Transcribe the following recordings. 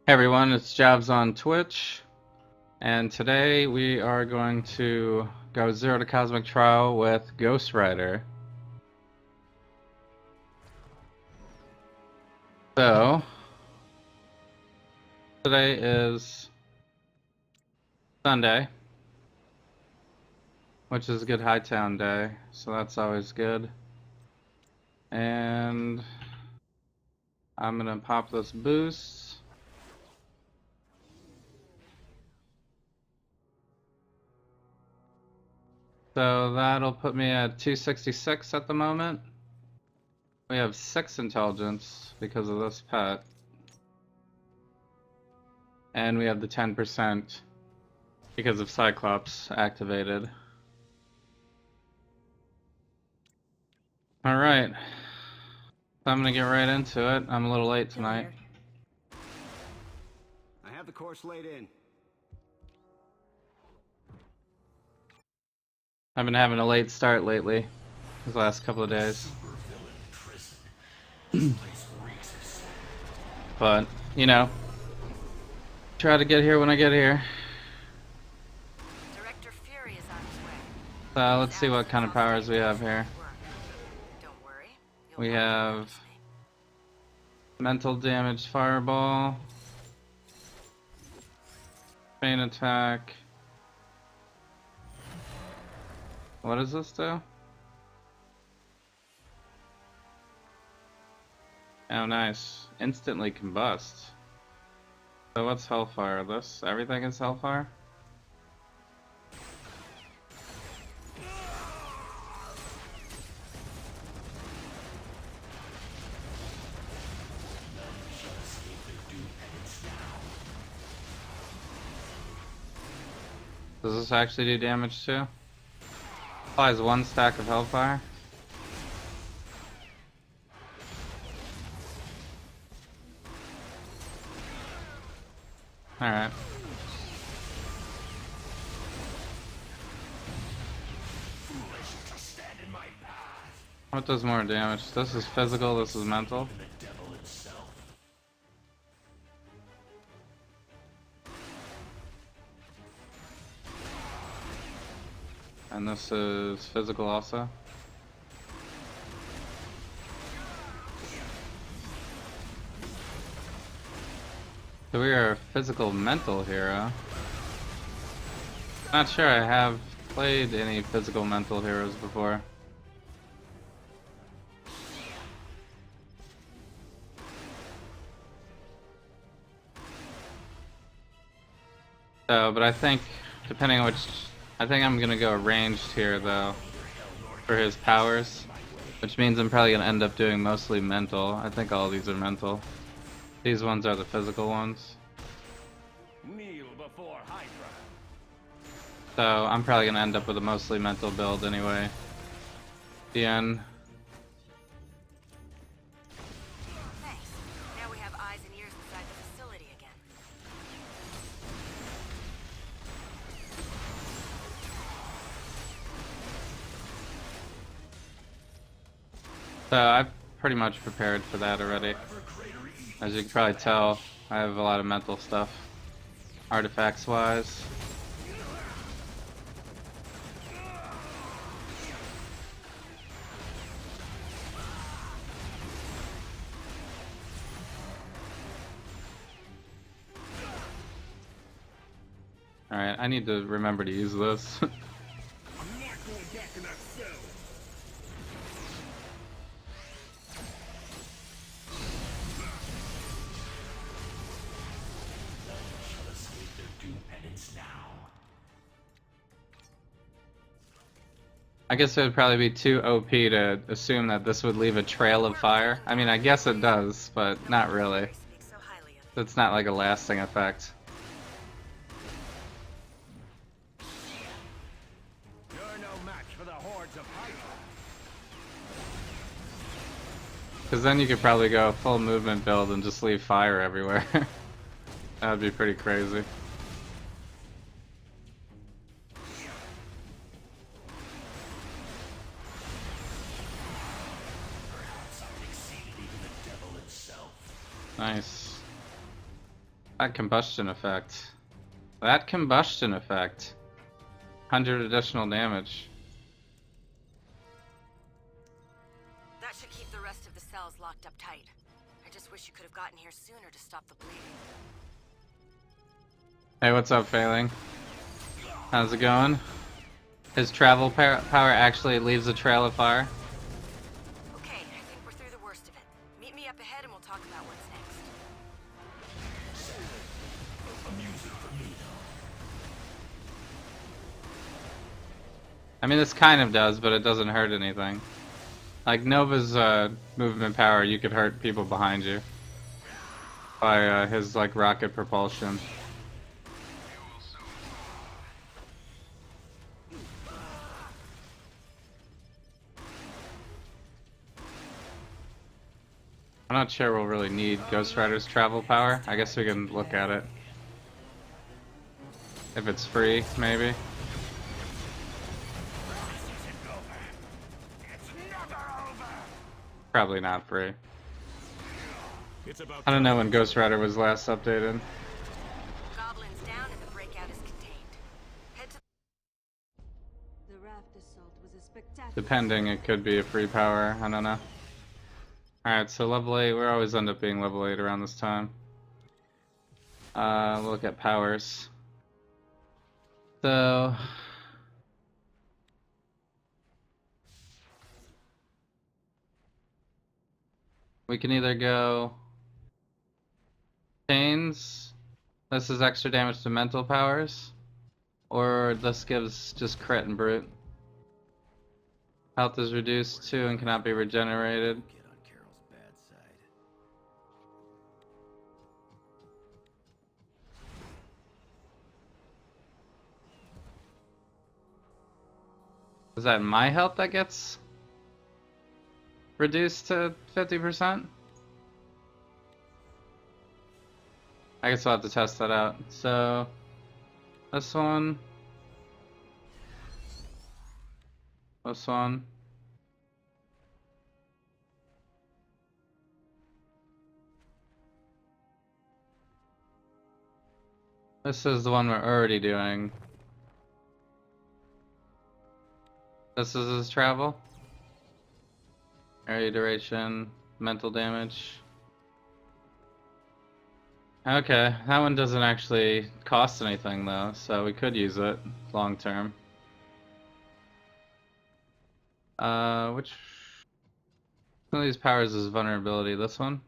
Hey everyone, it's Jabs on Twitch, and today we are going to go Zero to Cosmic Trial with Ghost Rider. So, today is Sunday, which is a good Hightown day, so that's always good. And I'm gonna pop this boost. So that'll put me at 266 at the moment. We have 6 intelligence because of this pet. And we have the 10% because of Cyclops activated. Alright. So I'm gonna get right into it. I'm a little late tonight. I have the course laid in. I've been having a late start lately, these last couple of days. But, you know, try to get here when I get here. Director Fury is on his way. So let's see what kind of powers we have here. Don't worry. We have mental damage fireball, chain attack. What does this do? Oh, nice. Instantly combust. So what's Hellfire? This? Everything is Hellfire? Does this actually do damage too? Applies 1 stack of Hellfire. Alright. What does more damage? This is physical, this is mental. And this is physical also. So we are a physical mental hero. Not sure I have played any physical mental heroes before. So, but I think, depending on which, I think I'm gonna go ranged here though, for his powers. Which means I'm probably gonna end up doing mostly mental. I think all these are mental. These ones are the physical ones. Kneel before Hydra. So I'm probably gonna end up with a mostly mental build anyway. The end. Thanks. Now we have eyes and ears inside the facility again. So I've pretty much prepared for that already. As you can probably tell, I have a lot of mental stuff, artifacts wise. Alright, I need to remember to use this. I'm not going back in that cell. I guess it would probably be too OP to assume that this would leave a trail of fire. I mean, I guess it does, but not really. Speak so highly of it. It's not like a lasting effect. You're no match for the hordes of Hydra. Because then you could probably go full movement build and just leave fire everywhere. That would be pretty crazy. Nice. That combustion effect. That combustion effect. 100 additional damage. That should keep the rest of the cells locked up tight. I just wish you could have gotten here sooner to stop the bleeding. Hey, what's up, Failing? How's it going? His travel power actually leaves a trail of fire. Okay, I think we're through the worst of it. Meet me up ahead and we'll talk about what's next. I mean, this kind of does, but it doesn't hurt anything. Like Nova's movement power, you could hurt people behind you by his like rocket propulsion. I'm not sure we'll really need Ghost Rider's travel power. I guess we can look at it. If it's free, maybe. Probably not free. I don't know when Ghost Rider was last updated. Goblins down and the breakout is contained. Head to The raft assault was a spectacular. Depending, it could be a free power. I don't know. Alright, so level 8. We always end up being level 8 around this time. Look at powers. So... we can either go... chains. This is extra damage to mental powers. Or this gives just crit and brute. Health is reduced too and cannot be regenerated. Get on Carol's bad side. Is that my health that gets reduced to 50%? I guess I'll have to test that out. So, this one. This one. This is the one we're already doing. This is his travel. Area duration, mental damage. Okay, that one doesn't actually cost anything though, so we could use it long term. Which one of these powers is vulnerability? This one?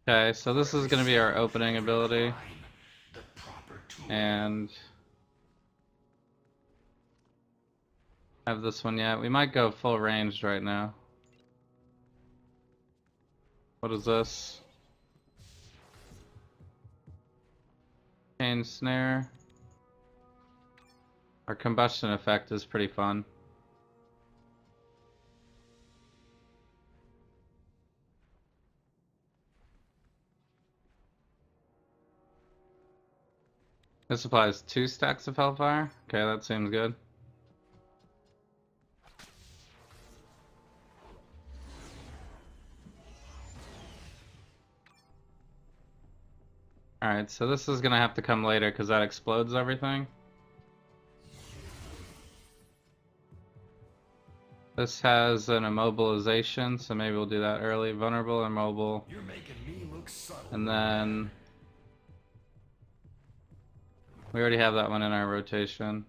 Okay, so this is gonna be our opening ability. And have this one yet. We might go full ranged right now. What is this? Chain snare. Our combustion effect is pretty fun. This applies 2 stacks of Hellfire. Okay, that seems good. Alright, so this is gonna have to come later because that explodes everything. This has an immobilization, so maybe we'll do that early. Vulnerable, immobile. You're making me look subtle. And then... we already have that one in our rotation.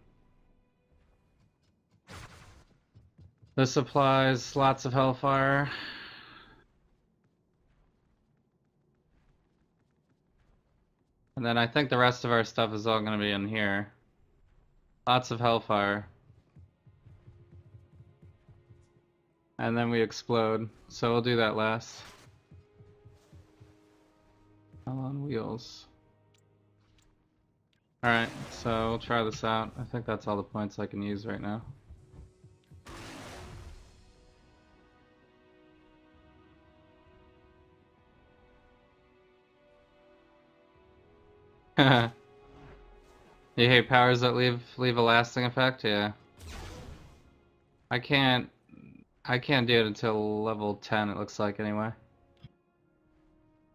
This applies lots of Hellfire. And then I think the rest of our stuff is all going to be in here. Lots of Hellfire. And then we explode. So we'll do that last. Hell on wheels. Alright, so we'll try this out. I think that's all the points I can use right now. You hate powers that leave a lasting effect? Yeah. I can't do it until level 10, it looks like, anyway.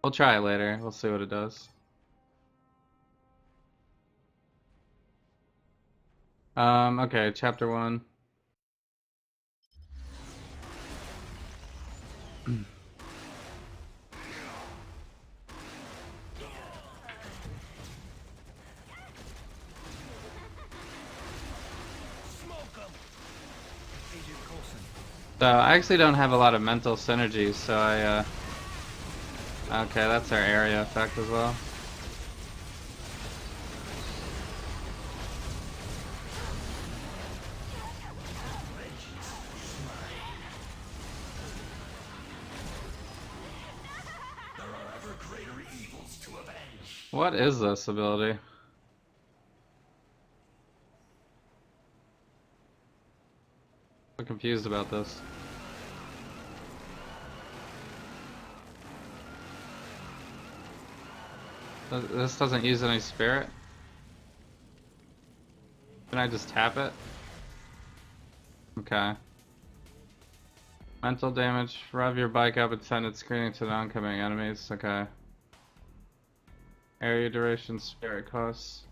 We'll try it later. We'll see what it does. Okay, chapter 1. So I actually don't have a lot of mental synergies, so okay, that's our area effect as well. What is this ability? I'm confused about this. This doesn't use any spirit? Can I just tap it? Okay. Mental damage. Rev your bike up and send it screaming to the oncoming enemies. Okay. Area duration, spirit costs.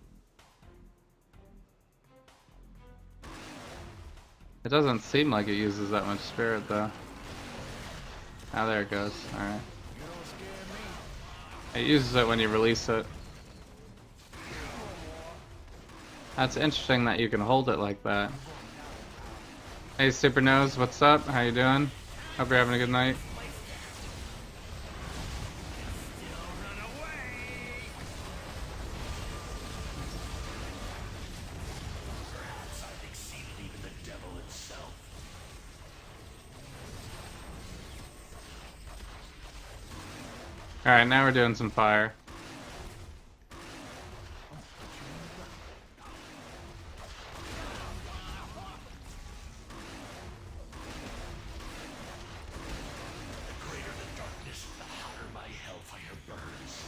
It doesn't seem like it uses that much spirit though. Ah, there it goes. Alright. It uses it when you release it. That's interesting that you can hold it like that. Hey Super Nose, what's up? How you doing? Hope you're having a good night. Alright, now we're doing some fire. The greater the darkness, the hotter my hellfire burns.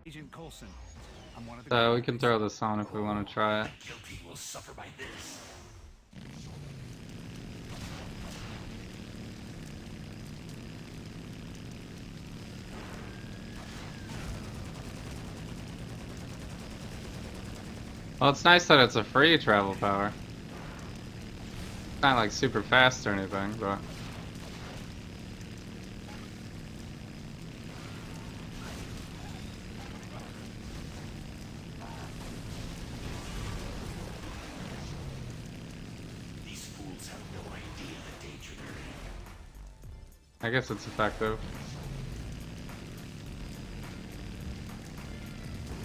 Agent Coulson, I'm one of the So we can throw this on if we want to try it. Guilty will suffer by this. Well, it's nice that it's a free travel power. It's not like super fast or anything, but... These fools have no idea the danger they're in. I guess it's effective.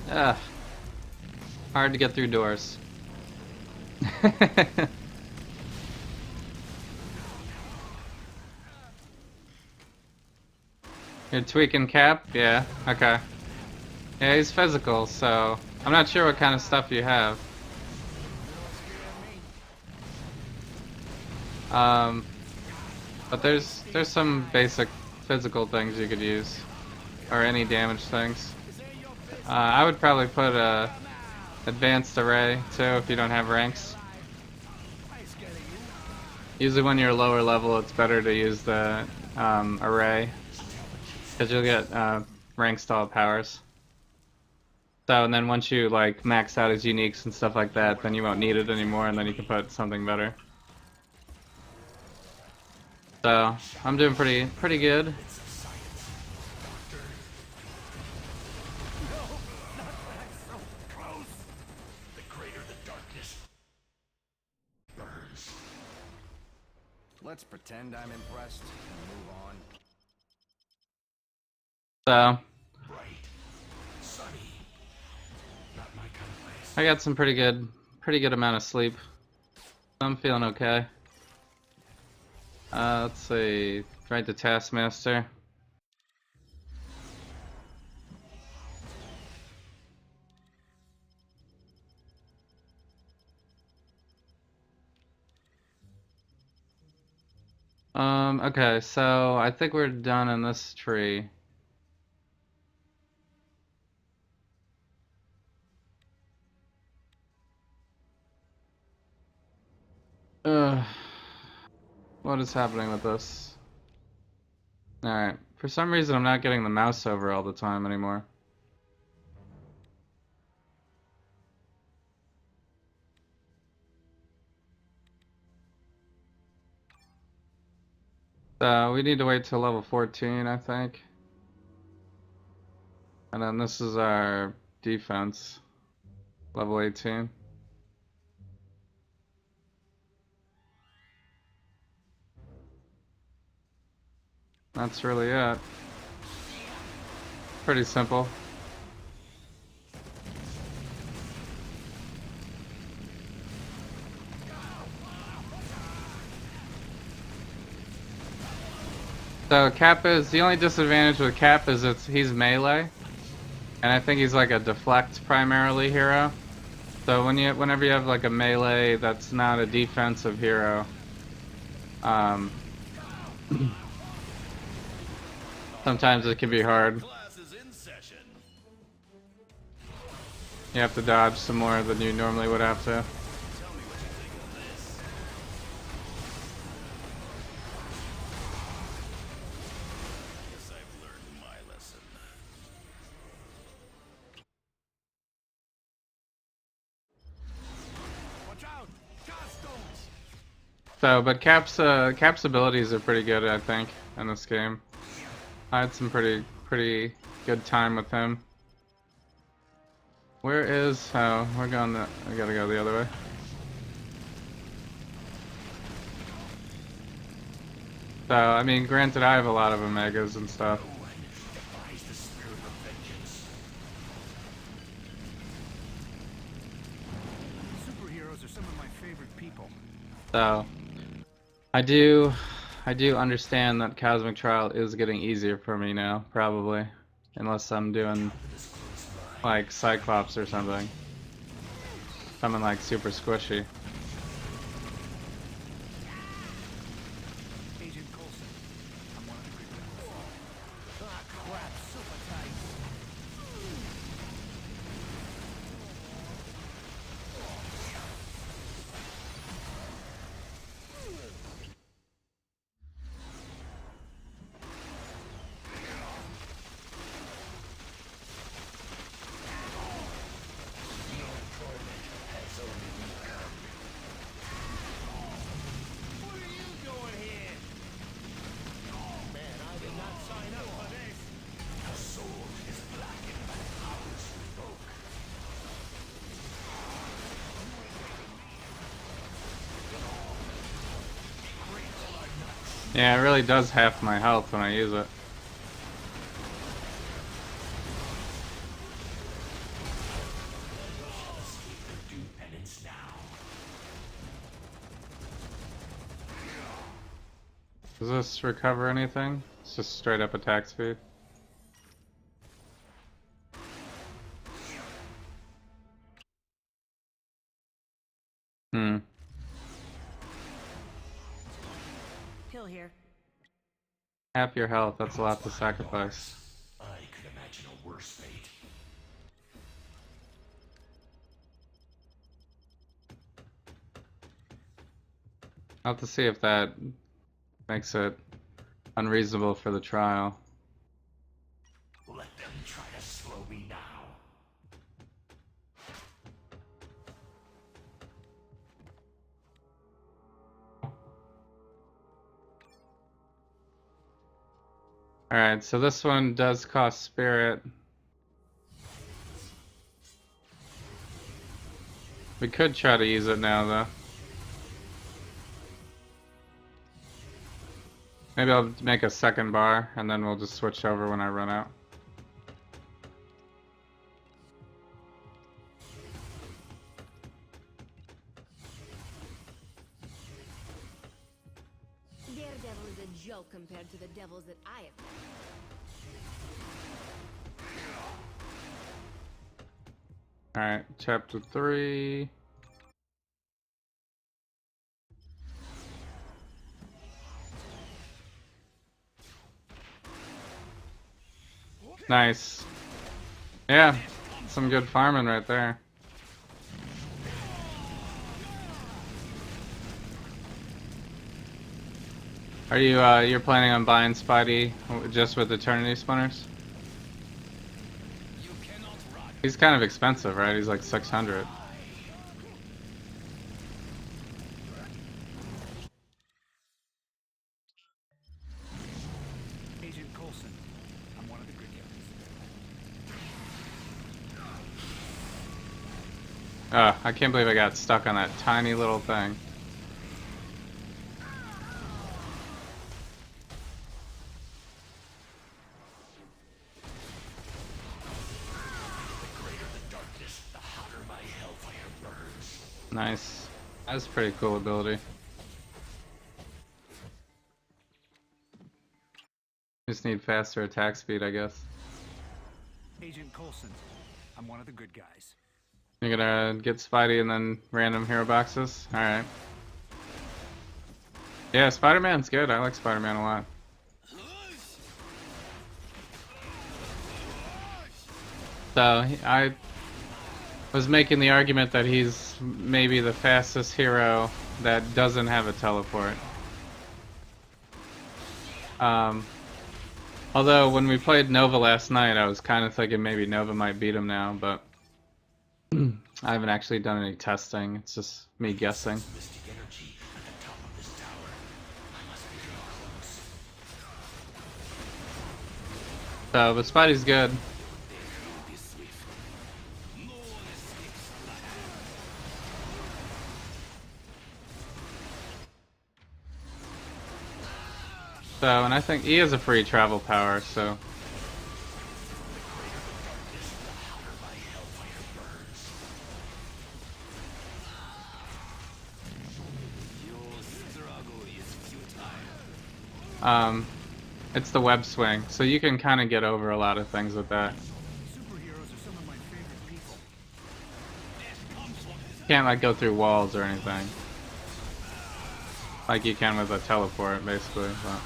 Ugh. Hard to get through doors. You're tweaking Cap? Yeah, okay. Yeah, he's physical, so I'm not sure what kind of stuff you have. But there's some basic physical things you could use, or any damage things. I would probably put a advanced array too if you don't have ranks. Usually when you're lower level, it's better to use the array because you'll get rank stall powers. So and then once you like max out his uniques and stuff like that, then you won't need it anymore, and then you can put something better. So I'm doing pretty good. Let's pretend I'm impressed and move on. So Bright, sunny, not my kind of place. I got some pretty good amount of sleep. I'm feeling okay. Let's see. Right to Taskmaster. Okay, so I think we're done in this tree. Ugh. What is happening with this? Alright. For some reason, I'm not getting the mouse over all the time anymore. So we need to wait till level 14, I think. And then this is our defense. Level 18. That's really it. Pretty simple. So Kappa is the only disadvantage with Kappa is he's melee, and I think he's like a deflect primarily hero. So whenever you have like a melee that's not a defensive hero, sometimes it can be hard. You have to dodge some more than you normally would have to. So, but Cap's abilities are pretty good, I think, in this game. I had some pretty good time with him. Where is? Oh, we're going. I gotta go the other way. So, I mean, granted, I have a lot of Omegas and stuff. Superheroes are some of my favorite people. So, I do understand that Cosmic Trial is getting easier for me now, probably. Unless I'm doing, like, Cyclops or something. Something, like, super squishy. Agent Coulson, I'm one of the criminals. Ah, crap, super tight. Yeah, it really does half my health when I use it. Does this recover anything? It's just straight up attack speed. Hill here. Half your health, that's a lot to sacrifice. I could imagine a worse fate. I'll have to see if that makes it unreasonable for the trial. Let them try to slow me now. Alright, so this one does cost spirit. We could try to use it now, though. Maybe I'll make a second bar, and then we'll just switch over when I run out. Daredevil is a joke compared to the devils that I have met. Alright, chapter 3. Nice. Yeah, some good farming right there. Are you you're planning on buying Spidey just with Eternity Splinters? You cannot run. He's kind of expensive, right? He's like 600. Agent Coulson. I'm one of the good guys. I can't believe I got stuck on that tiny little thing. The greater the darkness, the hotter my hellfire burns. Nice. That's a pretty cool ability. Just need faster attack speed, I guess. Agent Coulson. I'm one of the good guys. You're gonna get Spidey and then random hero boxes? Alright. Yeah, Spider-Man's good. I like Spider-Man a lot. So, I was making the argument that he's maybe the fastest hero that doesn't have a teleport. Although, when we played Nova last night, I was kind of thinking maybe Nova might beat him now, but I haven't actually done any testing. It's just me guessing. Mystic energy at the top of this tower. I must be getting close. So, but Spidey's good. Be swift. No one escapes from the hand. So, and I think he has a free travel power, so... My hellfire burns. Your struggle is futile. It's the web swing, so you can kind of get over a lot of things with that. Superheroes are some of my favorite people. You can't like go through walls or anything. Like you can with a teleport, basically. But.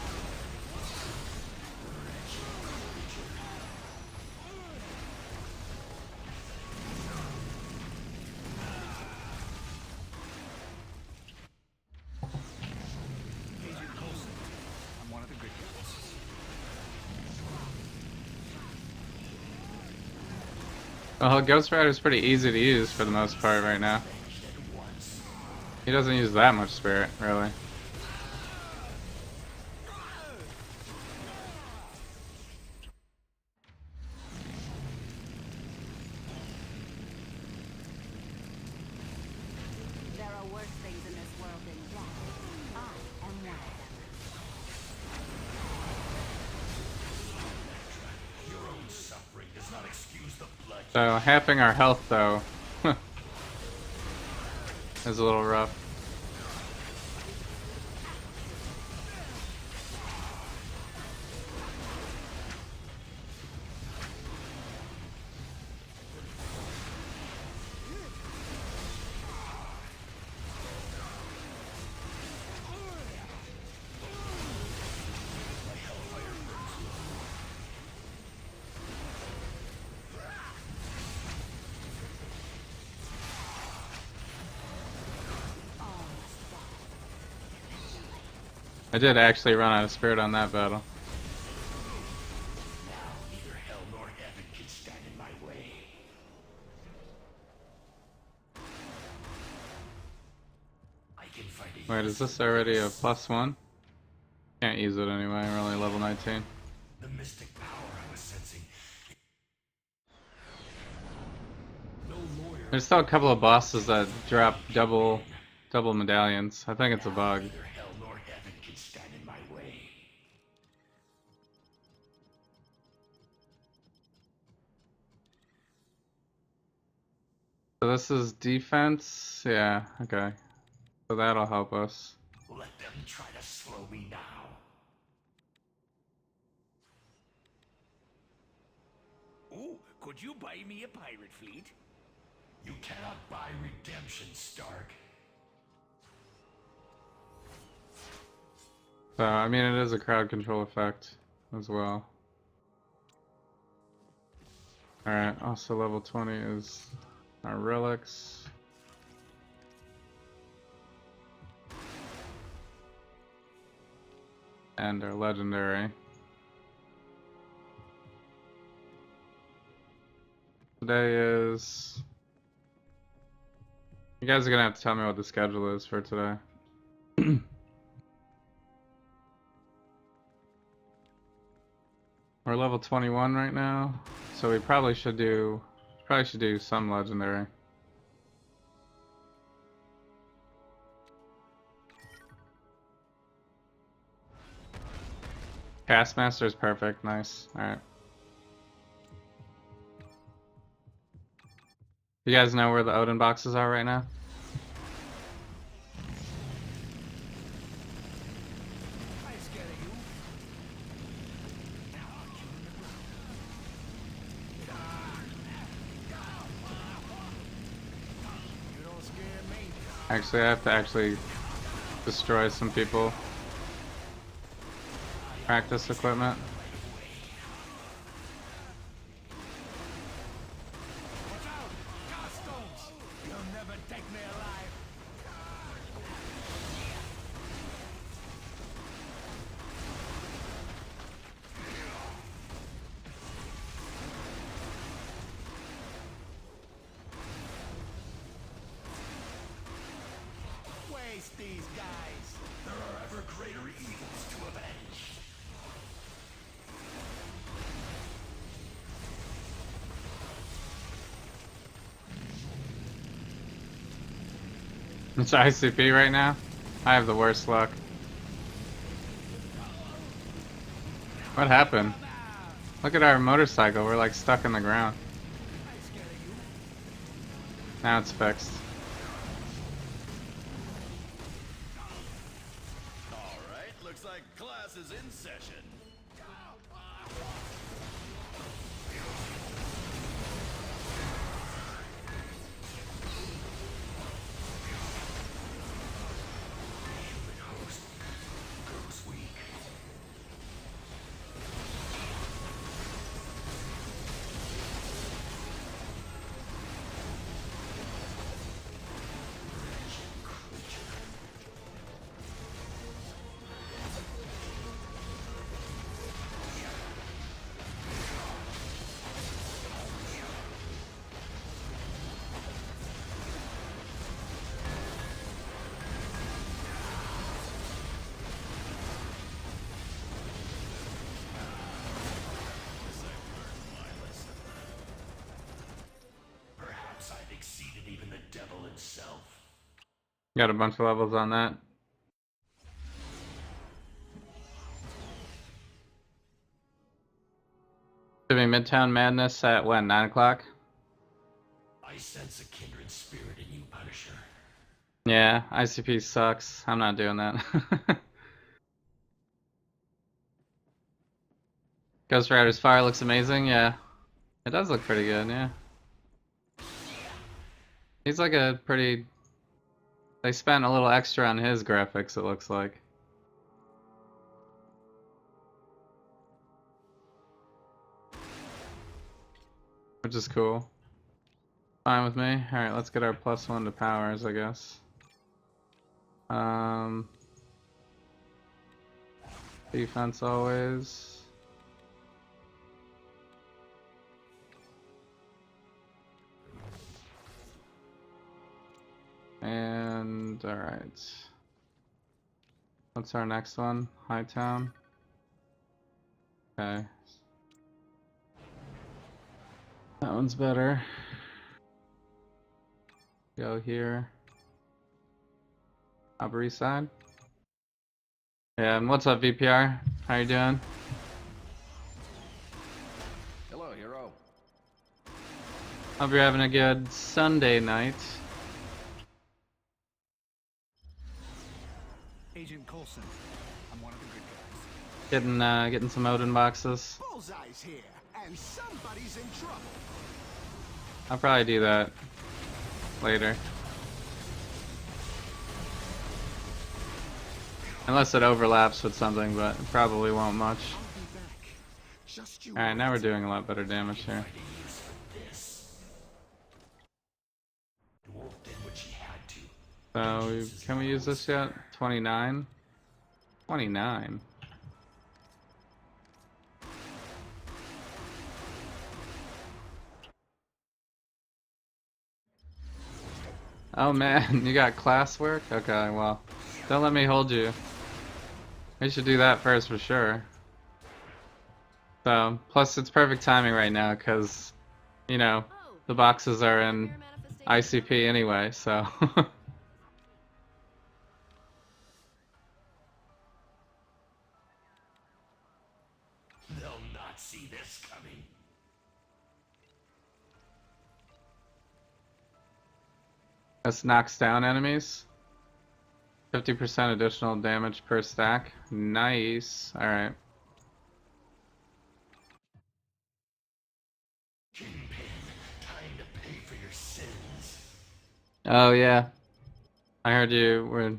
Agent Coulson. I'm one of the good guys. Well, Ghost Rider's pretty easy to use for the most part right now. He doesn't use that much spirit, really. There are worse things in this world than death. I am one of them. Your own suffering does not excuse the blood. So halving our health, though, is a little rough. I did actually run out of spirit on that battle. Neither hell nor heaven can stand in my way. I can fight a Wait, is this already a +1? Can't use it anyway, we're only level 19. the mystic power I was sensing. No lawyer. There's still a couple of bosses that drop double medallions. I think it's a bug. Neither hell nor heaven can stand in my way. So this is defense? Yeah, okay. So that'll help us. Let them try to slow me now. Ooh, could you buy me a pirate fleet? You cannot buy redemption, Stark. So, I mean, it is a crowd control effect as well. Alright, also level 20 is our relics. and our legendary. Today is... You guys are gonna have to tell me what the schedule is for today. We're level 21 right now, so we probably should do some legendary. Castmaster is perfect, nice. Alright. You guys know where the Odin boxes are right now? I ain't scared of you. Now I'll kill you. You don't scare me. Actually, I have to actually destroy some people. Practice equipment. Watch out! Godstones! You'll never take me alive. Waste these guys. There are ever greater evils to avenge. It's ICP right now? I have the worst luck. What happened? Look at our motorcycle, we're like stuck in the ground. I ain't scared of you. Now it's fixed. All right, looks like class is in session. Host grows weak. Perhaps I've exceeded even the devil himself. Got a bunch of levels on that. Should be Midtown Madness at when? 9 o'clock? I sense a kindred spirit in you, Punisher. Yeah, ICP sucks. I'm not doing that. Ghost Rider's Fire looks amazing, yeah. It does look pretty good, yeah. He's like a pretty... They spent a little extra on his graphics, it looks like. Which is cool. Fine with me. Alright, let's get our +1 to powers, I guess. Defense always. And alright. What's our next one? Hightown. Okay. That one's better. Go here. Upper East Side. Yeah, and what's up, VPR? How you doing? Hello, hero. Hope you're having a good Sunday night. Agent Coulson. I'm one of the good guys. Getting some Odin boxes. Bullseye's here, and somebody's in trouble. I'll probably do that later. Unless it overlaps with something, but it probably won't much. I'll be back. Just you. Alright, now we're doing a lot better damage here. Dwarf did what she had to. So, can we use this yet? 29? 29? Oh man, you got classwork? Okay, well, don't let me hold you. We should do that first for sure. So, plus it's perfect timing right now because, you know, the boxes are in ICP anyway, so. They'll not see this coming. This knocks down enemies. 50% additional damage per stack. Nice. Alright. Kingpin, time to pay for your sins. Oh yeah. I heard you were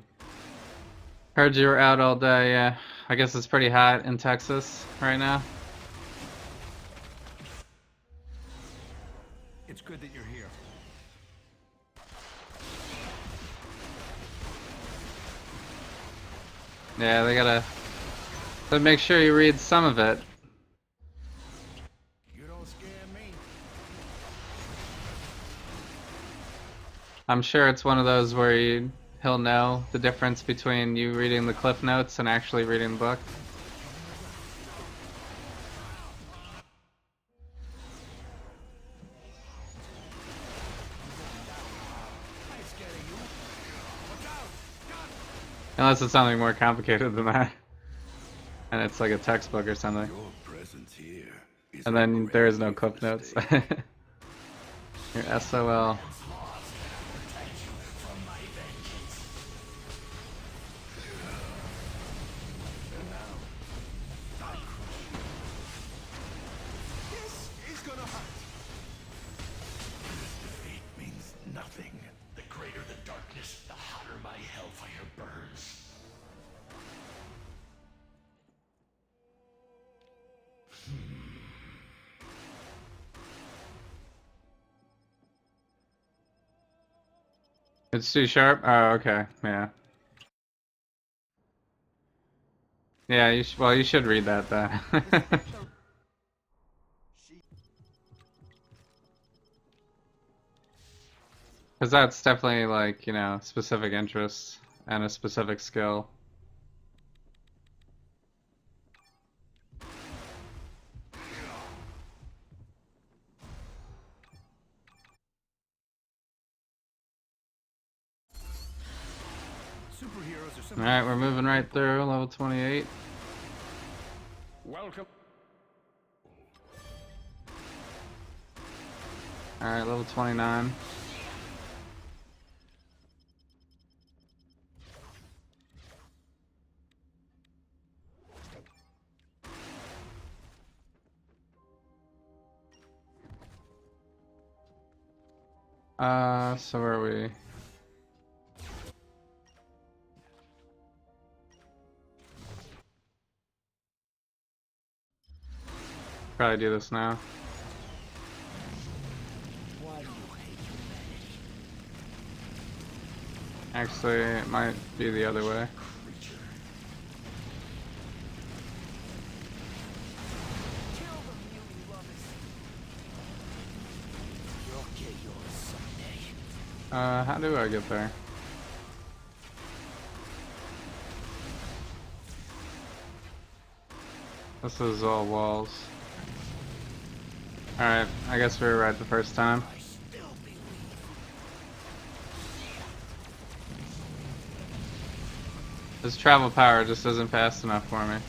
out all day, yeah. I guess it's pretty hot in Texas right now. It's good that you're here. Yeah, they gotta but make sure you read some of it. You don't scare me. I'm sure it's one of those where he'll know the difference between you reading the cliff notes and actually reading the book. Unless it's something more complicated than that. And it's like a textbook or something. Your presence here is And then there is no liberating cliff from notes. state. Your SOL. This is gonna hurt. This defeat means nothing. The greater the darkness, the hotter my hellfire burns. It's too sharp? Oh, okay. Yeah. Yeah, well, you should read that then. Because that's definitely like, you know, specific interests and a specific skill. Superheroes are some Alright, we're moving right through, level 28. Welcome. Alright, level 29. So where are we? Probably do this now. Actually, it might be the other way. How do I get there? This is all walls. Alright, I guess we were right the first time. This travel power just isn't fast enough for me. It's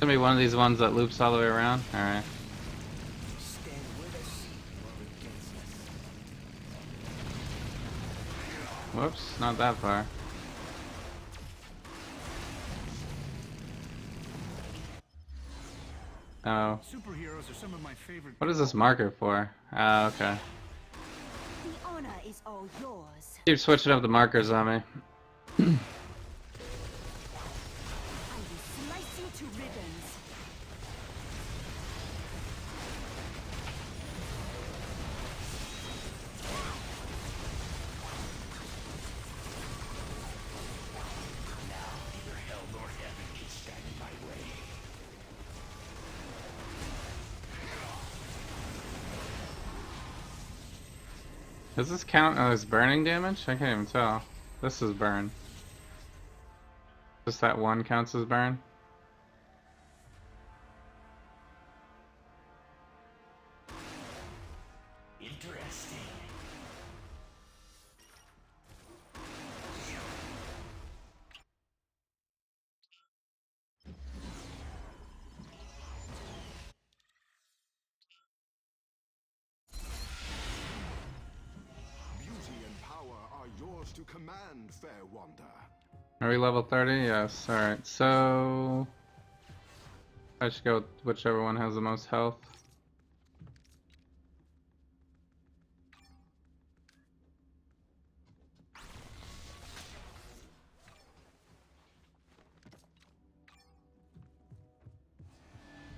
gonna be one of these ones that loops all the way around? Alright. Whoops, not that far. Oh. Superheroes are some of my favorite. What is this marker for? Oh, okay. The honor is all yours. Keep switching up the markers on me. I will slice you to ribbons. Neither hell nor heaven can stand in my way. Does this count as burning damage? I can't even tell. This is burn. Just that one counts as burn? Interesting. Beauty and power are yours to command, fair wander. Are we level 30? Yes. Alright, so I should go with whichever one has the most health.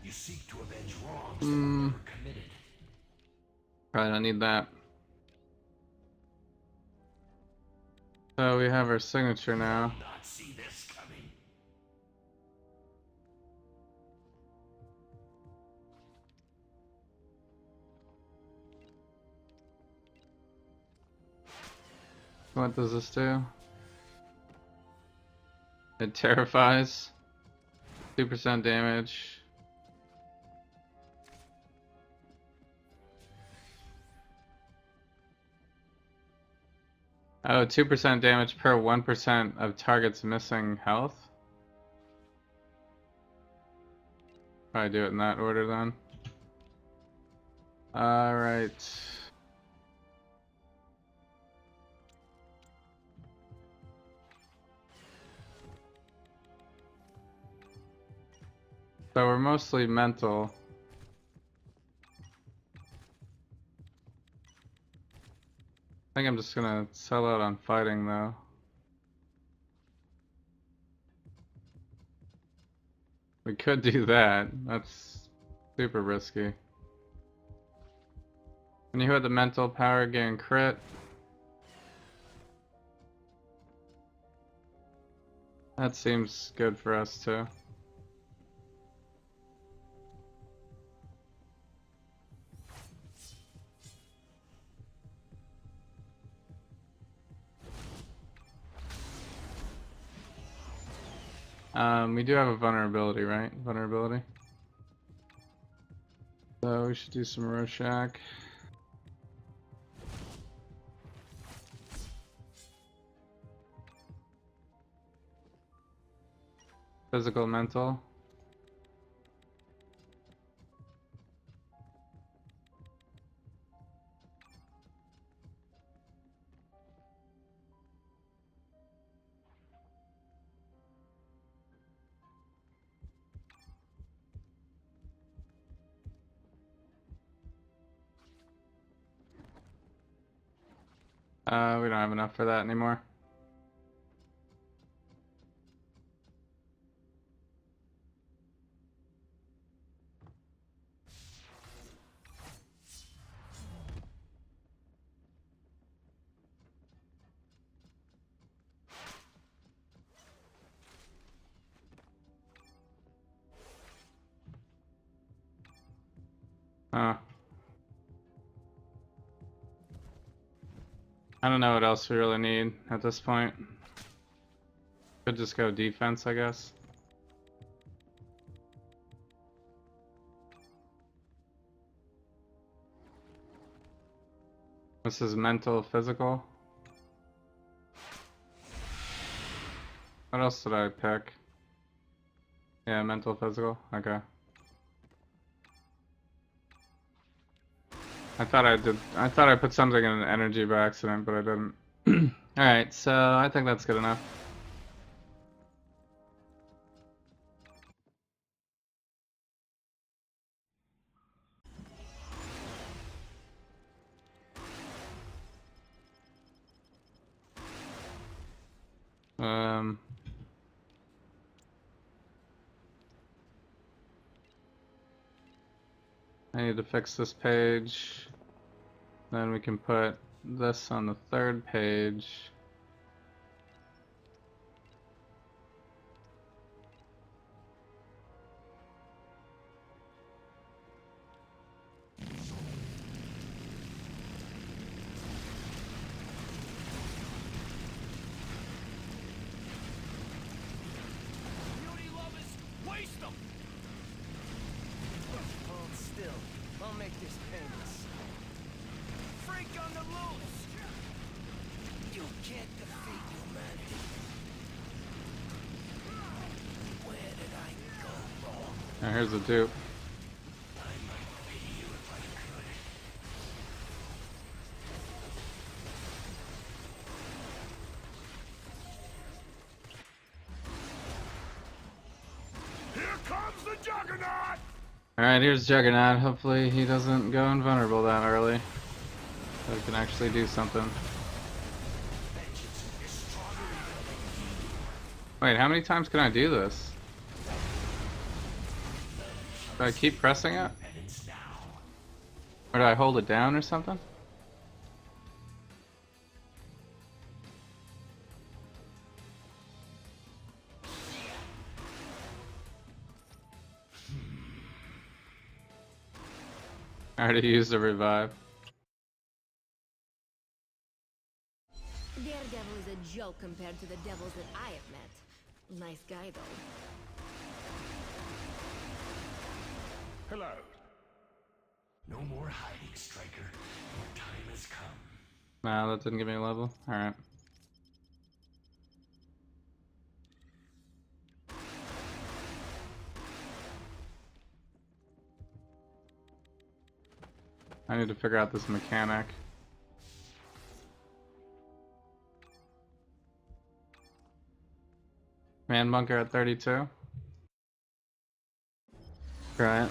You seek to avenge wrongs that were never committed. Probably don't need that. So we have our signature now. Not see this coming. What does this do? It terrifies. 2% damage. Oh, 2% damage per 1% of target's missing health? Probably do it in that order then. Alright. So we're mostly mental. I think I'm just gonna sell out on fighting though. We could do that. That's super risky. When you hit the mental power, gain crit. That seems good for us too. We do have a vulnerability, right? Vulnerability. So we should do some Rorschach. Physical, mental. We don't have enough for that anymore. Huh. I don't know what else we really need at this point. Could just go defense, I guess. This is mental, physical. What else did I pick? Yeah, mental, physical. Okay. I thought I put something in energy by accident, but I didn't. Alright, so I think that's good enough. Um, I need to fix this page. Then we can put this on the third page. on the loose! You can't defeat humanity. Where did I go wrong? Now here's the dupe. I might pity you if I could. Here comes the Juggernaut! Alright, here's Juggernaut. Hopefully he doesn't go invulnerable that early. So he can actually do something. Wait, how many times can I do this? Do I keep pressing it? Or do I hold it down or something? I already used a revive. Daredevil is a joke compared to the devils that I have met. Nice guy, though. Hello. No more hiding, Striker. Your time has come. Nah, that didn't give me a level. Alright. I need to figure out this mechanic. Man bunker at 32. Right.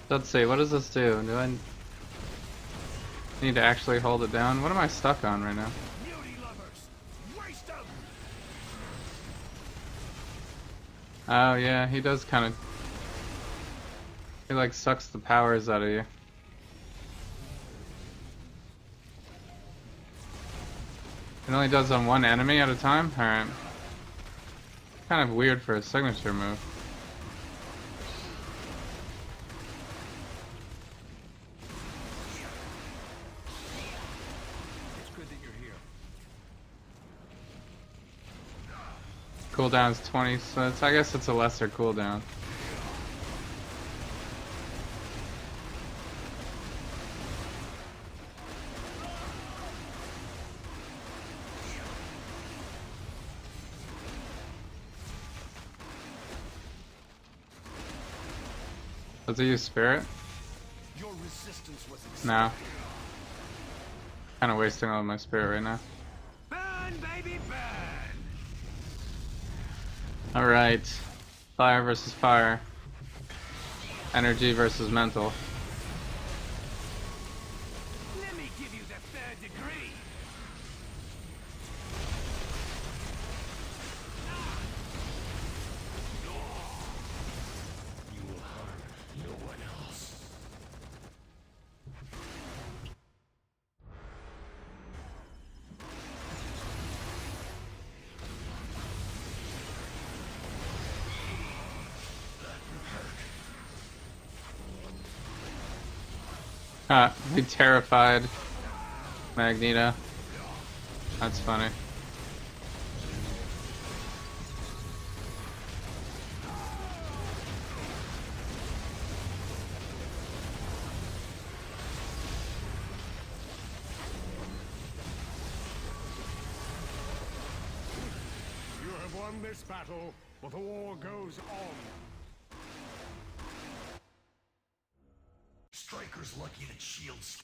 Let's see, what does this do? Do I need to actually hold it down? What am I stuck on right now? Beauty lovers, waste them. Oh yeah, he does kind of... He like sucks the powers out of you. It only does on one enemy at a time? Alright. Kind of weird for a signature move. It's good that you're here. Cooldown's 20, so it's, I guess it's a lesser cooldown. Does he use spirit? Your resistance was No. Kinda wasting all of my spirit right now. burn, baby, burn. Alright. Fire versus fire. Energy versus mental. Let me give you the third degree. You will harm no one else. He terrified Magneto. That's funny. You have won this battle, but the war goes on. Striker's lucky that shields.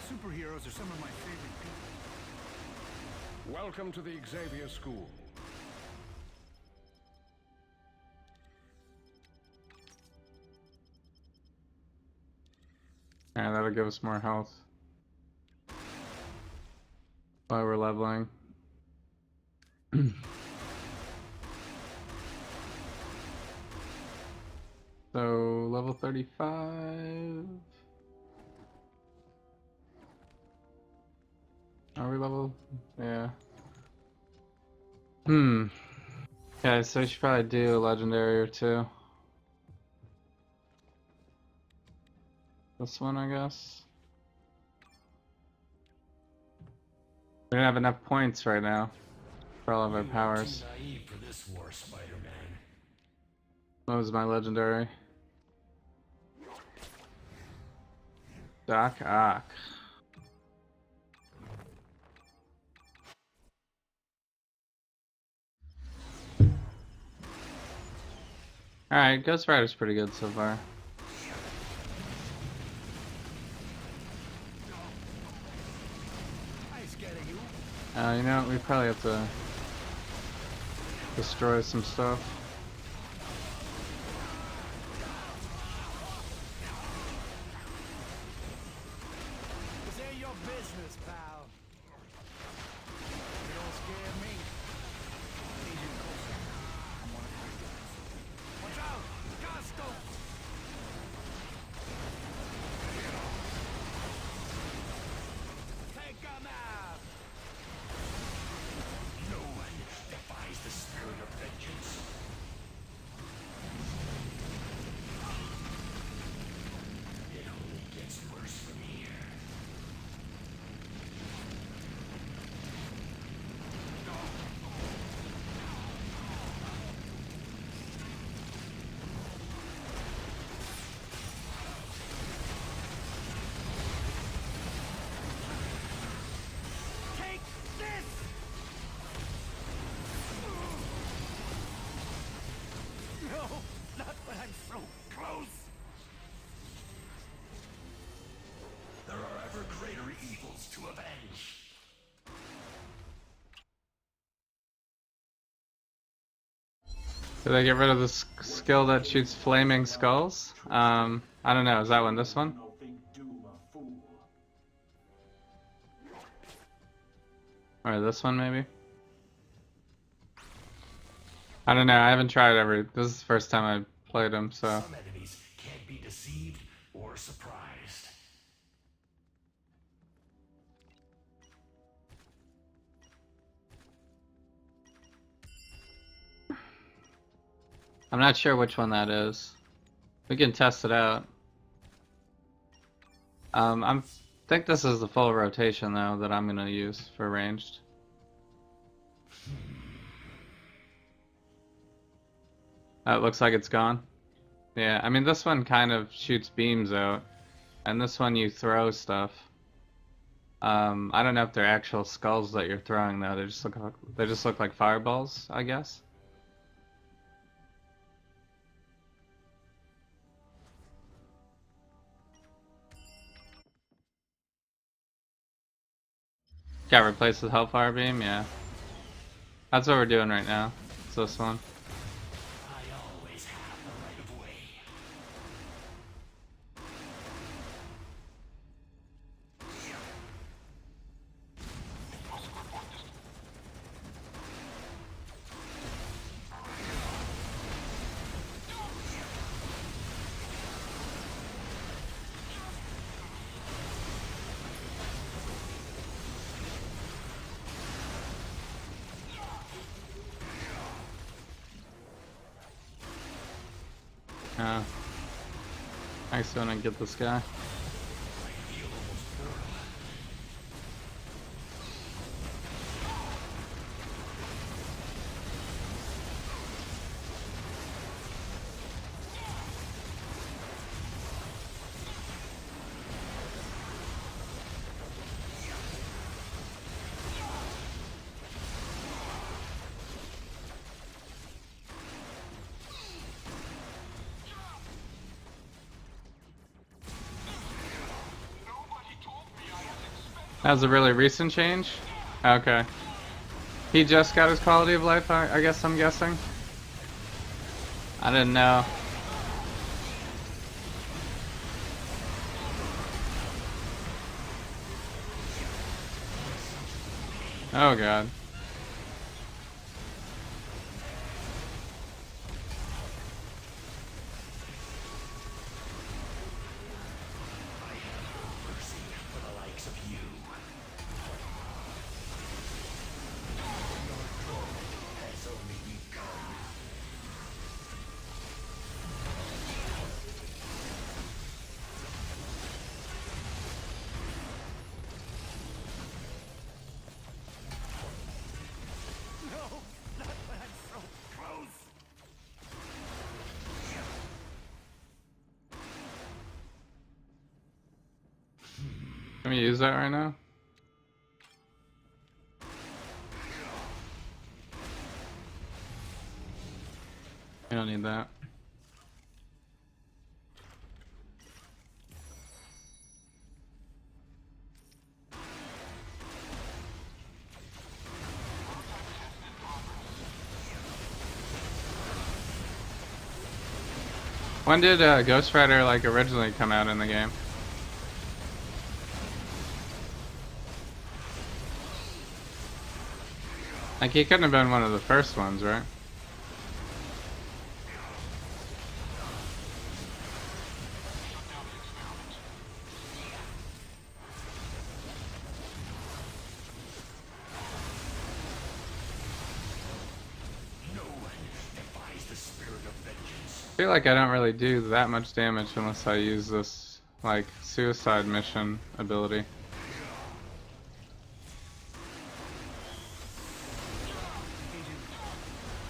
Superheroes are some of my favorite people. Welcome to the Xavier School. Yeah, that'll give us more health. While we're leveling. So, level 35. Are we level? Yeah. Okay, so I should probably do a legendary or two. This one, I guess. don't have enough points right now for all of our You are powers. too naive for this war, Spider-Man. What was my legendary? Doc Ock. Alright, Ghost Rider's pretty good so far. Nice getting you. You know, we probably have to destroy some stuff. This ain't your business, pal. You don't scare me. Agent Coulson, I'm one of the great guys. Watch out! Gusto! Take him out! No one defies the spirit of vengeance. It only gets worse from here. Take this! No, not when I'm so close. There are ever greater evils to avenge. Did I get rid of the skill that shoots flaming skulls? I don't know. Is that one this one? Or this one maybe? I don't know. I haven't tried every. This is the first time I played him, so. Some enemies can't be deceived or surprised. I'm not sure which one that is. We can test it out. I think this is the full rotation though that I'm gonna use for ranged. It looks like it's gone. Yeah, I mean this one kind of shoots beams out, and this one you throw stuff. I don't know if they're actual skulls that you're throwing though. They just look like fireballs, I guess. Got replaced with Hellfire beam, yeah. That's what we're doing right now. It's this one. I always have the right of way. Nice when I get this guy. That was a really recent change? Okay. He just got his quality of life, I guess I'm guessing? I didn't know. Oh god. Mercy for the likes of you. Your growth has only begun. Can we use that right now? We don't need that. When did Ghost Rider like originally come out in the game? Like he couldn't have been one of the first ones, right? I feel like I don't really do that much damage unless I use this, like, suicide mission ability.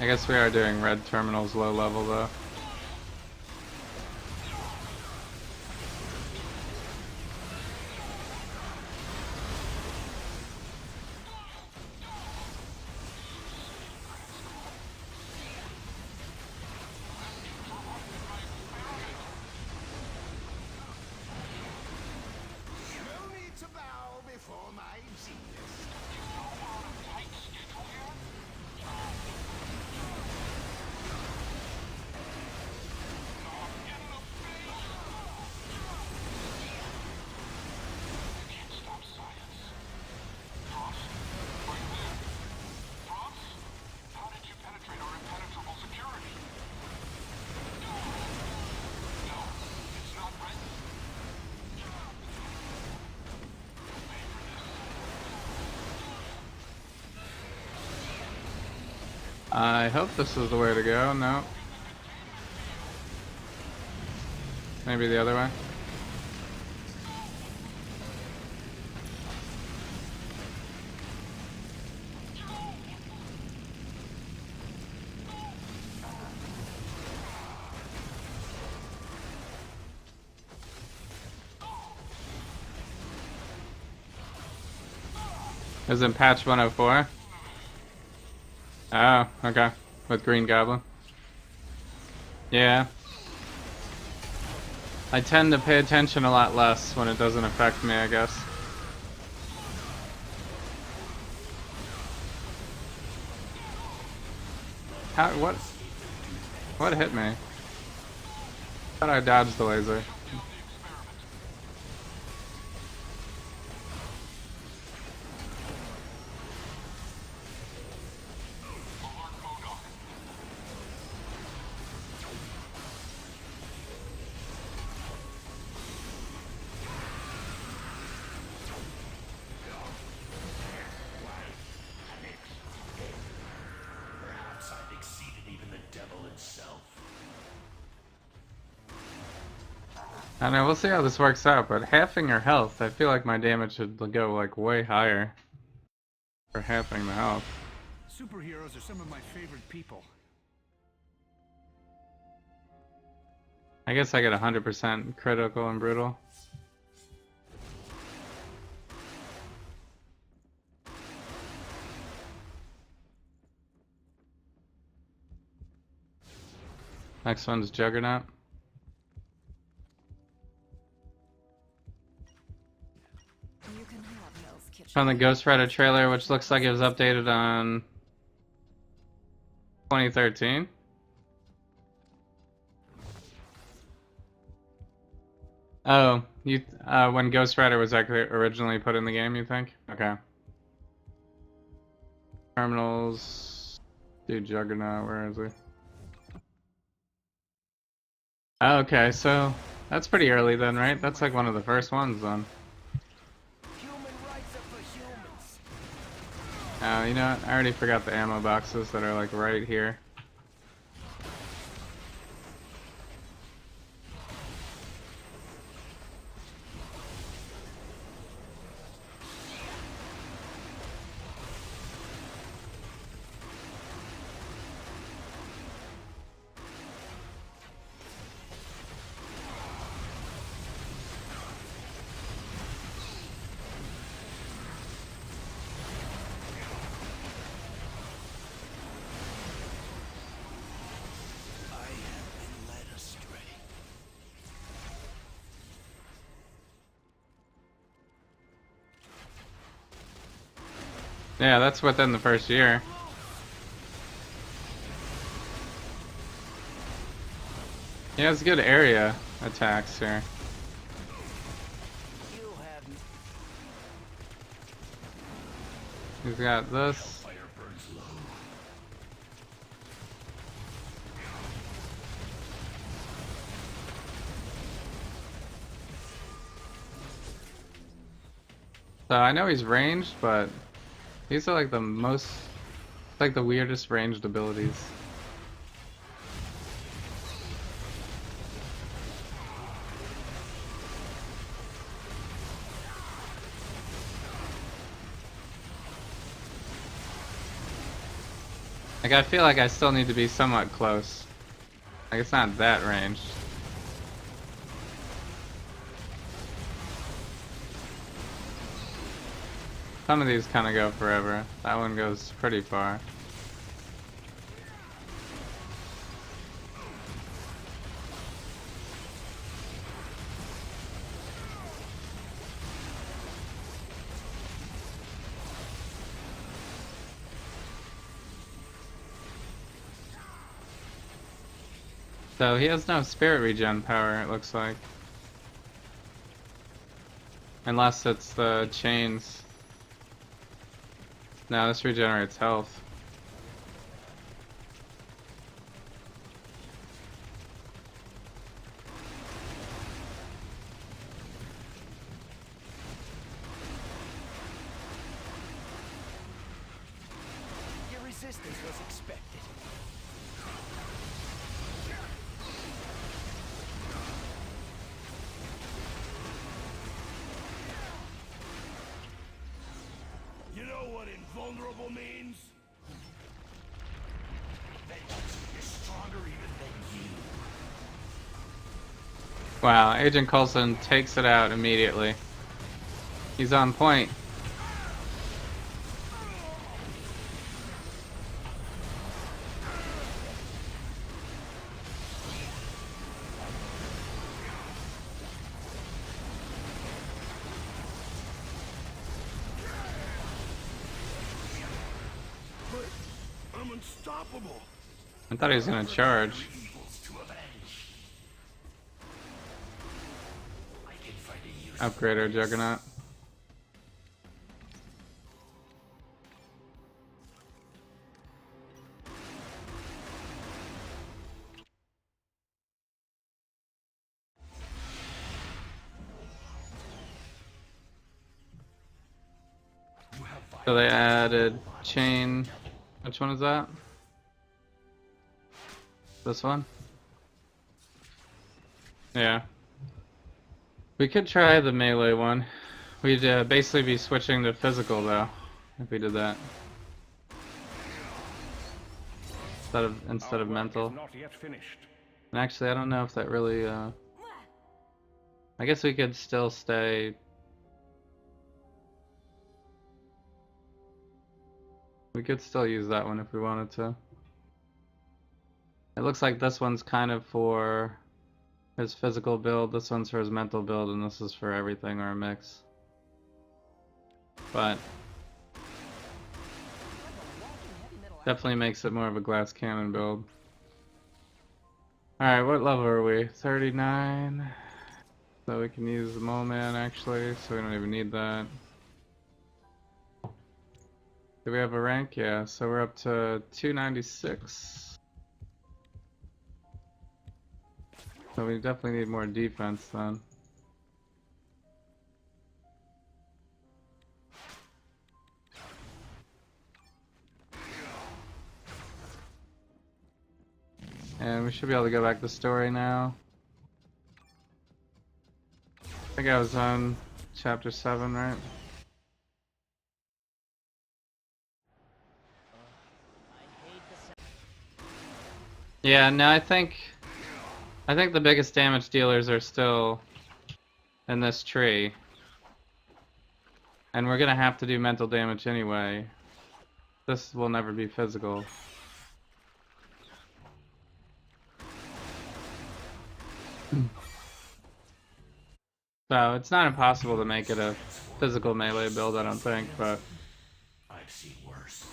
I guess we are doing red terminals low level though. No need to bow before my genius. I hope this is the way to go. No. Maybe the other way. Is it patch 104? Oh, okay. With Green Goblin. Yeah. I tend to pay attention a lot less when it doesn't affect me, I guess. How, what hit me? Thought I dodged the laser. I don't know, we'll see how this works out, but halving your health, I feel like my damage should go like way higher for halving the health. Superheroes are some of my favorite people. I guess I get 100% critical and brutal. Next one's Juggernaut. You can have Hell's Kitchen. From the Ghost Rider trailer, which looks like it was updated on 2013. Oh, you when Ghost Rider was actually originally put in the game, you think? Okay. Terminals. Dude, Juggernaut, where is he? Okay, so that's pretty early then, right? That's like one of the first ones then. Human rights are for humans. You know what? I already forgot the ammo boxes that are like right here. Yeah, that's within the first year. He has good area attacks here. You'll have He's got this. Fire burns low. So I know he's ranged, but these are like the most, like the weirdest ranged abilities. Like I feel like I still need to be somewhat close. Like it's not that ranged. Some of these kind of go forever. That one goes pretty far. So he has no spirit regen power, it looks like. Unless it's the chains. No, this regenerates health. your resistance was expected. You know what invulnerable means? Vengeance is stronger even than you. Wow, Agent Coulson takes it out immediately. He's on point. But I'm unstoppable. I thought he was gonna charge. Evils to avenge. I can find a use. Upgrade our Juggernaut. You have So they added chain. Which one is that? This one? Yeah. We could try the melee one. We'd basically be switching to physical though, if we did that. Instead of mental. Not yet finished. And actually, I don't know if that really. I guess we could still stay. We could still use that one if we wanted to. It looks like this one's kind of for his physical build, this one's for his mental build, and this is for everything or a mix. But definitely makes it more of a glass cannon build. Alright, what level are we? 39. So we can use the Mole Man actually, so we don't even need that. Do we have a rank? Yeah, so we're up to 296. So we definitely need more defense then. And we should be able to go back to story now. I think I was on chapter 7, right? Yeah, no, I think the biggest damage dealers are still in this tree. And we're gonna have to do mental damage anyway. This will never be physical. So it's not impossible to make it a physical melee build, I don't think, but I've seen worse.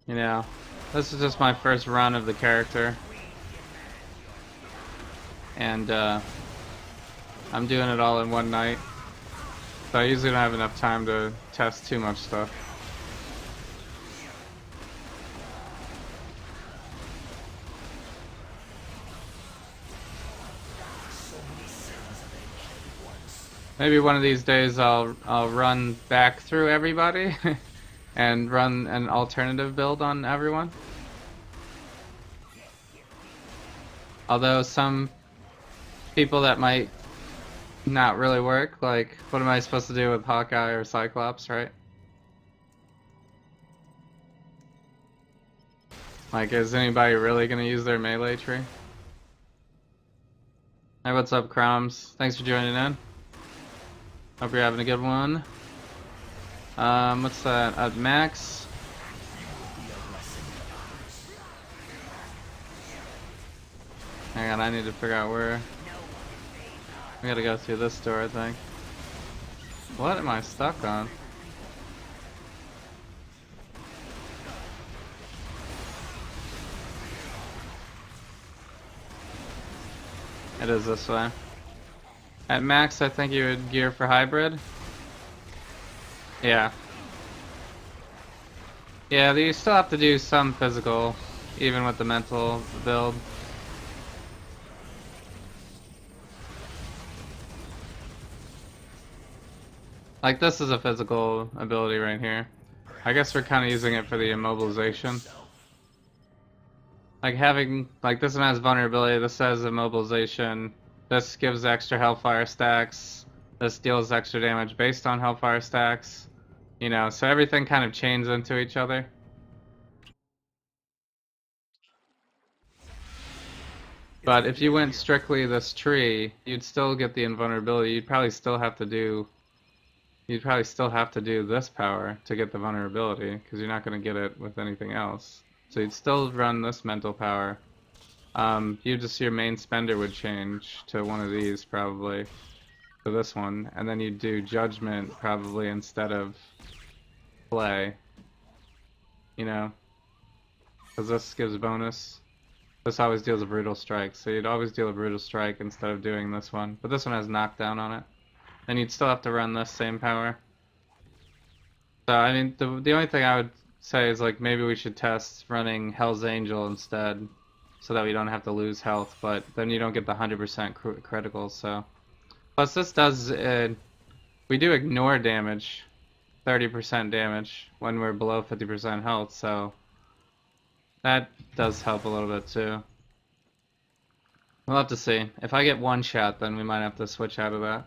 You know, this is just my first run of the character. And I'm doing it all in one night. So I usually don't have enough time to test too much stuff. Maybe one of these days I'll run back through everybody and run an alternative build on everyone. Although some people that might not really work, like what am I supposed to do with Hawkeye or Cyclops, right? Like, is anybody really gonna use their melee tree? Hey, what's up, Crumbs? Thanks for joining in. Hope you're having a good one. What's that? Max? Hang on, I need to figure out where. We gotta go through this door, I think. What am I stuck on? It is this way. At max, I think you would gear for hybrid. Yeah. Yeah, you still have to do some physical, even with the mental build. Like, this is a physical ability right here. I guess we're kind of using it for the immobilization. Like, having, like, this one has vulnerability, this has immobilization, this gives extra Hellfire stacks, this deals extra damage based on Hellfire stacks. You know, so everything kind of chains into each other. But if you went strictly this tree, you'd still get the invulnerability. You'd probably still have to do this power to get the vulnerability, because you're not going to get it with anything else. So you'd still run this mental power. Your main spender would change to one of these probably, to this one, and then you'd do judgment probably instead of play. You know, because this gives bonus. This always deals a brutal strike, so you'd always deal a brutal strike instead of doing this one. But this one has knockdown on it. Then you'd still have to run this same power. So I mean, the only thing I would say is like maybe we should test running Hell's Angel instead, so that we don't have to lose health. But then you don't get the 100% criticals. So plus this does we do ignore damage, 30% damage when we're below 50% health. So that does help a little bit too. We'll have to see. If I get one shot, then we might have to switch out of that.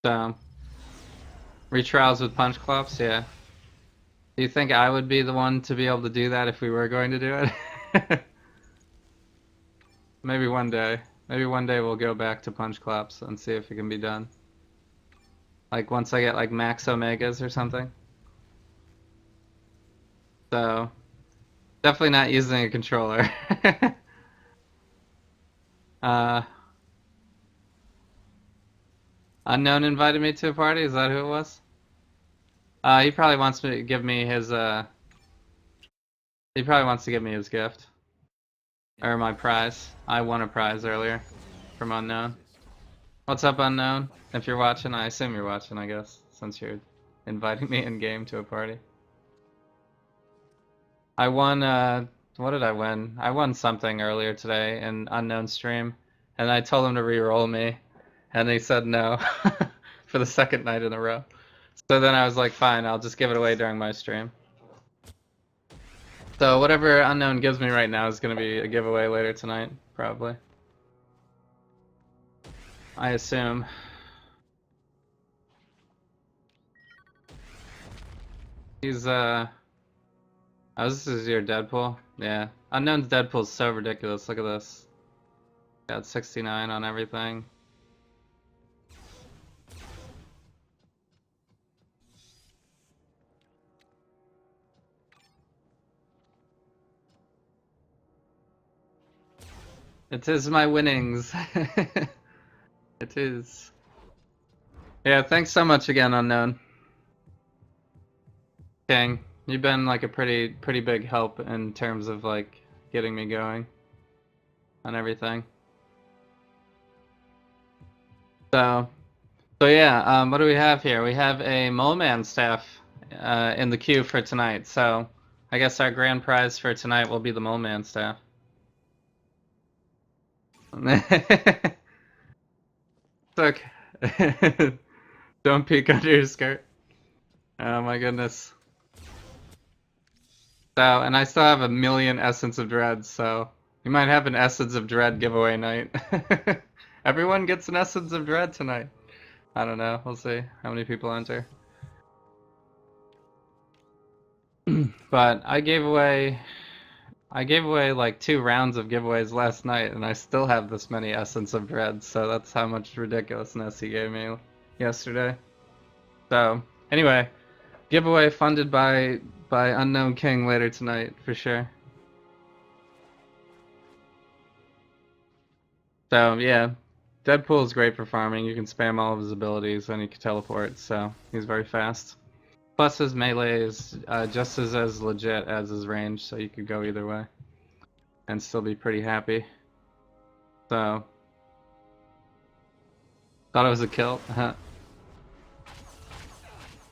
So, retrials with punch clops, yeah. Do you think I would be the one to be able to do that if we were going to do it? Maybe one day. Maybe one day we'll go back to punch clops and see if it can be done. Like once I get like max omegas or something. So, definitely not using a controller. Unknown invited me to a party, is that who it was? He probably wants to give me his, he probably wants to give me his gift. Or my prize. I won a prize earlier from Unknown. What's up, Unknown? If you're watching, I assume you're watching, I guess, since you're inviting me in-game to a party. I won, what did I win? I won something earlier today in Unknown stream, and I told him to re-roll me, and he said no for the second night in a row. So then I was like, fine, I'll just give it away during my stream. So whatever Unknown gives me right now is going to be a giveaway later tonight, probably. I assume. He's, oh, this is your Deadpool? Yeah. Unknown's Deadpool's so ridiculous, look at this. Got 69 on everything. It is my winnings. It is. Yeah, thanks so much again, Unknown. King, you've been like a pretty big help in terms of like getting me going on everything. So, yeah, what do we have here? We have a Mole Man staff in the queue for tonight. So, I guess our grand prize for tonight will be the Mole Man staff. It's okay. Don't peek under your skirt. Oh my goodness. So, and I still have a million Essence of Dread, so we might have an Essence of Dread giveaway night. Everyone gets an Essence of Dread tonight. I don't know. We'll see how many people enter. But I gave away like 2 rounds of giveaways last night, and I still have this many Essence of Dread, so that's how much ridiculousness he gave me yesterday. So, anyway, giveaway funded by Unknown King later tonight, for sure. So, yeah, Deadpool is great for farming. You can spam all of his abilities, and he can teleport, so he's very fast. Plus, his melee is just as legit as his range, so you could go either way and still be pretty happy. So, thought it was a kill.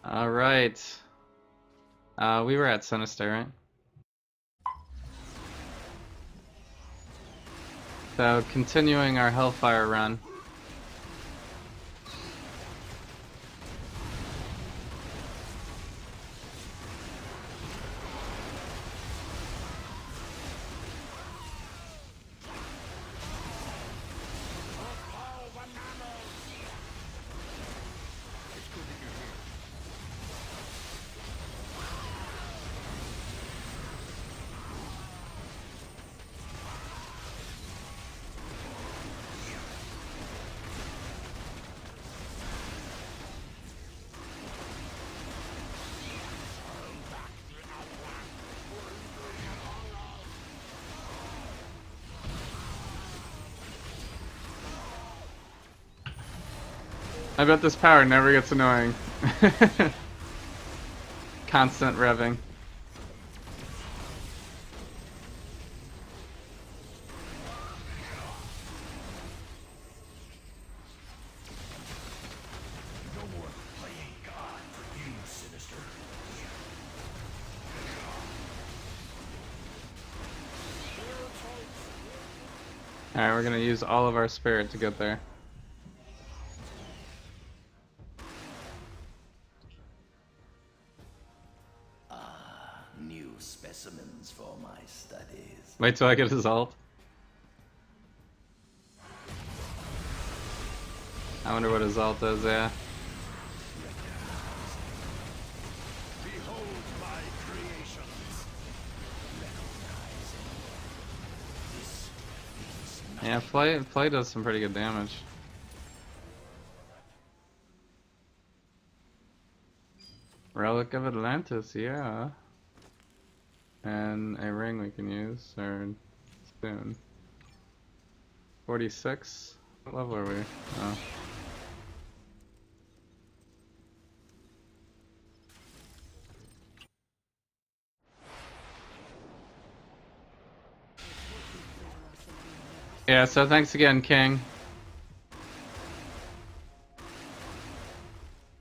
Alright. We were at Sinister, right? So, continuing our Hellfire run. I bet this power never gets annoying. Constant revving. No more playing God for you, Sinister. Alright, we're gonna use all of our spirit to get there. New specimens for my studies. Wait till I get his ult. I wonder what his ult is, yeah. Behold my creations. Yeah, Flay does some pretty good damage. Relic of Atlantis, yeah. And a ring we can use, or soon. 46? What level are we? Oh. Yeah, so thanks again, King.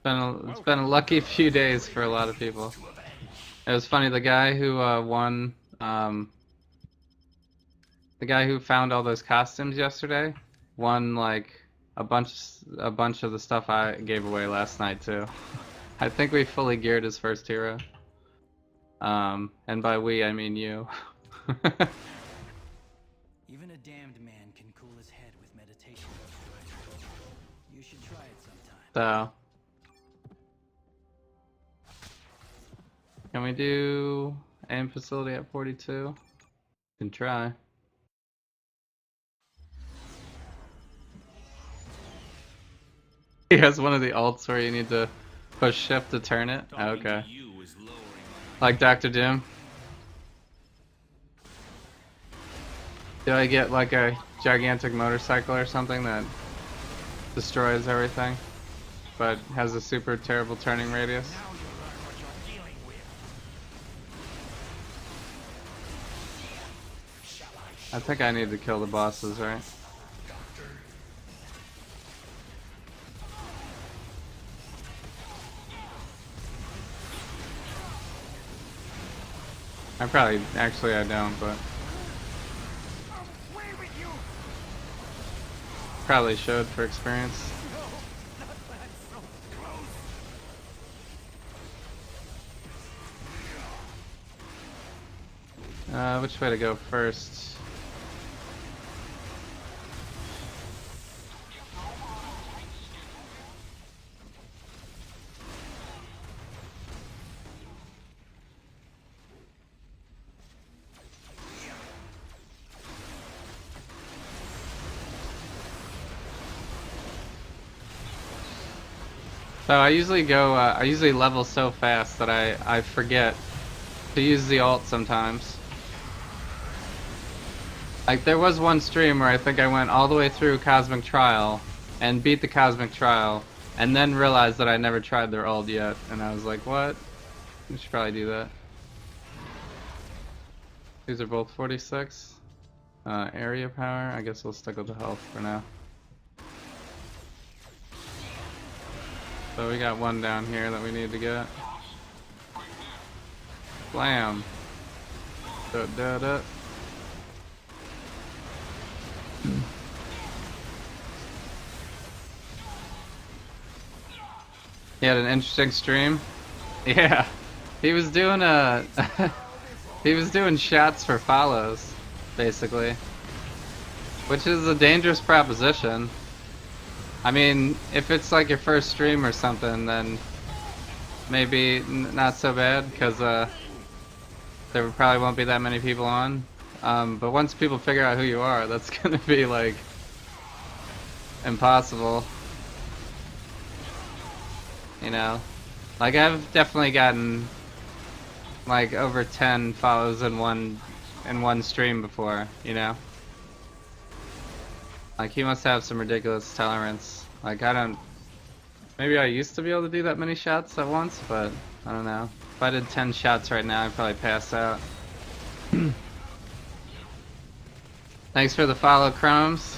It's been a lucky few days for a lot of people. It was funny, the guy who won, the guy who found all those costumes yesterday, won like a bunch of the stuff I gave away last night too. I think we fully geared his first hero. And by we I mean you. Even a damned man can cool his head with meditation. You should try it sometime. So, can we do aim facility at 42? Can try. He has one of the ults where you need to push shift to turn it. Okay. Like Dr. Doom. Do I get like a gigantic motorcycle or something that destroys everything, but has a super terrible turning radius. Now you'll learn what you're dealing with. I think I need to kill the bosses, right? Actually I don't, but Away with you! probably should for experience. No, not when I'm so close. Which way to go first? So I usually level so fast that I forget to use the ult sometimes. Like there was one stream where I think I went all the way through Cosmic Trial and beat the Cosmic Trial and then realized that I never tried their ult yet, and I was like, what? I should probably do that. These are both 46. Area power, I guess we'll stick with the health for now. So we got one down here that we need to get. Blam. Da da da. He had an interesting stream. Yeah. He was doing he was doing shots for follows, basically. Which is a dangerous proposition. I mean, if it's like your first stream or something, then maybe not so bad, because there probably won't be that many people on. But once people figure out who you are, that's gonna be like impossible. You know, like I've definitely gotten like over 10 follows in one stream before. You know. Like, he must have some ridiculous tolerance. Like, I don't... Maybe I used to be able to do that many shots at once, but I don't know. If I did 10 shots right now, I'd probably pass out. Thanks for the follow, Chromes.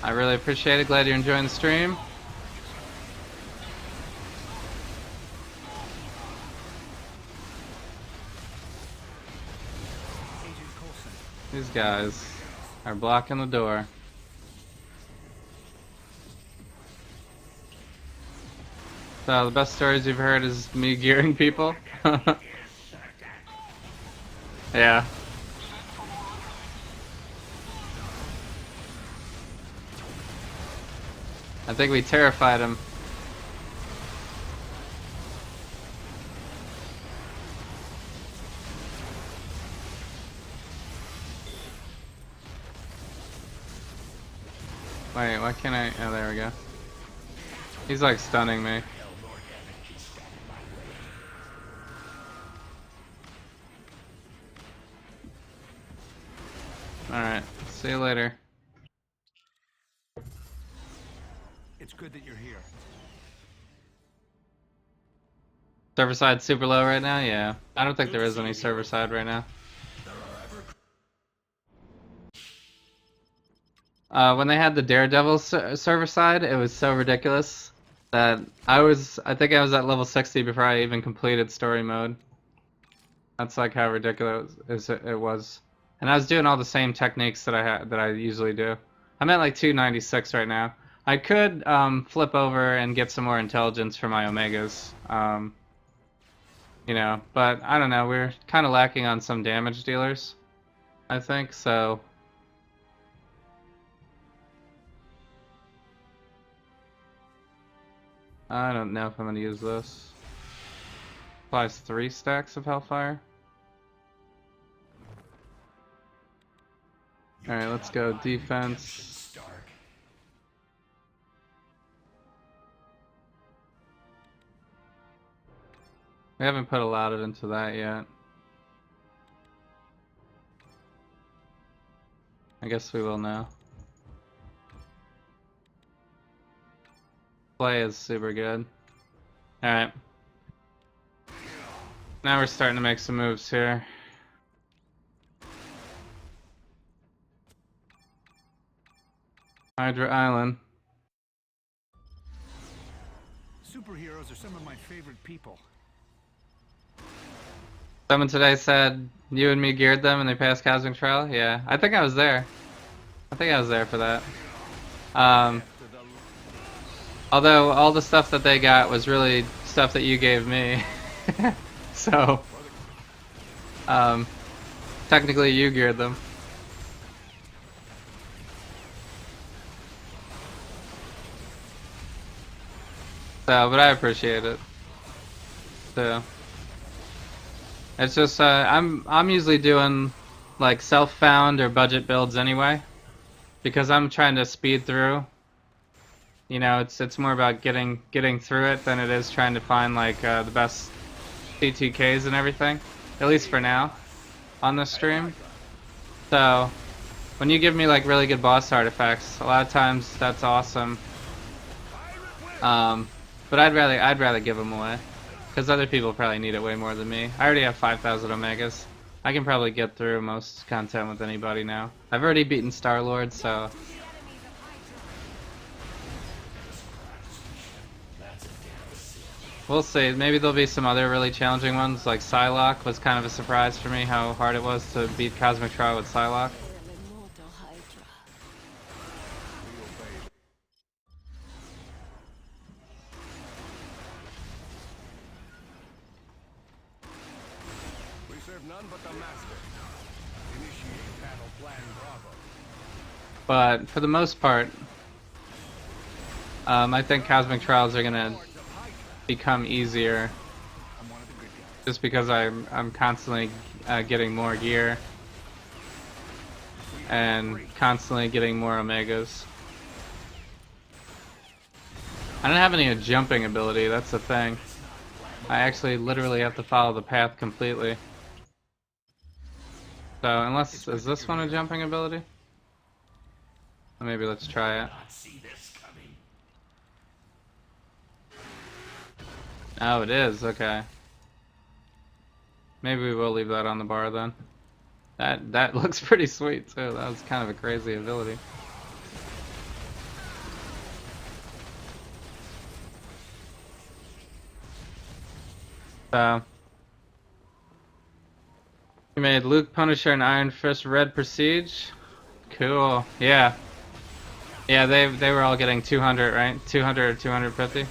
I really appreciate it. Glad you're enjoying the stream. These guys are blocking the door. So the best stories you've heard is me gearing people. Yeah. I think we terrified him. Wait, why can't I? Oh, there we go. He's like stunning me. Alright, see you later. It's good that you're here. Server side super low right now? Yeah. I don't think there is any server side right now. When they had the Daredevil server side, it was so ridiculous that I think I was at level 60 before I even completed story mode. That's like how ridiculous it was. And I was doing all the same techniques that I usually do. I'm at like 296 right now. I could flip over and get some more intelligence for my Omegas. You know, but I don't know, we're kind of lacking on some damage dealers, I think, so... I don't know if I'm going to use this. Applies 3 stacks of Hellfire. Alright, let's go defense. We haven't put a lot into that yet. I guess we will now. Play is super good. Alright. Now we're starting to make some moves here. Hydra Island. Superheroes are some of my favorite people. Someone today said you and me geared them and they passed Cosmic Trial. Yeah, I think I was there. I think I was there for that. Although all the stuff that they got was really stuff that you gave me. So, technically you geared them. So, but I appreciate it. So, it's just I'm usually doing like self-found or budget builds anyway, because I'm trying to speed through. You know, it's more about getting through it than it is trying to find like the best CTKs and everything. At least for now, on this stream. So, when you give me like really good boss artifacts, a lot of times that's awesome. But I'd rather give them away, because other people probably need it way more than me. I already have 5,000 Omegas. I can probably get through most content with anybody now. I've already beaten Star-Lord, so... We'll see. Maybe there'll be some other really challenging ones, like Psylocke was kind of a surprise for me, how hard it was to beat Cosmic Trial with Psylocke. We serve none but the master. Initiate battle plan Bravo. But for the most part, I think Cosmic Trials are gonna become easier, just because I'm constantly getting more gear and constantly getting more Omegas. I don't have any jumping ability, that's the thing. I actually literally have to follow the path completely. So unless, is this one a jumping ability? Or maybe let's try it. Oh, it is, okay. Maybe we will leave that on the bar then. That looks pretty sweet too. That was kind of a crazy ability. So we made Luke, Punisher, and Iron Fist Red Prestige. Cool. Yeah. Yeah, they were all getting 200, right? 200 or 250.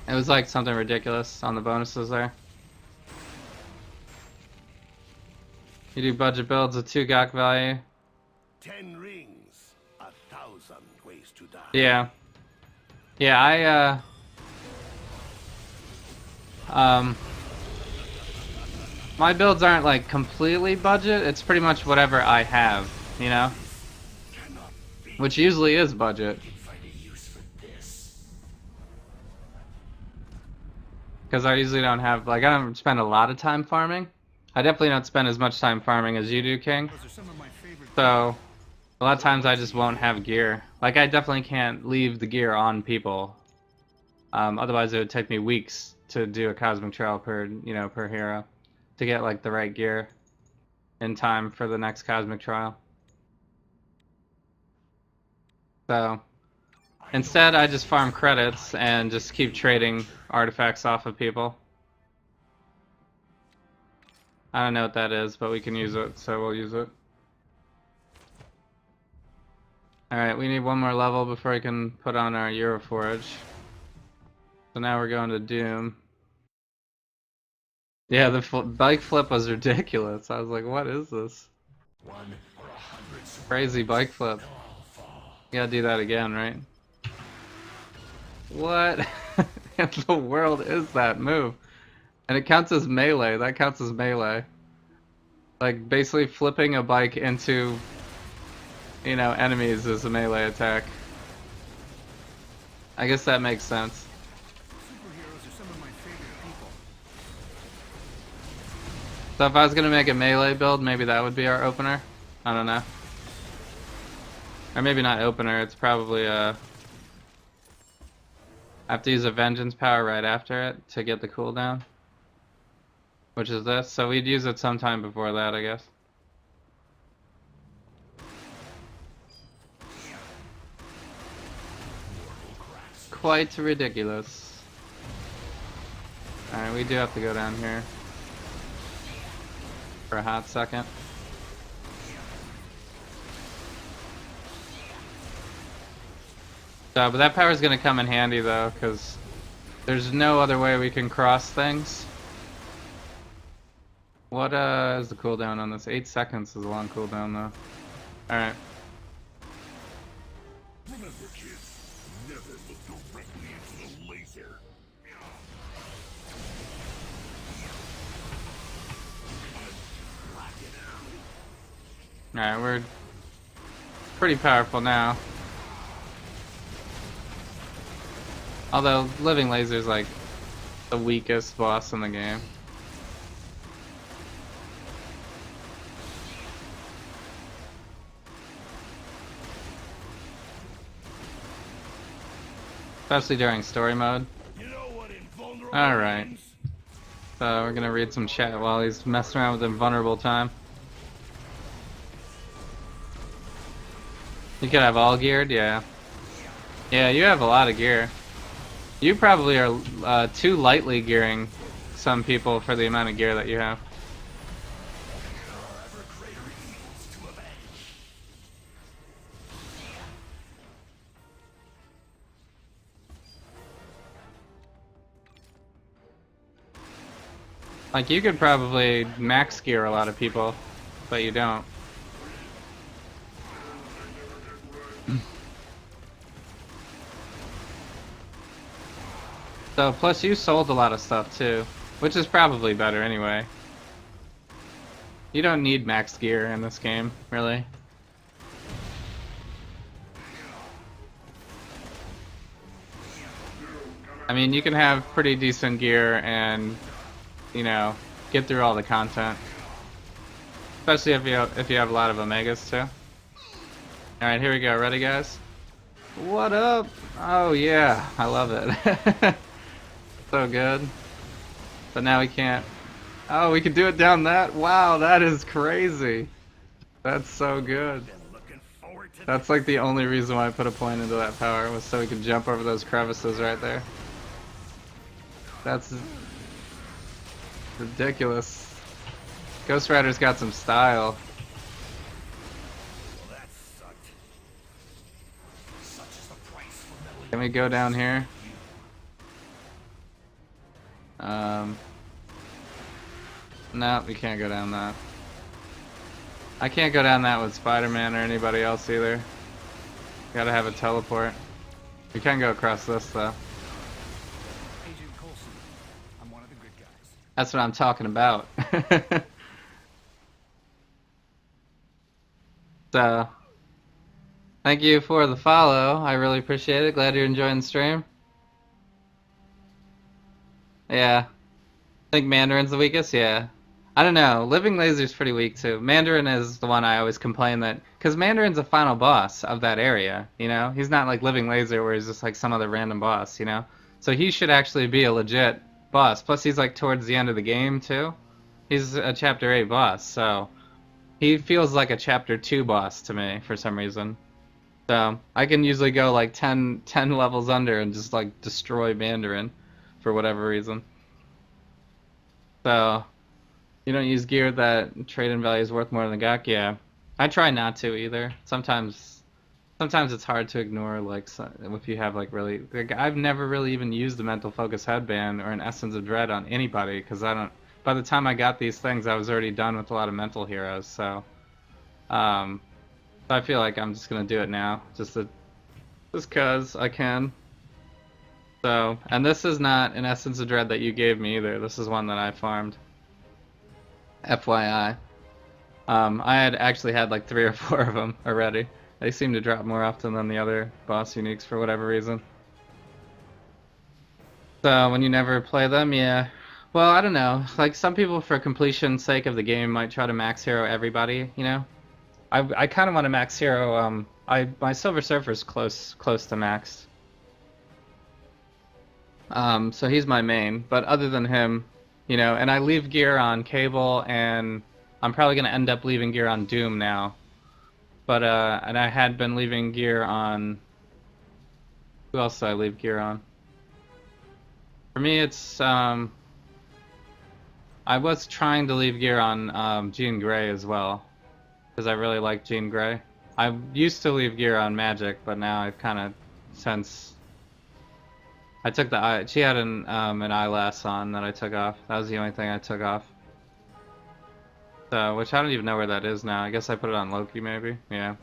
It was like something ridiculous on the bonuses there. You do budget builds with 2 GOC value. 10 rings, 1,000 ways to die. Yeah. Yeah, my builds aren't like completely budget, it's pretty much whatever I have, you know? Which usually is budget. Because I usually don't have, like, I don't spend a lot of time farming. I definitely don't spend as much time farming as you do, King. So, a lot of times I just won't have gear. Like, I definitely can't leave the gear on people. Otherwise it would take me weeks to do a Cosmic Trial per hero. To get, like, the right gear in time for the next Cosmic Trial. So, instead I just farm credits and just keep trading artifacts off of people. I don't know what that is, but we can use it, so we'll use it. Alright, we need one more level before we can put on our Euroforge. So now we're going to Doom. Yeah, the bike flip was ridiculous. I was like, what is this? Crazy bike flip. You gotta do that again, right? What in the world is that move? And it counts as melee. That counts as melee. Like, basically flipping a bike into, you know, enemies is a melee attack. I guess that makes sense. Superheroes are some of my favorite people. So if I was gonna make a melee build, maybe that would be our opener? I don't know. Or maybe not opener, it's probably a... I have to use a vengeance power right after it to get the cooldown, which is this. So we'd use it sometime before that, I guess. Quite ridiculous. Alright, we do have to go down here for a hot second. So, but that power's gonna come in handy though, because there's no other way we can cross things. What is the cooldown on this? 8 seconds is a long cooldown though. Alright. Remember, kids, never look directly into the laser. Alright, we're pretty powerful now. Although, Living Laser's like the weakest boss in the game. Especially during story mode. You know what invulnerable Alright. means? So we're gonna read some chat while he's messing around with invulnerable time. You could have all geared, yeah. Yeah, you have a lot of gear. You probably are too lightly gearing some people for the amount of gear that you have. Ever greater evils to avenge. Like, you could probably max gear a lot of people, but you don't. So, plus you sold a lot of stuff too, which is probably better anyway. You don't need max gear in this game, really. I mean, you can have pretty decent gear and, you know, get through all the content. Especially if you have a lot of omegas too. Alright, here we go. Ready, guys? What up? Oh yeah, I love it. So good. But now we can't. Oh, we can do it down that? Wow, that is crazy. That's so good. Been looking forward to That's like the only reason why I put a point into that power, was so we could jump over those crevices right there. That's ridiculous. Ghost Rider's got some style. Well, that sucked. Such is the price for meddling. Can we go down here? No, we can't go down that. I can't go down that with Spider-Man or anybody else either. Gotta have a teleport. We can go across this though. Agent Coulson, I'm one of the good guys. That's what I'm talking about. So, thank you for the follow. I really appreciate it. Glad you're enjoying the stream. Yeah. Think Mandarin's the weakest? Yeah. I don't know. Living Laser's pretty weak too. Mandarin is the one I always complain that... Because Mandarin's the final boss of that area, you know? He's not like Living Laser where he's just like some other random boss, you know? So he should actually be a legit boss. Plus he's like towards the end of the game too. He's a Chapter 8 boss, so... He feels like a Chapter 2 boss to me for some reason. So I can usually go like 10 levels under and just like destroy Mandarin for whatever reason. So, you don't use gear that trade-in value is worth more than the gak? Yeah. I try not to either. Sometimes it's hard to ignore, like, if you have, like, really... Like, I've never really even used a Mental Focus Headband or an Essence of Dread on anybody, because I don't... By the time I got these things, I was already done with a lot of mental heroes, so... So I feel like I'm just gonna do it now, just cause I can. So, and this is not an Essence of Dread that you gave me either. This is one that I farmed. FYI. I had actually had like 3 or 4 of them already. They seem to drop more often than the other boss uniques for whatever reason. So, when you never play them, yeah. Well, I don't know. Like, some people, for completion's sake of the game, might try to max hero everybody, you know? I kind of want to max hero, my Silver Surfer's close to maxed. So he's my main. But other than him, you know, and I leave gear on Cable, and I'm probably gonna end up leaving gear on Doom now. But and I had been leaving gear on. Who else did I leave gear on? For me, it's I was trying to leave gear on Jean Grey as well, because I really like Jean Grey. I used to leave gear on Magic, but now I've kind of, since I took the eye, she had an eyelash on that I took off. That was the only thing I took off. So, which I don't even know where that is now. I guess I put it on Loki, maybe. Yeah.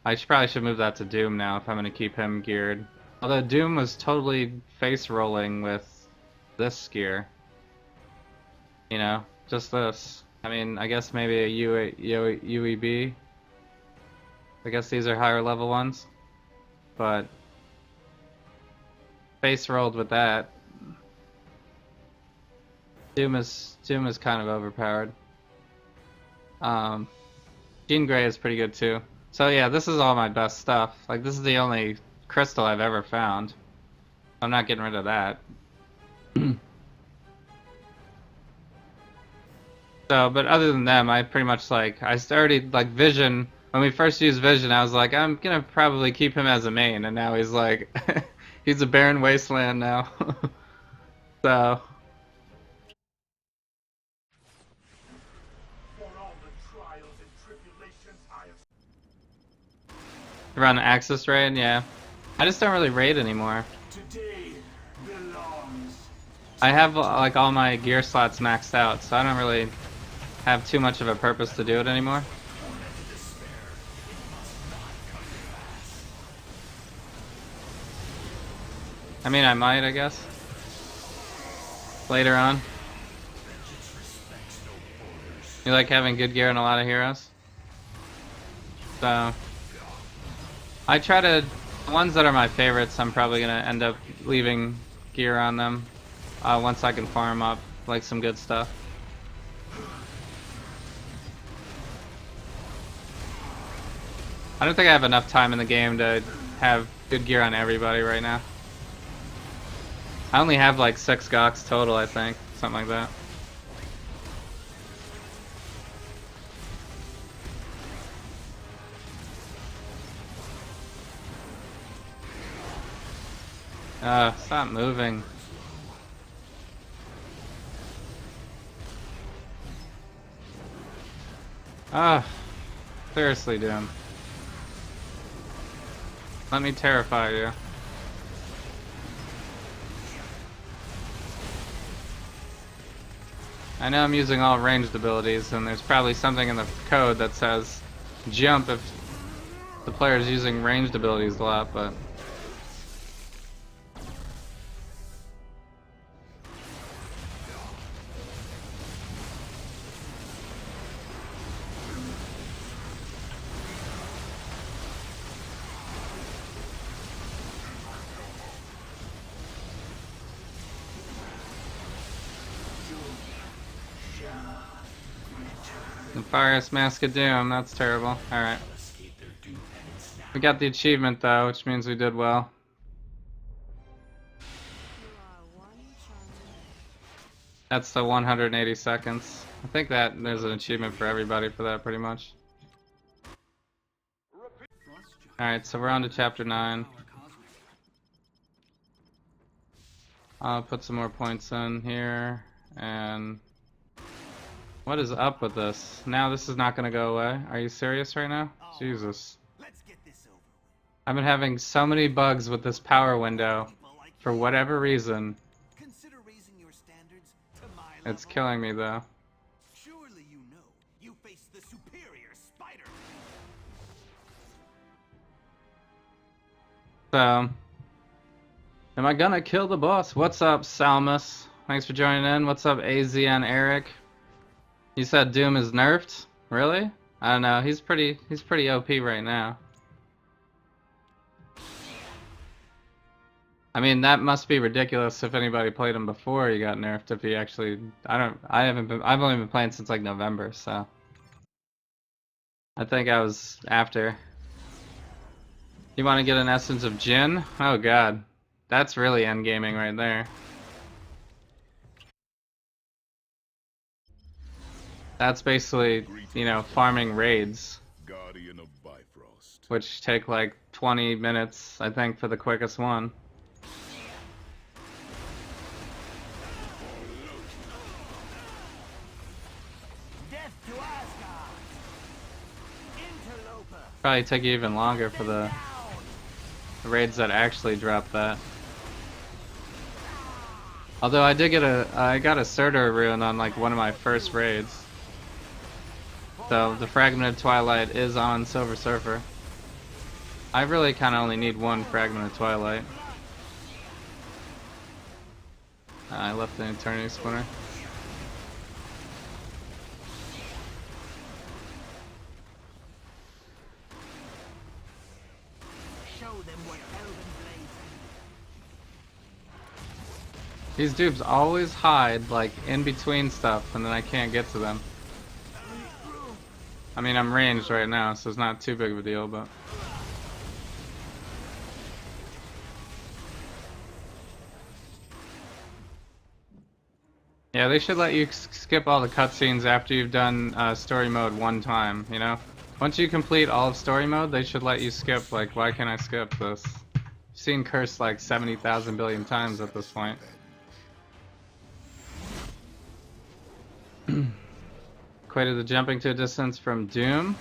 Probably should move that to Doom now if I'm gonna keep him geared. Although Doom was totally face rolling with this gear. You know, just this. I mean, I guess maybe a UEB. I guess these are higher level ones. But face rolled with that. Doom is kind of overpowered. Jean Grey is pretty good too. So yeah, this is all my best stuff. Like, this is the only crystal I've ever found. I'm not getting rid of that. So, but other than them, I pretty much I started like Vision. When we first used Vision, I was like, I'm gonna probably keep him as a main, and now he's like, he's a barren wasteland now. So. Run Axis raid, yeah. I just don't really raid anymore. I have like all my gear slots maxed out, so I don't really have too much of a purpose to do it anymore. I mean, I might, I guess. Later on. You like having good gear and a lot of heroes? So I try to, the ones that are my favorites, I'm probably gonna end up leaving gear on them once I can farm up like some good stuff. I don't think I have enough time in the game to have good gear on everybody right now. I only have like 6 Goks total, I think, something like that. Stop moving. Seriously, Doom. Let me terrify you. I know I'm using all ranged abilities, and there's probably something in the code that says jump if the player is using ranged abilities a lot, but the Fires Mask of Doom, that's terrible. Alright. We got the achievement though, which means we did well. That's the 180 seconds. I think that there's an achievement for everybody for that, pretty much. Alright, so we're on to chapter 9. I'll put some more points in here, and what is up with this? Now this is not gonna go away. Are you serious right now? Jesus. I've been having so many bugs with this power window for whatever reason. It's killing me though. Surely you know you face the superior spider. So, am I gonna kill the boss? What's up, Salmus? Thanks for joining in. What's up, AZ and Eric? You said Doom is nerfed? Really? I don't know. He's pretty OP right now. I mean, that must be ridiculous if anybody played him before he got nerfed. If he actually, I've only been playing since like November, so I think I was after. You want to get an essence of Jin? Oh god. That's really endgaming right there. That's basically, you know, farming raids, Guardian of Bifrost. which take like 20 minutes, I think, for the quickest one. Death to Asgard! Interloper! Probably take you even longer for the raids that actually drop that. Although I got a Surtur rune on like one of my first raids. So the Fragmented Twilight is on Silver Surfer. I really kind of only need one Fragmented Twilight. I left the Eternity Splinter. Show them what Elven blades. These dupes always hide like in between stuff and then I can't get to them. I mean, I'm ranged right now, so it's not too big of a deal, but... Yeah, they should let you skip all the cutscenes after you've done story mode one time, you know? Once you complete all of story mode, they should let you skip, like, why can't I skip this? I've seen Curse like 70,000 billion times at this point. Equated the jumping to a distance from Doom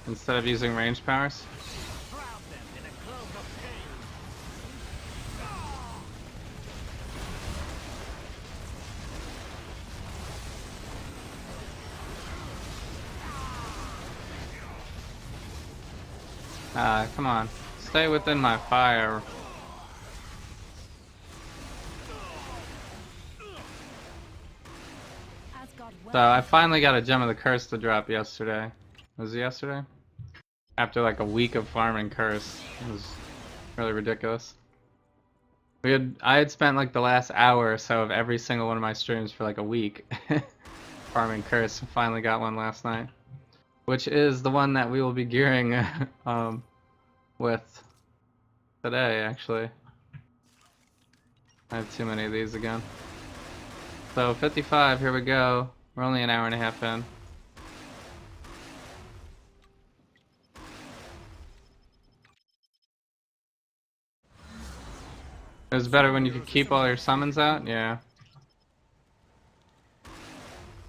instead of using range powers. Shroud them in a cloak of pain. Come on. Stay within my fire. Asgard So I finally got a Gem of the Curse to drop yesterday. Was it yesterday? After like a week of farming Curse. It was really ridiculous. I had spent like the last hour or so of every single one of my streams for like a week farming Curse. Finally got one last night. Which is the one that we will be gearing with today, actually. I have too many of these again. So 55, here we go. We're only an hour and a half in. It was better when you could keep all your summons out? Yeah.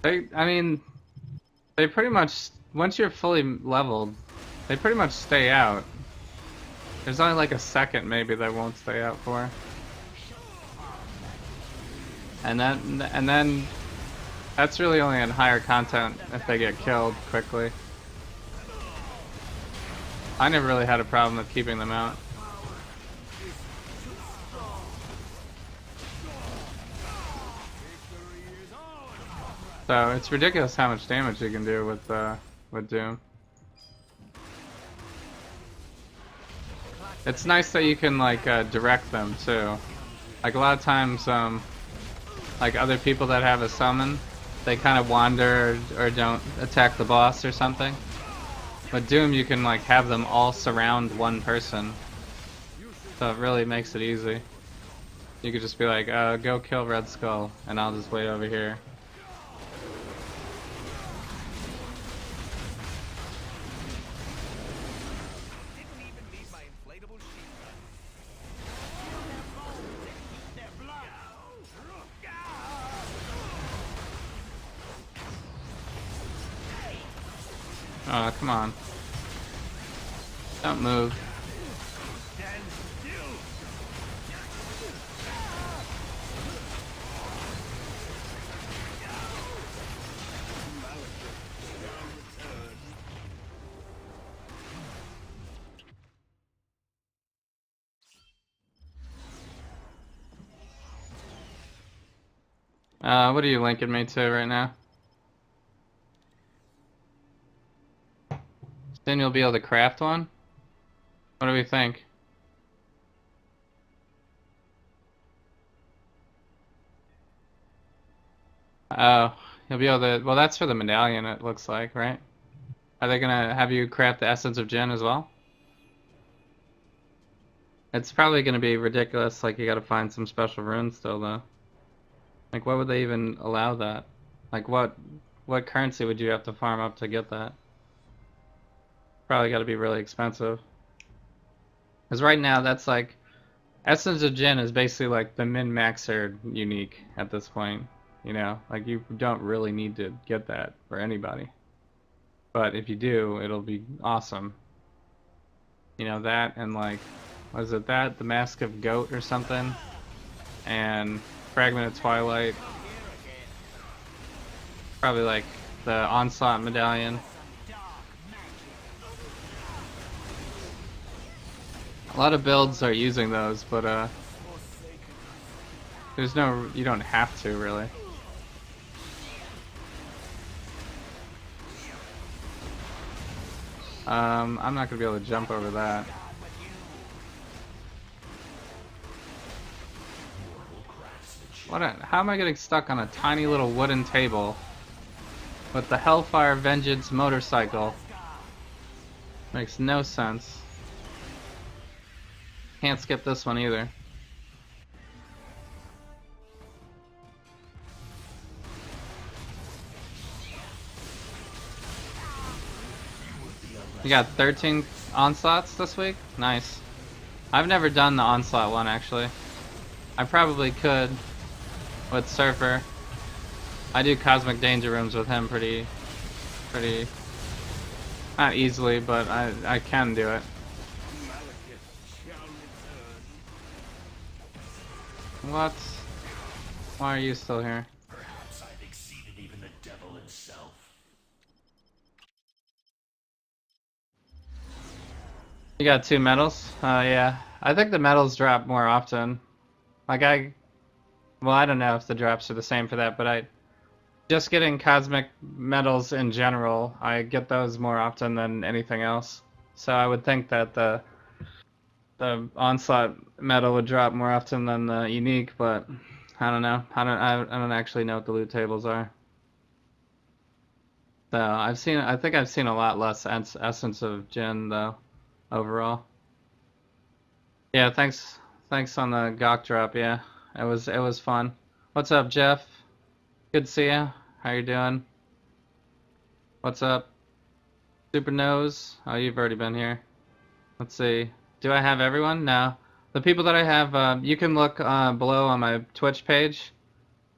I mean, they pretty much, once you're fully leveled, they pretty much stay out. There's only like a second maybe they won't stay out for. And then that's really only in higher content if they get killed quickly. I never really had a problem with keeping them out. So it's ridiculous how much damage you can do with Doom. It's nice that you can like direct them too. Like a lot of times, like other people that have a summon, they kind of wander or don't attack the boss or something. With Doom, you can like have them all surround one person, so it really makes it easy. You could just be like, go kill Red Skull, and I'll just wait over here. Didn't even need my inflatable sheep gun. Eat their blood. Oh, come on. Don't move. Stand still. What are you linking me to right now? Then you'll be able to craft one? What do we think? Oh, you'll be able to... Well, that's for the medallion, it looks like, right? Are they gonna have you craft the Essence of Jinn as well? It's probably gonna be ridiculous, like you gotta find some special runes still though. Like what would they even allow that? Like what currency would you have to farm up to get that? Probably gotta be really expensive. Because right now that's like Essence of Jin is basically like the min-maxer unique at this point. You know, like you don't really need to get that for anybody. But if you do, it'll be awesome. You know, that and like, was it that? The Mask of Goat or something? And Fragment of Twilight. Probably like the Onslaught Medallion. A lot of builds are using those, but there's no, you don't have to really. I'm not gonna be able to jump over that. How am I getting stuck on a tiny little wooden table with the Hellfire Vengeance motorcycle? Makes no sense. Can't skip this one either. You got 13 onslaughts this week? Nice. I've never done the onslaught one actually. I probably could with Surfer. I do Cosmic Danger Rooms with him pretty not easily, but I can do it. What? Why are you still here? Perhaps I've exceeded even the devil himself. You got 2 medals? Yeah. I think the medals drop more often. Like well, I don't know if the drops are the same for that, but just getting cosmic medals in general, I get those more often than anything else. So I would think that the onslaught medal would drop more often than the unique, but I don't know. I don't actually know what the loot tables are. So I think I've seen a lot less Essence of Jin though, overall. Yeah, thanks on the Gawk drop. Yeah, it was fun. What's up, Jeff? Good to see you. How you doing? What's up? Super Nose? Oh, you've already been here. Let's see. Do I have everyone? No. The people that I have, you can look below on my Twitch page.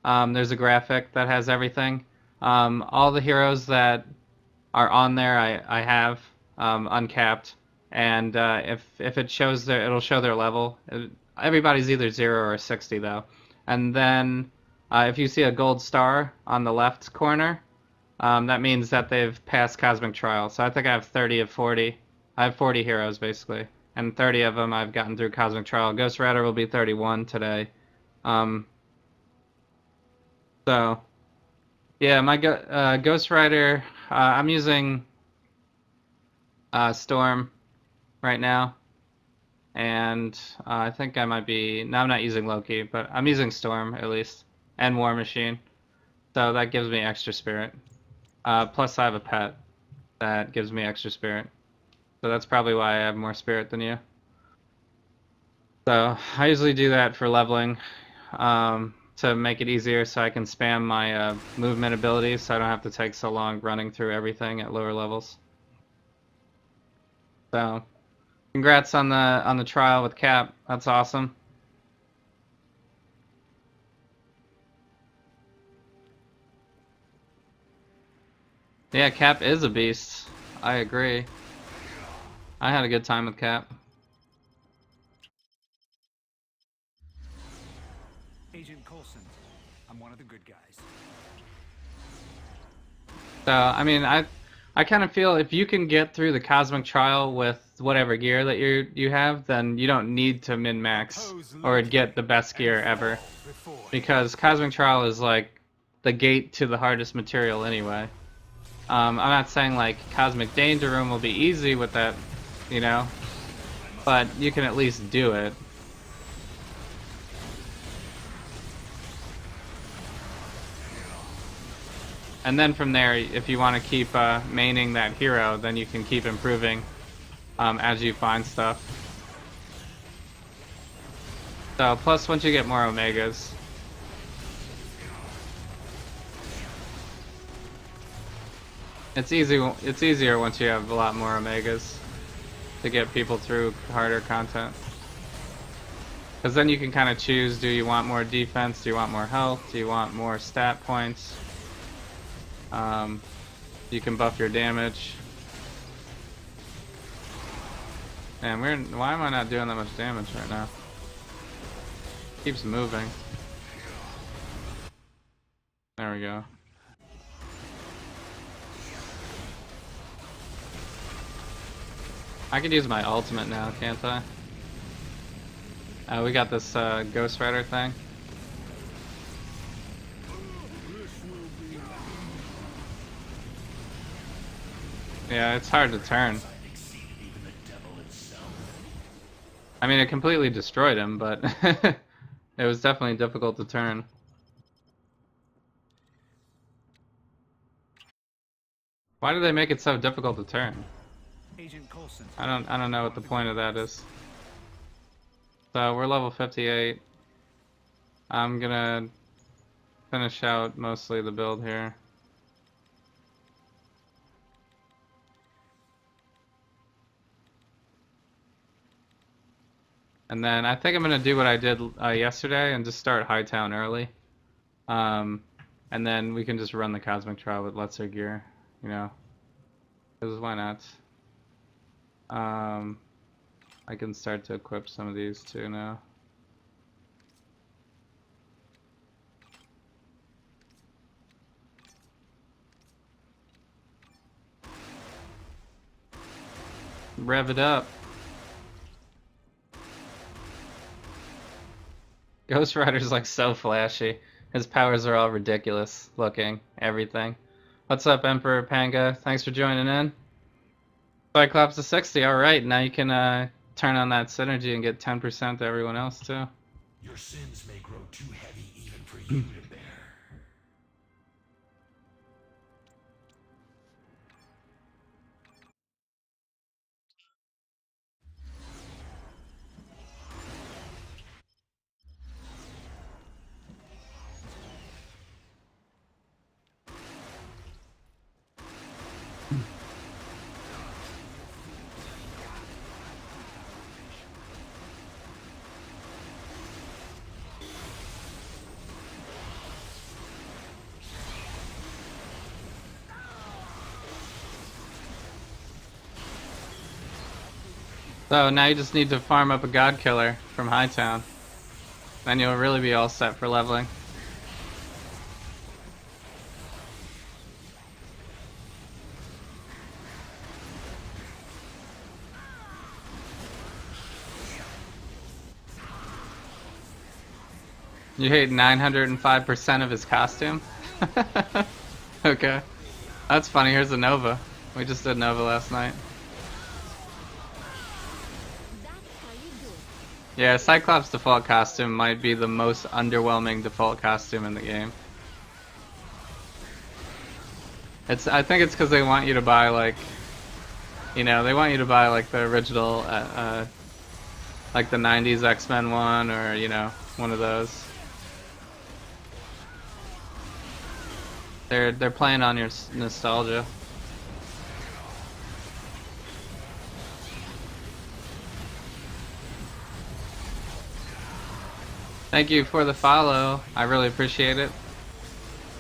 There's a graphic that has everything. All the heroes that are on there, I have uncapped, and if it shows it'll show their level. Everybody's either 0 or 60 though. And then if you see a gold star on the left corner, that means that they've passed Cosmic Trial. So I think I have 30 of 40. I have 40 heroes basically, and 30 of them I've gotten through Cosmic Trial. Ghost Rider will be 31 today. So yeah, my Ghost Rider, I'm using Storm right now, and I think I might be. No, I'm not using Loki, but I'm using Storm at least, and War Machine. So that gives me extra spirit. Plus I have a pet that gives me extra spirit. So that's probably why I have more spirit than you. So I usually do that for leveling, to make it easier so I can spam my movement abilities so I don't have to take so long running through everything at lower levels. So congrats on the trial with Cap. That's awesome. Yeah, Cap is a beast. I agree. I had a good time with Cap. Agent Coulson, I'm one of the good guys. So I mean, I kind of feel if you can get through the Cosmic Trial with whatever gear that you have, then you don't need to min-max or get the best gear ever, because Cosmic Trial is like the gate to the hardest material anyway. I'm not saying like Cosmic Danger Room will be easy with that, you know, but you can at least do it. And then from there, if you want to keep maining that hero, then you can keep improving as you find stuff. So plus once you get more omegas. It's easier once you have a lot more omegas to get people through harder content. Because then you can kind of choose, do you want more defense, do you want more health, do you want more stat points? You can buff your damage. Man, why am I not doing that much damage right now? Keeps moving. There we go. I could use my ultimate now, can't I? We got this Ghost Rider thing. Yeah, it's hard to turn. I mean, it completely destroyed him, but it was definitely difficult to turn. Why do they make it so difficult to turn? Agent Coulson. I don't know what the point of that is. So we're level 58. I'm gonna finish out mostly the build here. And then I think I'm gonna do what I did yesterday and just start Hightown early. And then we can just run the Cosmic Trial with lesser gear, you know. Because why not? I can start to equip some of these too now. Rev it up. Ghost Rider's like so flashy. His powers are all ridiculous looking, everything. What's up, Emperor Panga? Thanks for joining in. Cyclops to 60, alright, now you can turn on that synergy and get 10% to everyone else too. Your sins may grow too heavy even for you to bear. So now you just need to farm up a God Killer from Hightown. Then you'll really be all set for leveling. You hate 905% of his costume? Okay. That's funny, here's a Nova. We just did Nova last night. Yeah, Cyclops' default costume might be the most underwhelming default costume in the game. I think it's because they want you to buy like, you know, they want you to buy like the original, like the 90s X-Men one, or you know, one of those. They're playing on your nostalgia. Thank you for the follow. I really appreciate it.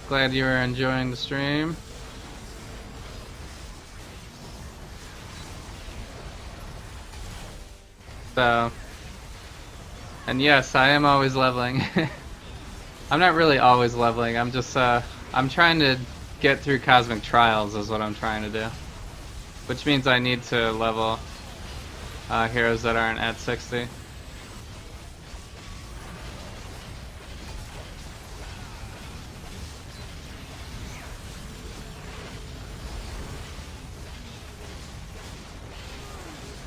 Glad you are enjoying the stream. So, and yes, I am always leveling. I'm not really always leveling. I'm just I'm trying to get through Cosmic Trials is what I'm trying to do. Which means I need to level heroes that aren't at 60.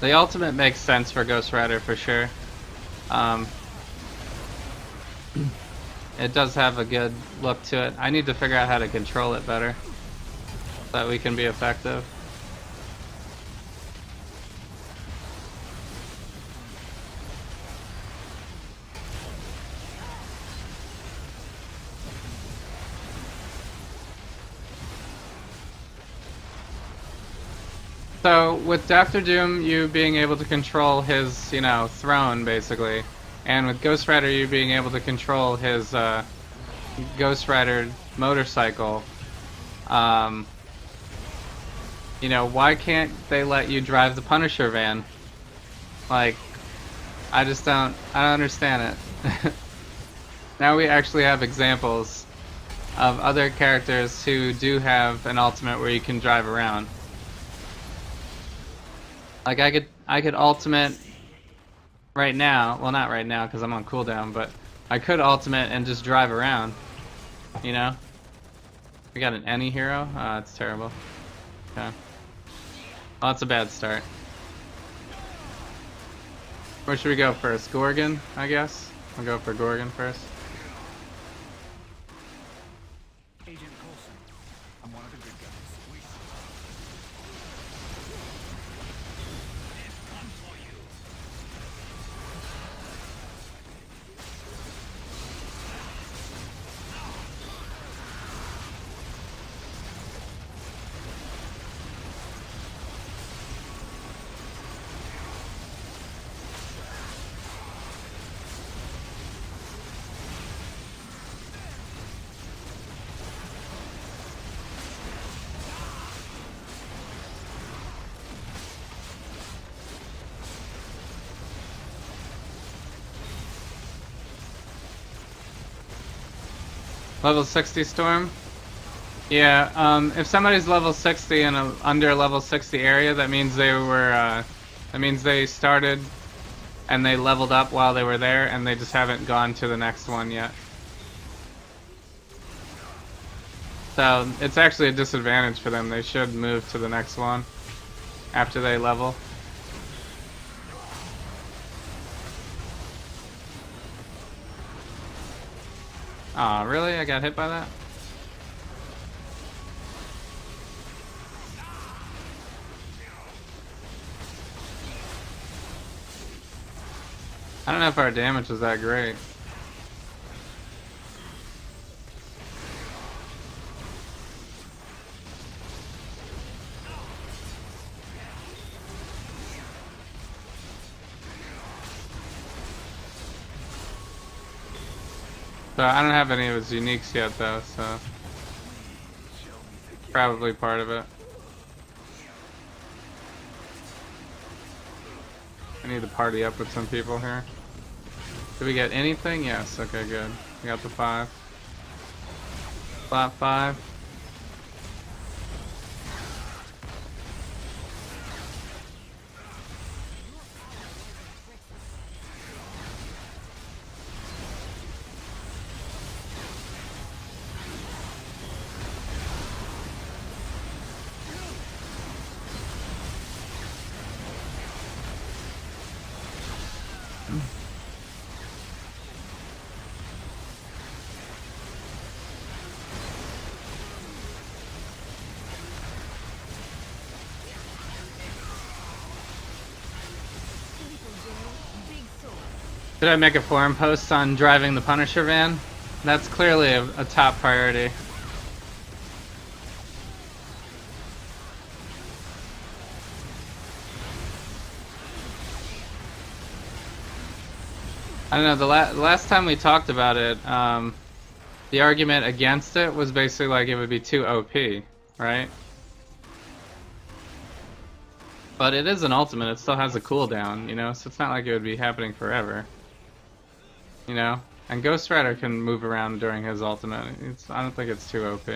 The ultimate makes sense for Ghost Rider for sure. It does have a good look to it. I need to figure out how to control it better so that we can be effective. So with Doctor Doom, you being able to control his, you know, throne basically, and with Ghost Rider, you being able to control his Ghost Rider motorcycle. You know, why can't they let you drive the Punisher van? Like, I don't understand it. Now we actually have examples of other characters who do have an ultimate where you can drive around. Like I could ultimate right now. Well, not right now because I'm on cooldown, but I could ultimate and just drive around. You know? We got an any hero? It's terrible. Okay. Well, that's a bad start. Where should we go first? Gorgon, I guess? We'll go for Gorgon first. Agent Coulson, I'm one of the good guys. Level 60 Storm? Yeah, if somebody's level 60 in a under level 60 area, that means they were, that means they started and they leveled up while they were there and they just haven't gone to the next one yet. So, it's actually a disadvantage for them. They should move to the next one after they level. Aw, really? I got hit by that? I don't know if our damage was that great. So I don't have any of his uniques yet though, so probably part of it. I need to party up with some people here. Did we get anything? Yes, okay, good. We got the 5. Flat 5. Did I make a forum post on driving the Punisher van? That's clearly a top priority. I don't know, the last time we talked about it, the argument against it was basically like it would be too OP, right? But it is an ultimate, it still has a cooldown, you know, so it's not like it would be happening forever. You know? And Ghost Rider can move around during his ultimate. I don't think it's too OP.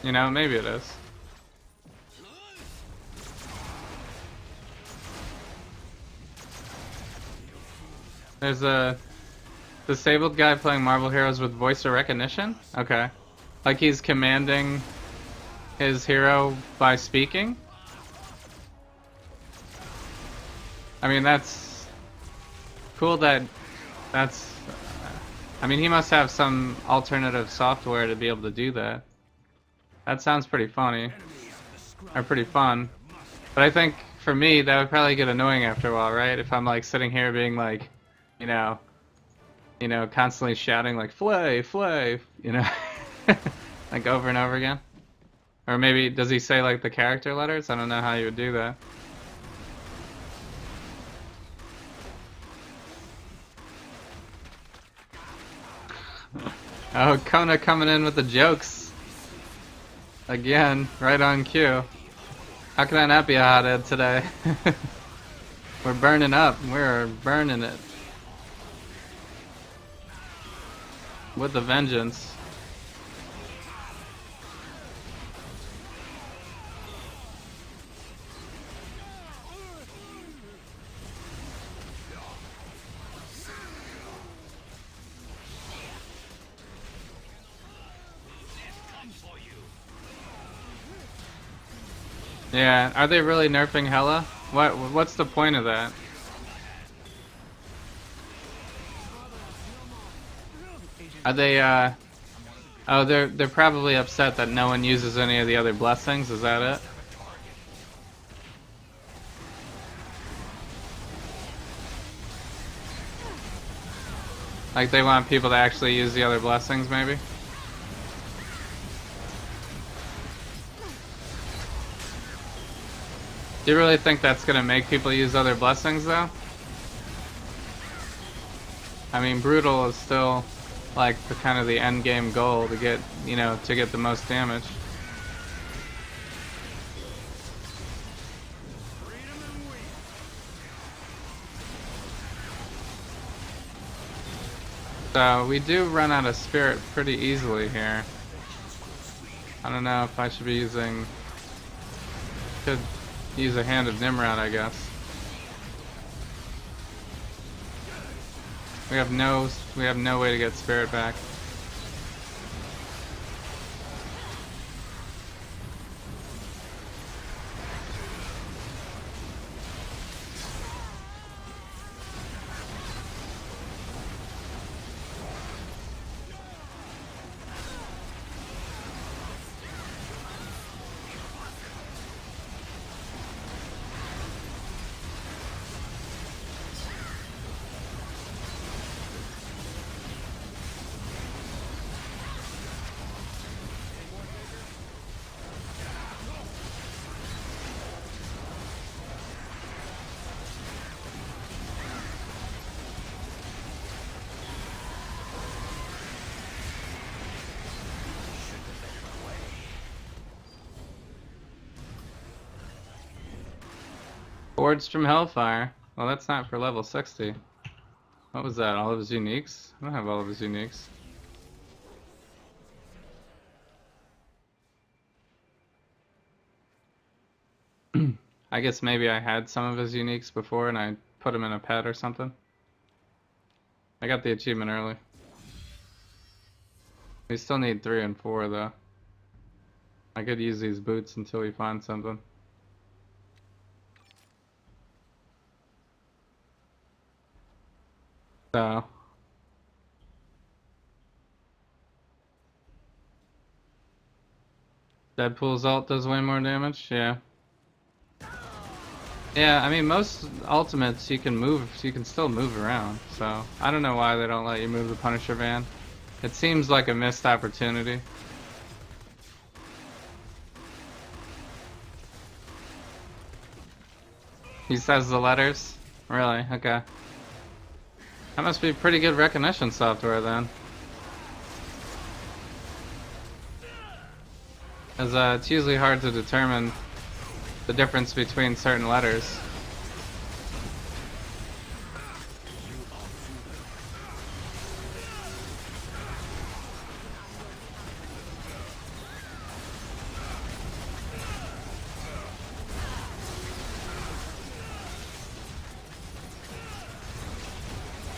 You know, maybe it is. There's a disabled guy playing Marvel Heroes with voice recognition? Okay. Like he's commanding his hero by speaking? I mean, that's cool that's... I mean, he must have some alternative software to be able to do that. That sounds pretty funny. Or pretty fun. But I think, for me, that would probably get annoying after a while, right? If I'm, like, sitting here being like, you know, constantly shouting, like, flay, flay, you know? Like over and over again? Or maybe, does he say like the character letters? I don't know how you would do that. Oh, Kona coming in with the jokes. Again, right on cue. How can I not be a hothead today? We're burning up. We're burning it. With a vengeance. Yeah, are they really nerfing Hella? What's the point of that? Are they oh, they're probably upset that no one uses any of the other blessings, is that it? Like they want people to actually use the other blessings maybe? Do you really think that's gonna make people use other blessings though? I mean, brutal is still like the kind of the end game goal to get, you know, to get the most damage. So we do run out of spirit pretty easily here. I don't know if I should be using. Could use a Hand of Nimrod, I guess. We have no way to get spirit back. Forged from Hellfire. Well, that's not for level 60. What was that? All of his uniques? I don't have all of his uniques. I guess maybe I had some of his uniques before and I put him in a pet or something. I got the achievement early. We still need 3 and 4 though. I could use these boots until we find something. So Deadpool's ult does way more damage, yeah. Yeah, I mean most ultimates you can still move around, so I don't know why they don't let you move the Punisher van. It seems like a missed opportunity. He says the letters? Really? Okay. That must be pretty good recognition software then. Because it's usually hard to determine the difference between certain letters.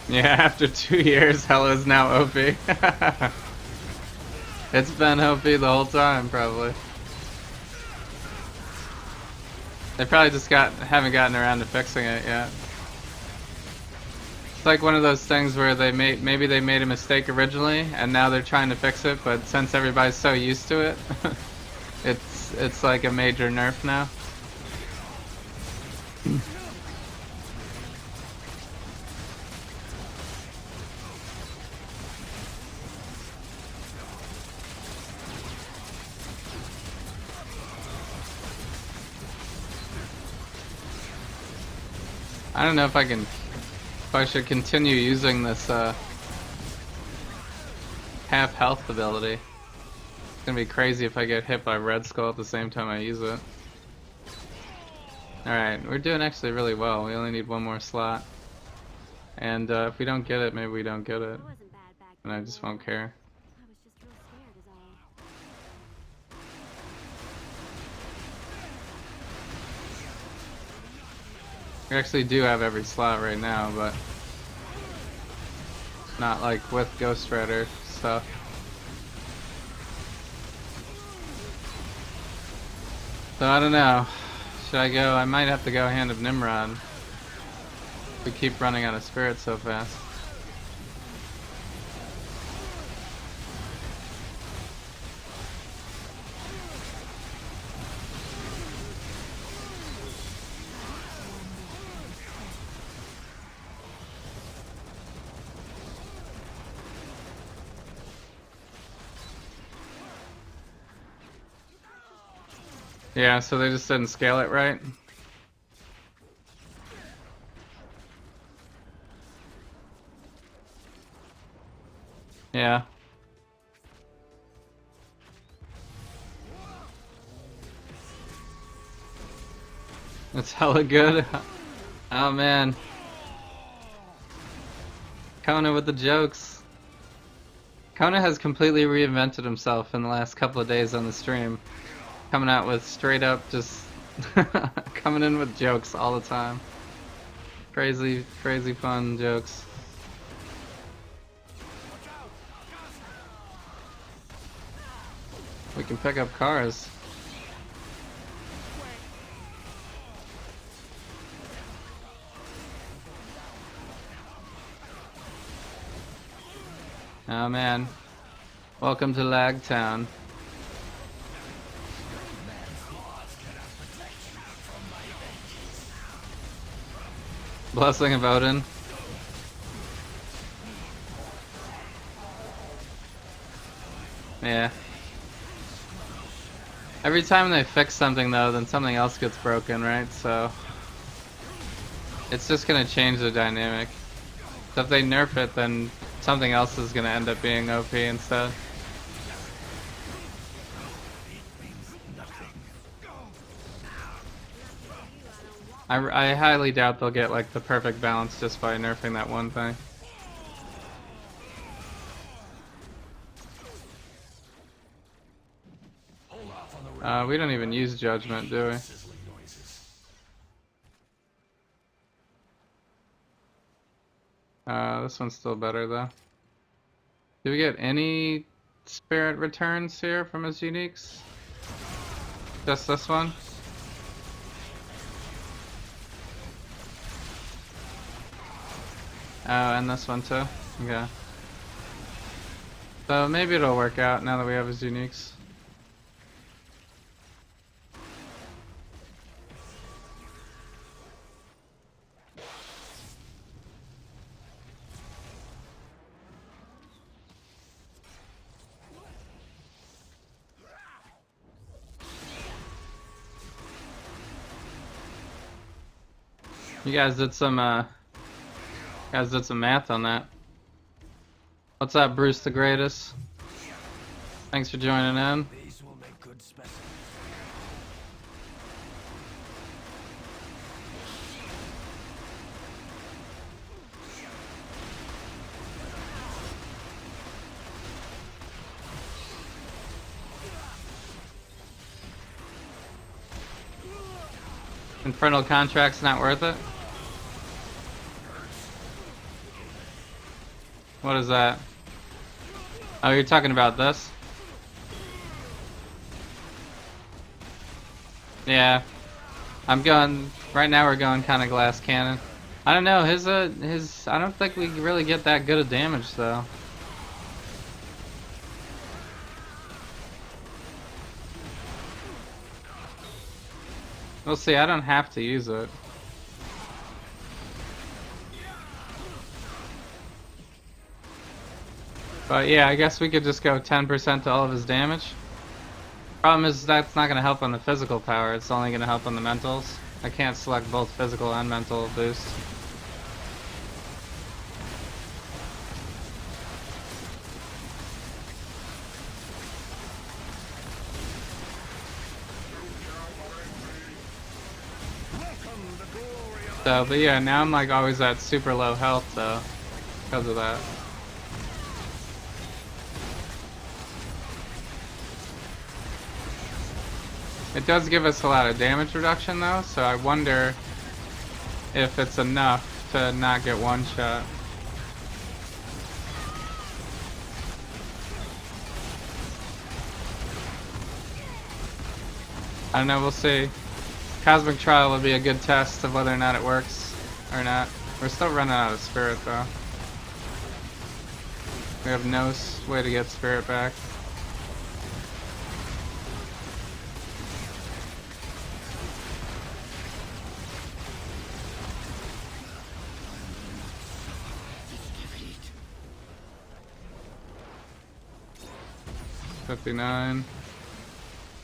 Yeah, after 2 years, Hella is now OP. It's been OP the whole time, probably. They probably just haven't gotten around to fixing it yet. It's like one of those things where maybe they made a mistake originally, and now they're trying to fix it, but since everybody's so used to it, it's like a major nerf now. I don't know if if I should continue using this half health ability. It's gonna be crazy if I get hit by Red Skull at the same time I use it. Alright, we're doing actually really well. We only need one more slot. And if we don't get it, maybe we don't get it. I wasn't bad back And I just won't care. I was just real scared is all. We actually do have every slot right now, but not like with Ghost Rider stuff. So I don't know. Should I go? I might have to go Hand of Nimrod. We keep running out of spirit so fast. Yeah, so they just didn't scale it right. Yeah. That's hella good. Oh man. Kona with the jokes. Kona has completely reinvented himself in the last couple of days on the stream. Coming out with straight up just coming in with jokes all the time. Crazy, crazy fun jokes. We can pick up cars. Oh man. Welcome to Lag Town. Blessing of Odin. Yeah. Every time they fix something though, then something else gets broken, right? So it's just gonna change the dynamic. So if they nerf it, then something else is gonna end up being OP instead. I highly doubt they'll get like the perfect balance just by nerfing that one thing. We don't even use Judgment, do we? This one's still better though. Do we get any spirit returns here from his uniques? Just this one? Oh, and this one too? Okay. So maybe it'll work out now that we have his uniques. You guys did some math on that. What's up, Bruce the Greatest? Thanks for joining in. These will make good specimens. Infernal Contract's not worth it? What is that? Oh, you're talking about this? Yeah. I'm going, right now we're going kind of glass cannon. I don't know, his, I don't think we really get that good of damage though. We'll see, I don't have to use it. But yeah, I guess we could just go 10% to all of his damage. Problem is that's not going to help on the physical power, it's only going to help on the mentals. I can't select both physical and mental boosts. So, but yeah, now I'm like always at super low health though, because of that. It does give us a lot of damage reduction though, so I wonder if it's enough to not get one shot. I don't know, we'll see. Cosmic Trial will be a good test of whether or not it works or not. We're still running out of spirit though. We have no way to get spirit back. $59.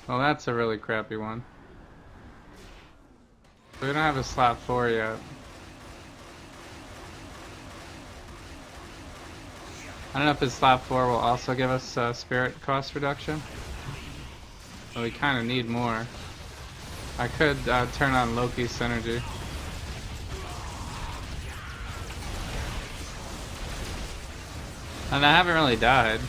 Well, that's a really crappy one. We don't have a slot 4 yet. I don't know if his slot 4 will also give us spirit cost reduction. But we kind of need more. I could turn on Loki's synergy. And I haven't really died.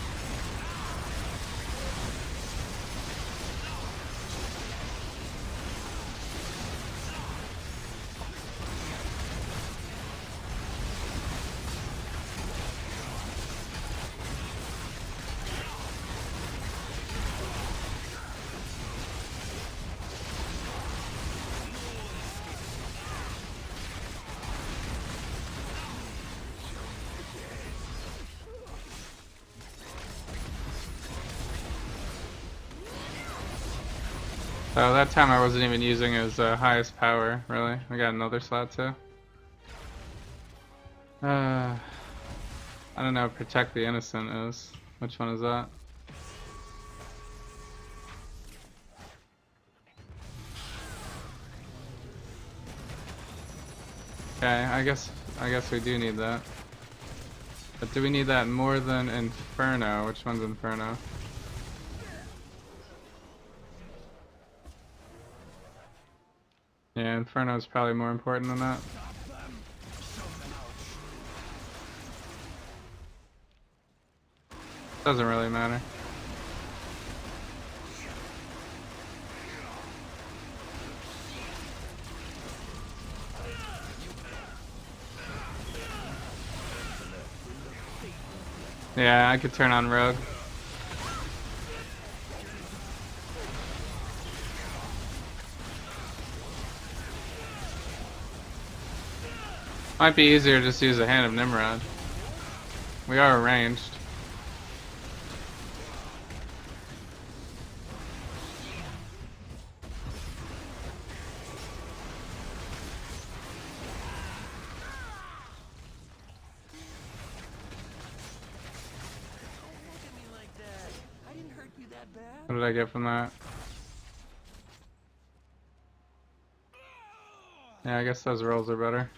So that time I wasn't even using his highest power, really. I got another slot too. I don't know what Protect the Innocent is. Which one is that? Okay, I guess we do need that. But do we need that more than Inferno? Which one's Inferno? Yeah, Inferno is probably more important than that. Doesn't really matter. Yeah, I could turn on Rogue. Might be easier to just use a Hand of Nimrod. We are ranged. What did I get from that? Yeah, I guess those rolls are better.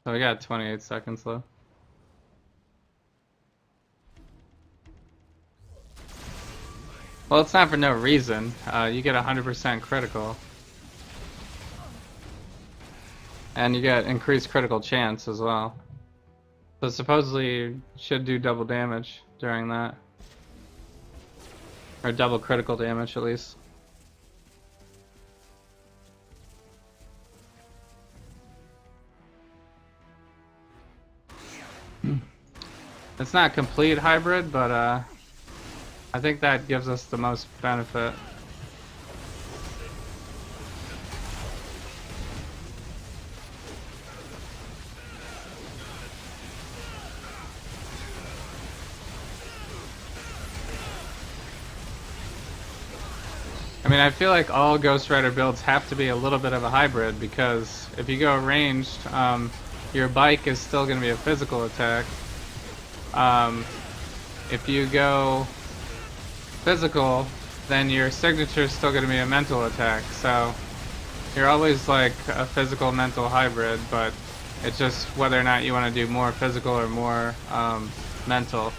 So we got 28 seconds left. Well, it's not for no reason. You get 100% critical. And you get increased critical chance as well. So supposedly you should do double damage during that. Or double critical damage at least. It's not complete hybrid, but I think that gives us the most benefit. I mean, I feel like all Ghost Rider builds have to be a little bit of a hybrid, because if you go ranged, your bike is still going to be a physical attack. If you go physical, then your signature is still going to be a mental attack. So you're always like a physical mental hybrid, but it's just whether or not you want to do more physical or more mental.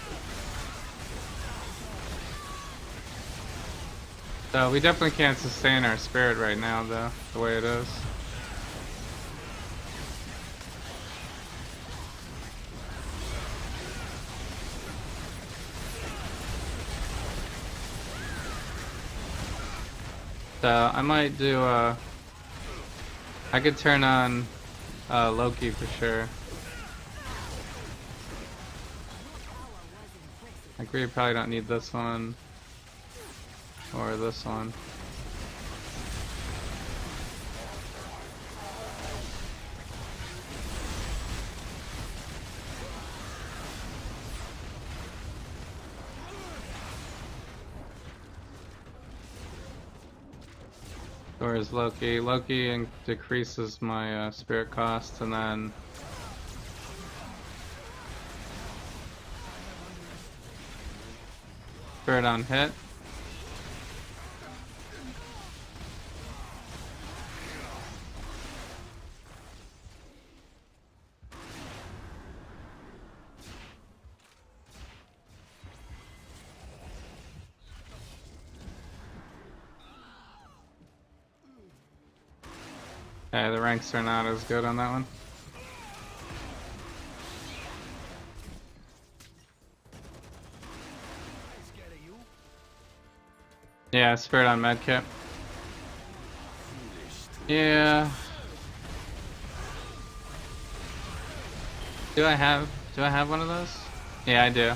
So we definitely can't sustain our spirit right now, though, the way it is. So I might do I could turn on Loki for sure. I agree, you probably don't need this one or this one. Or is Loki? Loki decreases my spirit cost, and then spirit on hit. Okay, the ranks are not as good on that one. Yeah, spirit on medkit. Yeah. Do I have one of those? Yeah, I do.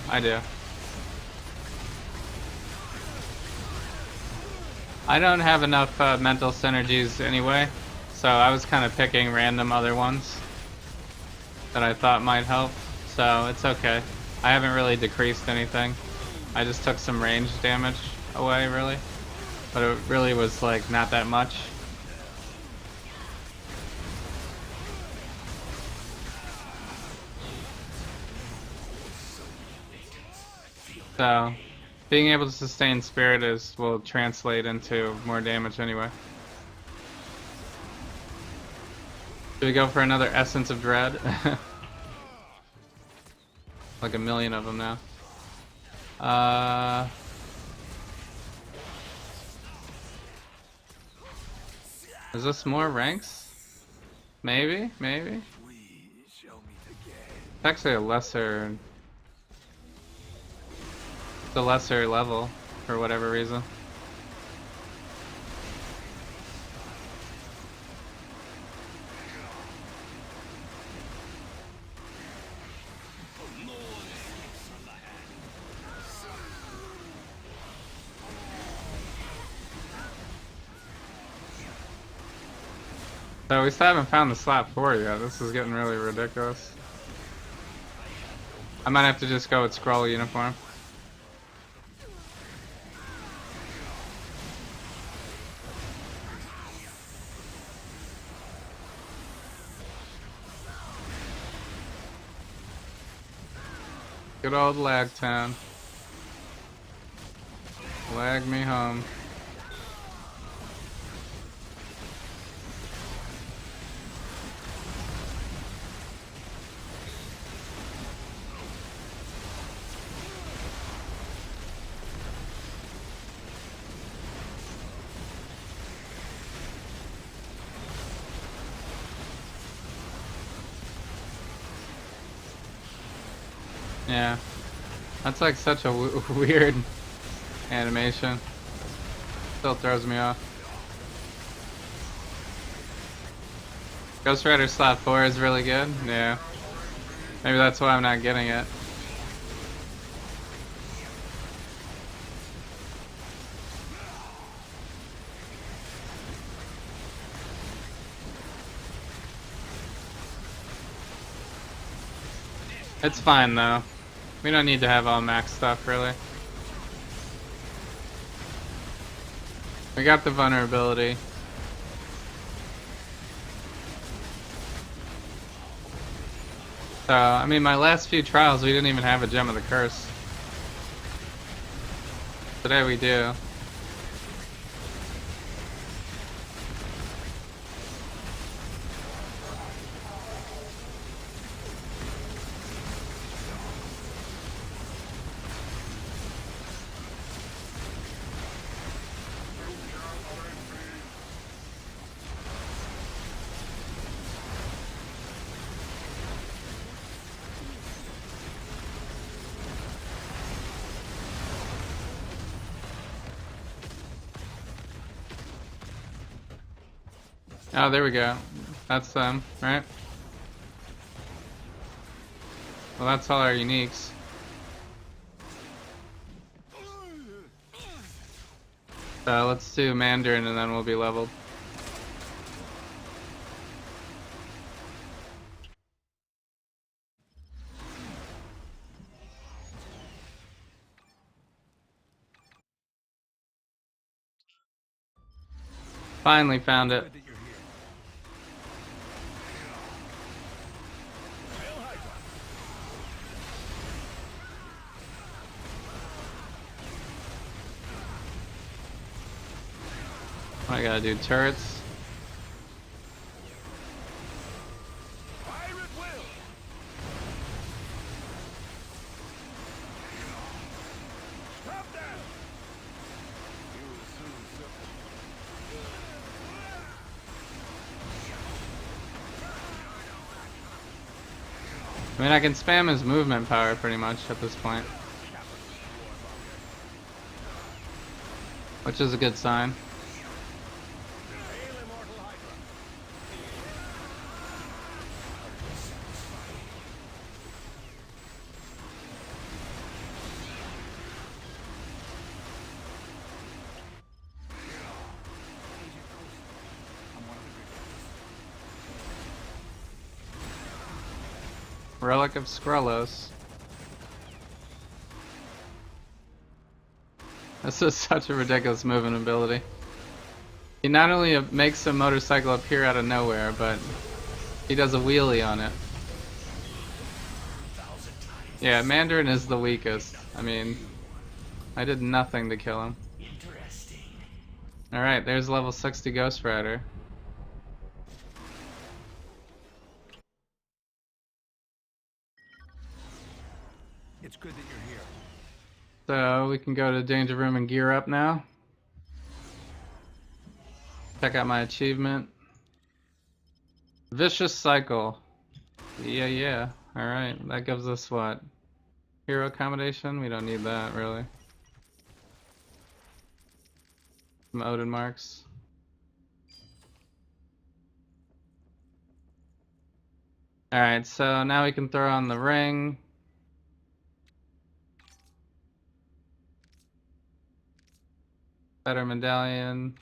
I don't have enough mental synergies anyway, so I was kind of picking random other ones that I thought might help, so it's okay. I haven't really decreased anything. I just took some range damage away, really. But it really was, like, not that much. So, being able to sustain spirit will translate into more damage anyway. Do we go for another Essence of Dread? Like a million of them now. Is this more ranks? Maybe? It's actually a lesser... It's a lesser level, for whatever reason. So we still haven't found the slot 4 yet. This is getting really ridiculous. I might have to just go with Skrull uniform. Good old lag town. Lag me home. Yeah, that's like such a weird animation. Still throws me off. Ghost Rider slot 4 is really good. Yeah, maybe that's why I'm not getting it. It's fine though. We don't need to have all max stuff, really. We got the vulnerability. So, I mean, my last few trials, we didn't even have a Gem of the Curse. Today we do. Oh, there we go. That's them, right? Well, that's all our uniques. So let's do Mandarin and then we'll be leveled. Finally found it. Good that you're here. Hellfire. I gotta do turrets. Pirate will. Stop that. You will soon suffer. I mean, I can spam his movement power pretty much at this point, which is a good sign. Hail immortal Hydra. Agent Coulson. I'm one of the Griffins. Relic of Skrullos. This is such a ridiculous movement ability. He not only makes a motorcycle appear out of nowhere, but he does a wheelie on it. Yeah, Mandarin is the weakest. I mean, I did nothing to kill him. Interesting. Alright, there's level 60 Ghost Rider. It's good that you're here. So we can go to Danger Room and gear up now. Check out my achievement. Vicious Cycle. Yeah. Alright, that gives us what? Hero accommodation? We don't need that, really. Some Odin marks. Alright, so now we can throw on the ring. Better medallion.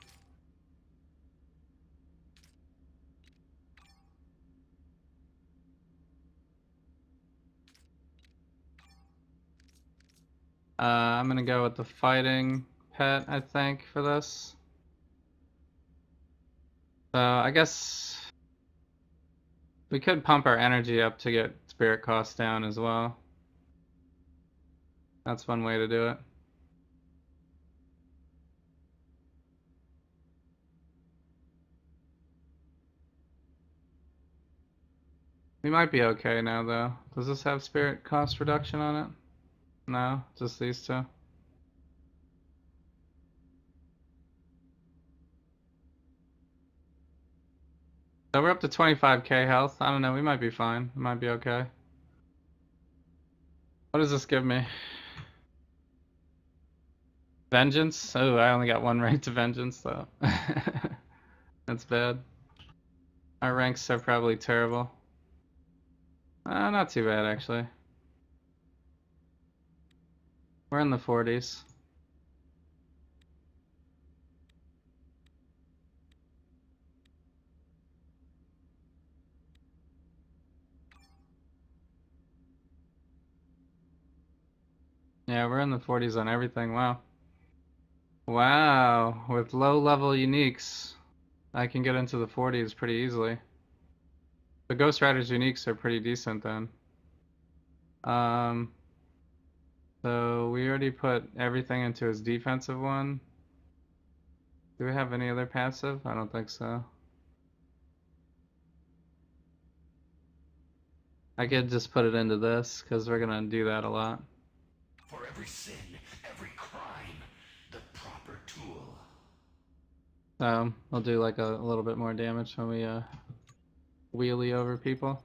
I'm gonna go with the fighting pet, I think, for this. So I guess we could pump our energy up to get spirit costs down as well. That's one way to do it. We might be okay now, though. Does this have spirit cost reduction on it? No, just these two. So we're up to 25k health. I don't know, we might be fine. We might be okay. What does this give me? Vengeance? Oh, I only got one rank to Vengeance, though. That's bad. Our ranks are probably terrible. Not too bad, actually. We're in the 40s. Yeah, we're in the 40s on everything. Wow. Wow, with low level uniques, I can get into the 40s pretty easily. The Ghost Rider's uniques are pretty decent then. The So we already put everything into his defensive one. Do we have any other passive? I don't think so. I could just put it into this, because we're gonna do that a lot. For every sin, every crime, the proper tool. We'll do like a little bit more damage when we wheelie over people.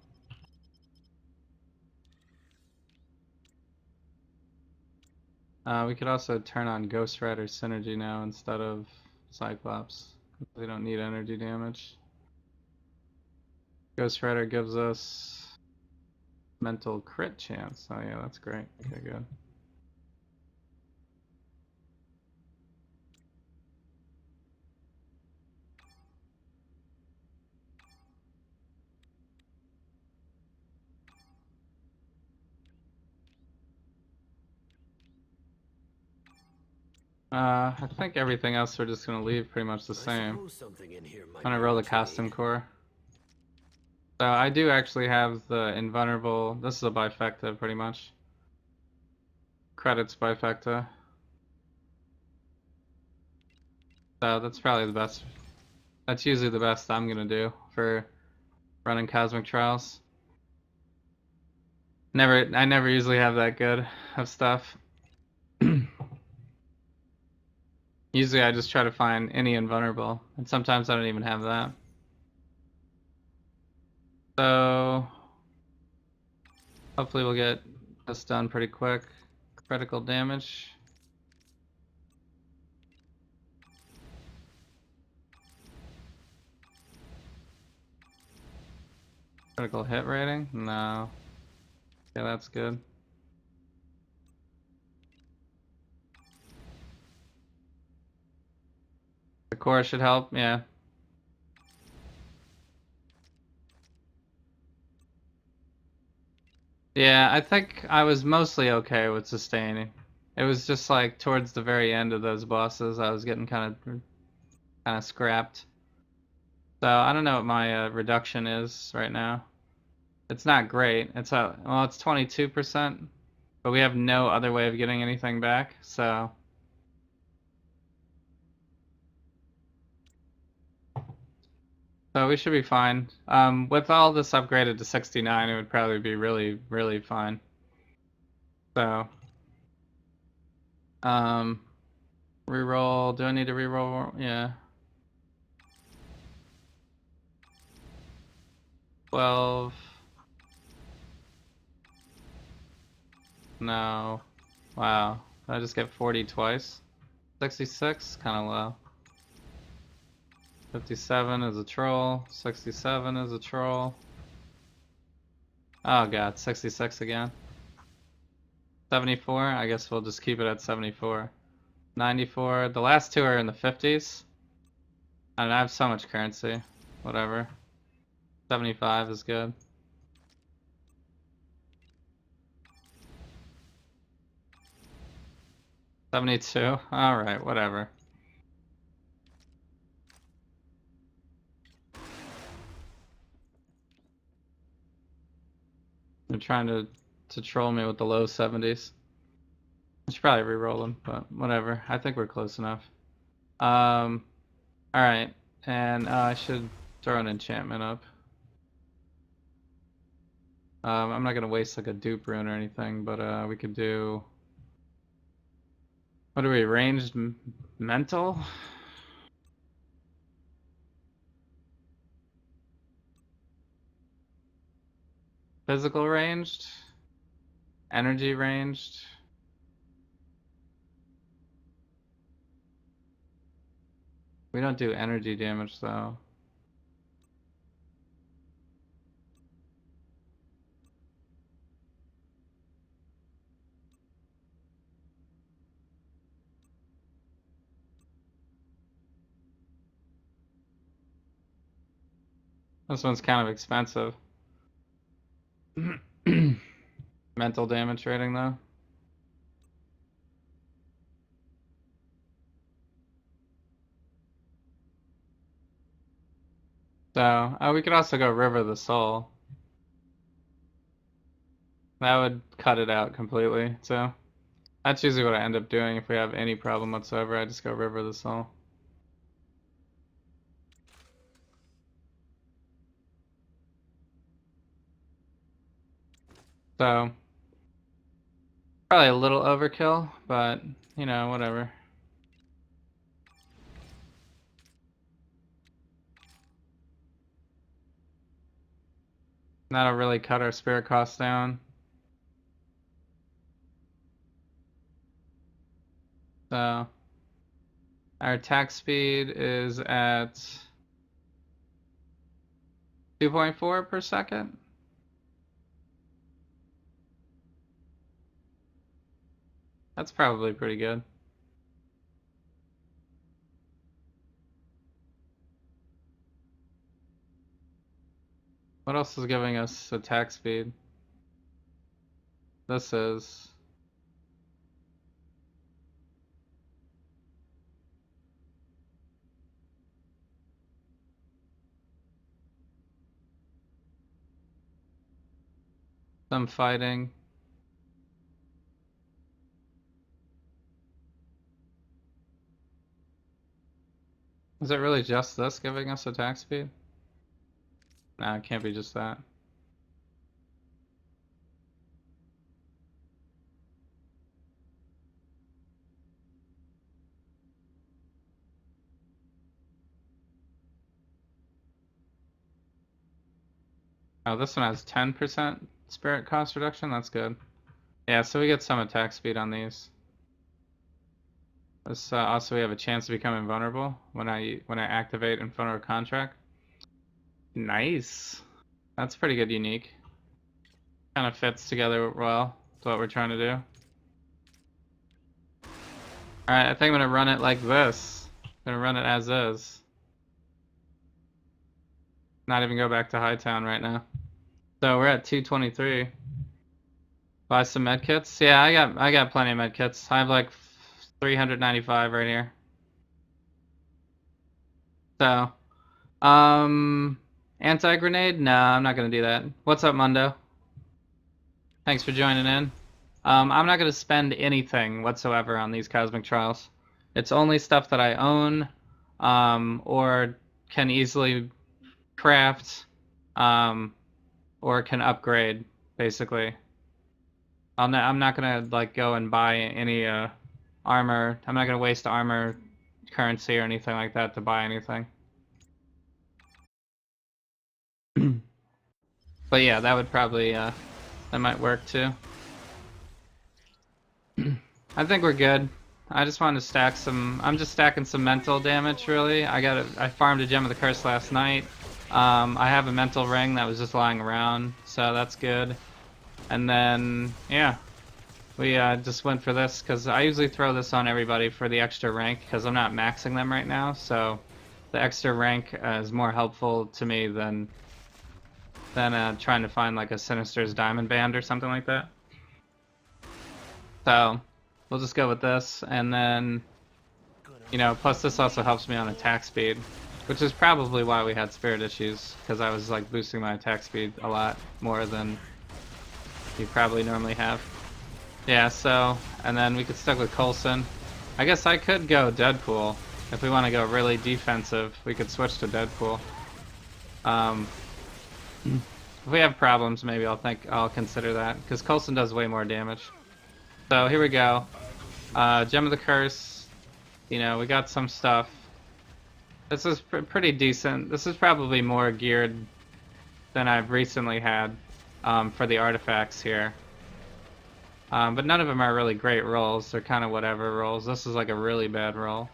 We could also turn on Ghost Rider synergy now instead of Cyclops. We don't need energy damage. Ghost Rider gives us mental crit chance. Oh yeah, that's great. Okay, good. I think everything else we're just gonna leave pretty much the same. I'm gonna roll the costume core. So I do actually have the invulnerable. This is a bifecta pretty much. Credits bifecta. So that's probably the best. That's usually the best I'm gonna do for running Cosmic Trials. I never usually have that good of stuff. Usually I just try to find any invulnerable, and sometimes I don't even have that. So hopefully we'll get this done pretty quick. Critical damage. Critical hit rating? No. Yeah, that's good. The core should help, yeah. Yeah, I think I was mostly okay with sustaining. It was just like towards the very end of those bosses, I was getting kind of scrapped. So I don't know what my reduction is right now. It's not great. It's well, it's 22%, but we have no other way of getting anything back. So we should be fine. With all this upgraded to 69, it would probably be really, really fine. So, reroll. Do I need to reroll? Yeah. 12. No. Wow. Did I just get 40 twice? 66? Kind of low. 57 is a troll. 67 is a troll. Oh god, 66 again. 74? I guess we'll just keep it at 74. 94. The last two are in the 50s. I have so much currency. Whatever. 75 is good. $72. Alright, whatever. They're trying to troll me with the low 70s. I should probably re-roll them, but whatever. I think we're close enough. Alright. And I should throw an enchantment up. I'm not gonna waste like a dupe rune or anything, but we could do... What are we, ranged mental? Physical ranged? Energy ranged? We don't do energy damage though. This one's kind of expensive. Mental damage rating though. So, we could also go River of the Soul. That would cut it out completely, so. That's usually what I end up doing if we have any problem whatsoever. I just go River the Soul. So, probably a little overkill, but, you know, whatever. That'll really cut our spirit costs down. So, our attack speed is at 2.4 per second. That's probably pretty good. What else is giving us attack speed? This is... some fighting. Is it really just this giving us attack speed? Nah, it can't be just that. Oh, this one has 10% spirit cost reduction? That's good. Yeah, so we get some attack speed on these. This also we have a chance to become invulnerable when I activate in front of a contract. Nice. That's pretty good unique. Kind of fits together well with what we're trying to do. Alright, I think I'm gonna run it like this. I'm gonna run it as is. Not even go back to Hightown right now. So we're at 223. Buy some medkits. Yeah, I got plenty of medkits. I have like 395 right here. So, anti-grenade? No, I'm not gonna do that. What's up, Mundo? Thanks for joining in. I'm not gonna spend anything whatsoever on these cosmic trials. It's only stuff that I own, or can easily craft, or can upgrade, basically. I'm not gonna like go and buy any armor. I'm not gonna waste armor currency or anything like that to buy anything. But yeah, that would probably that might work too. I think we're good. I just wanted to stack some. I'm just stacking some mental damage, really. I farmed a Gem of the Curse last night. I have a mental ring that was just lying around, so that's good. And then, yeah, we just went for this because I usually throw this on everybody for the extra rank because I'm not maxing them right now. So the extra rank is more helpful to me than trying to find like a Sinister's Diamond Band or something like that. So we'll just go with this, and then, you know, plus this also helps me on attack speed, which is probably why we had spirit issues, because I was like boosting my attack speed a lot more than you probably normally have. Yeah, so, and then we could stick with Coulson. I guess I could go Deadpool. If we want to go really defensive, we could switch to Deadpool. If we have problems, maybe I'll consider that, because Coulson does way more damage. So here we go. Gem of the Curse. You know, we got some stuff. This is pretty decent. This is probably more geared than I've recently had for the artifacts here. But none of them are really great rolls. They're kind of whatever rolls. This is like a really bad roll.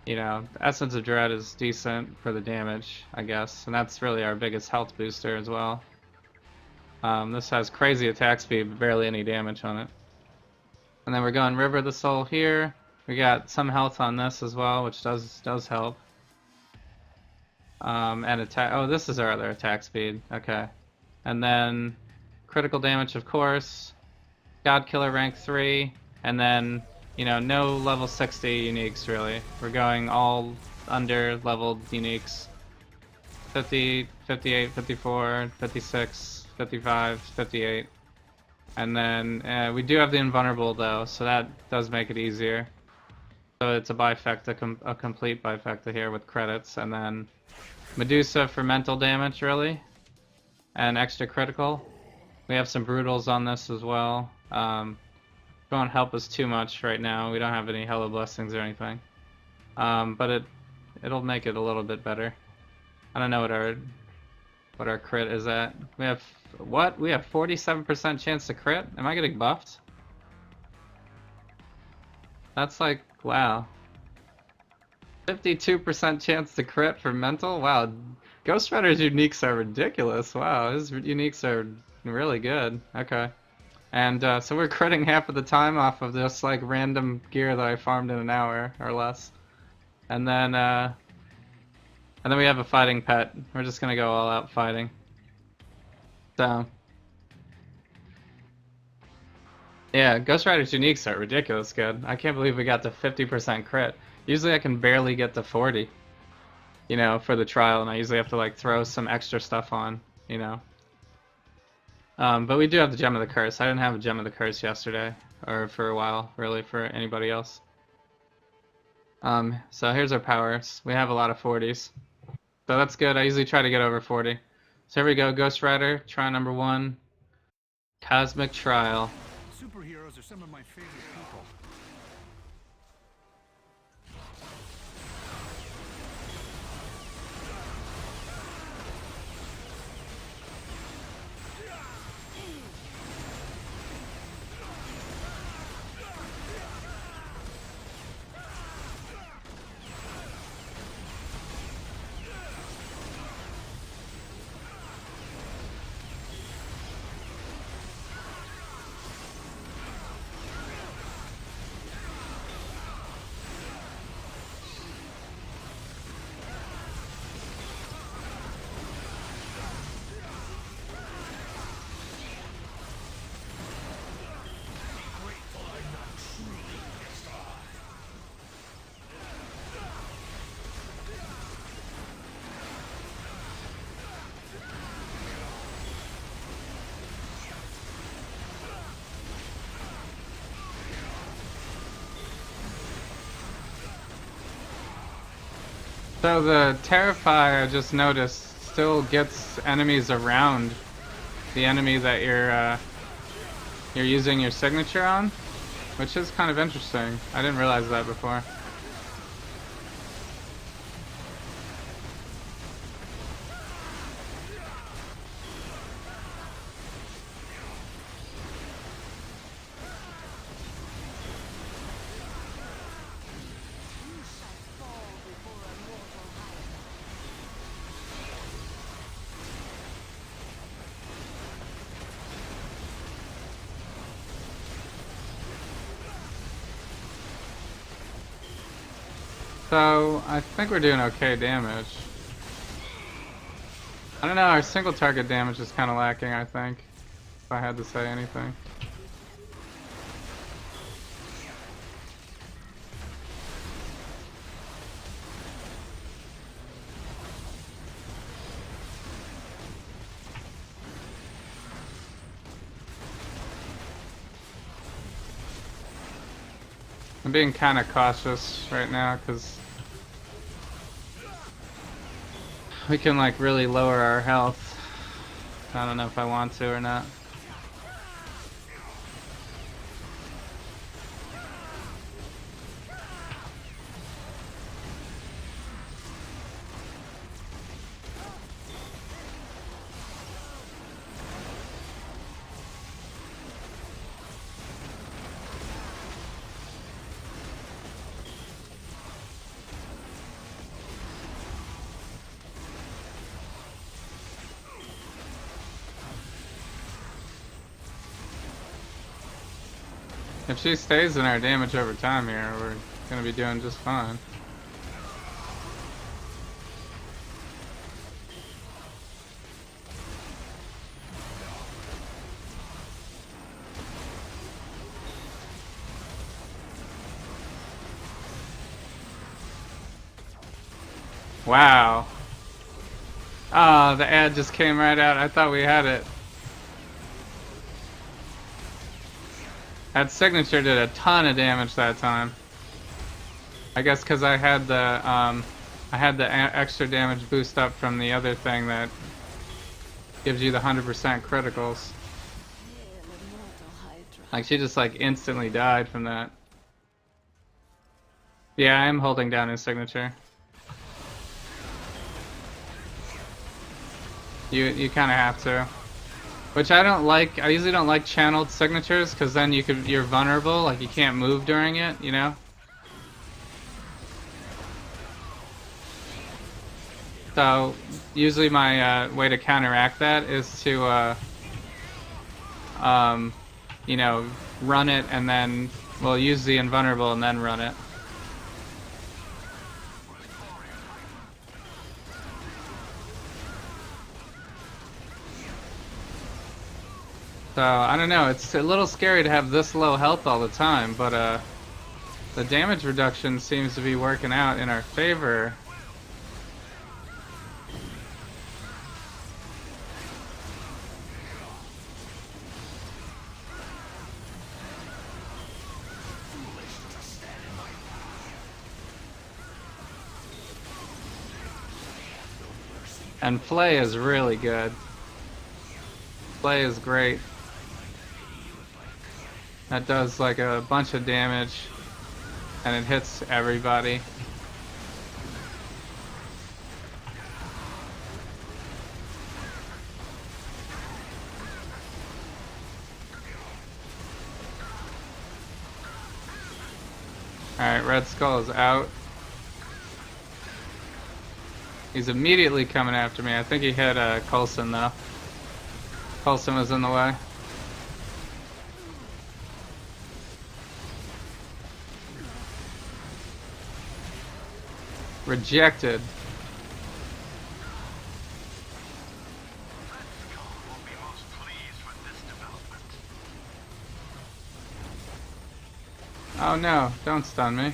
You know, Essence of Dread is decent for the damage, I guess. And that's really our biggest health booster as well. This has crazy attack speed, but barely any damage on it. And then we're going River of the Soul here. We got some health on this as well, which does help. And attack. Oh, this is our other attack speed. Okay. And then critical damage, of course. God Killer rank 3, and then, you know, no level 60 uniques really. We're going all under leveled uniques. 50, 58, 54, 56, 55, 58. And then we do have the invulnerable though, so that does make it easier. So it's a bifecta, a complete bifecta here with credits, and then Medusa for mental damage really, and extra critical. We have some brutals on this as well. Won't help us too much right now. We don't have any Hello Blessings or anything, but it'll make it a little bit better. I don't know what our crit is at. We have what? We have 47% chance to crit. Am I getting buffed? That's like wow. 52% chance to crit for mental? Wow. Ghost Rider's uniques are ridiculous. Wow, his uniques are really good. Okay. And so we're critting half of the time off of this like random gear that I farmed in an hour or less. And then we have a fighting pet. We're just gonna go all out fighting. So yeah, Ghost Rider's uniques are ridiculous good. I can't believe we got to 50% crit. Usually I can barely get to 40, you know, for the trial, and I usually have to like throw some extra stuff on, you know. But we do have the Gem of the Curse. I didn't have a Gem of the Curse yesterday, or for a while, really, for anybody else. So here's our powers. We have a lot of 40s. So that's good. I usually try to get over 40. So here we go, Ghost Rider, try number 1. Cosmic Trial. Superheroes are some of my favorite people. So the Terrifier, I just noticed, still gets enemies around the enemy that you're using your signature on, which is kind of interesting. I didn't realize that before. So, I think we're doing okay damage. I don't know, our single target damage is kind of lacking, I think, if I had to say anything. I'm being kind of cautious right now because we can like really lower our health. I don't know if I want to or not. If she stays in our damage over time here, we're gonna be doing just fine. Wow. Ah, the ad just came right out. I thought we had it. That signature did a ton of damage that time. I guess because I had the extra damage boost up from the other thing that gives you the 100% criticals. Like she just like instantly died from that. Yeah, I am holding down his signature. You kind of have to. Which I don't like. I usually don't like channeled signatures because then you're vulnerable. Like you can't move during it. You know. So usually my way to counteract that is to you know, run it and then well use the invulnerable and then run it. So I don't know. It's a little scary to have this low health all the time, but the damage reduction seems to be working out in our favor. And Flay is really good. Flay is great. That does like a bunch of damage and it hits everybody. Alright, Red Skull is out. He's immediately coming after me. I think he hit Coulson though. Coulson was in the way. Rejected. Oh no, don't stun me.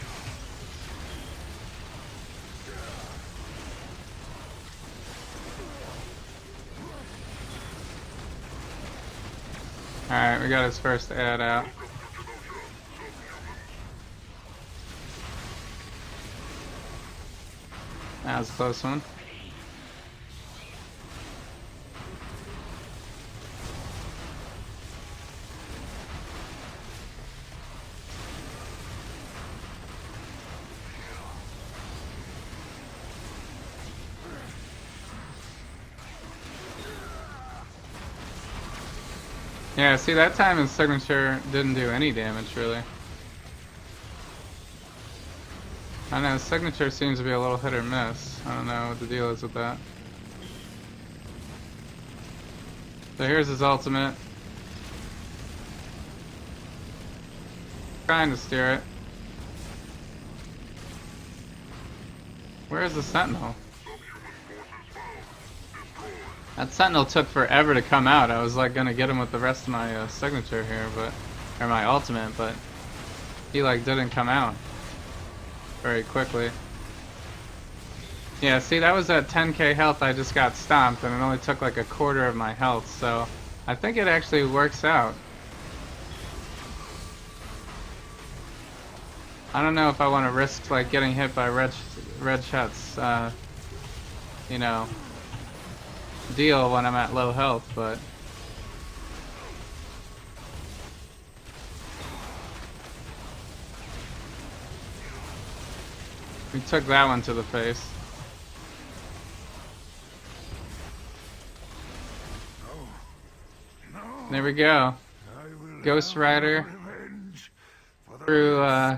Alright, we got his first ad out. That was a close one. Yeah, see that time his signature didn't do any damage really. I don't know, his signature seems to be a little hit or miss. I don't know what the deal is with that. So here's his ultimate. Trying to steer it. Where is the Sentinel? That Sentinel took forever to come out. I was like gonna get him with the rest of my signature here, or my ultimate, but he like didn't come out very quickly. Yeah, see that was at 10k health I just got stomped and it only took like a quarter of my health, so I think it actually works out. I don't know if I want to risk like getting hit by red shots, you know, deal when I'm at low health, but we took that one to the face. There we go. Ghost Rider through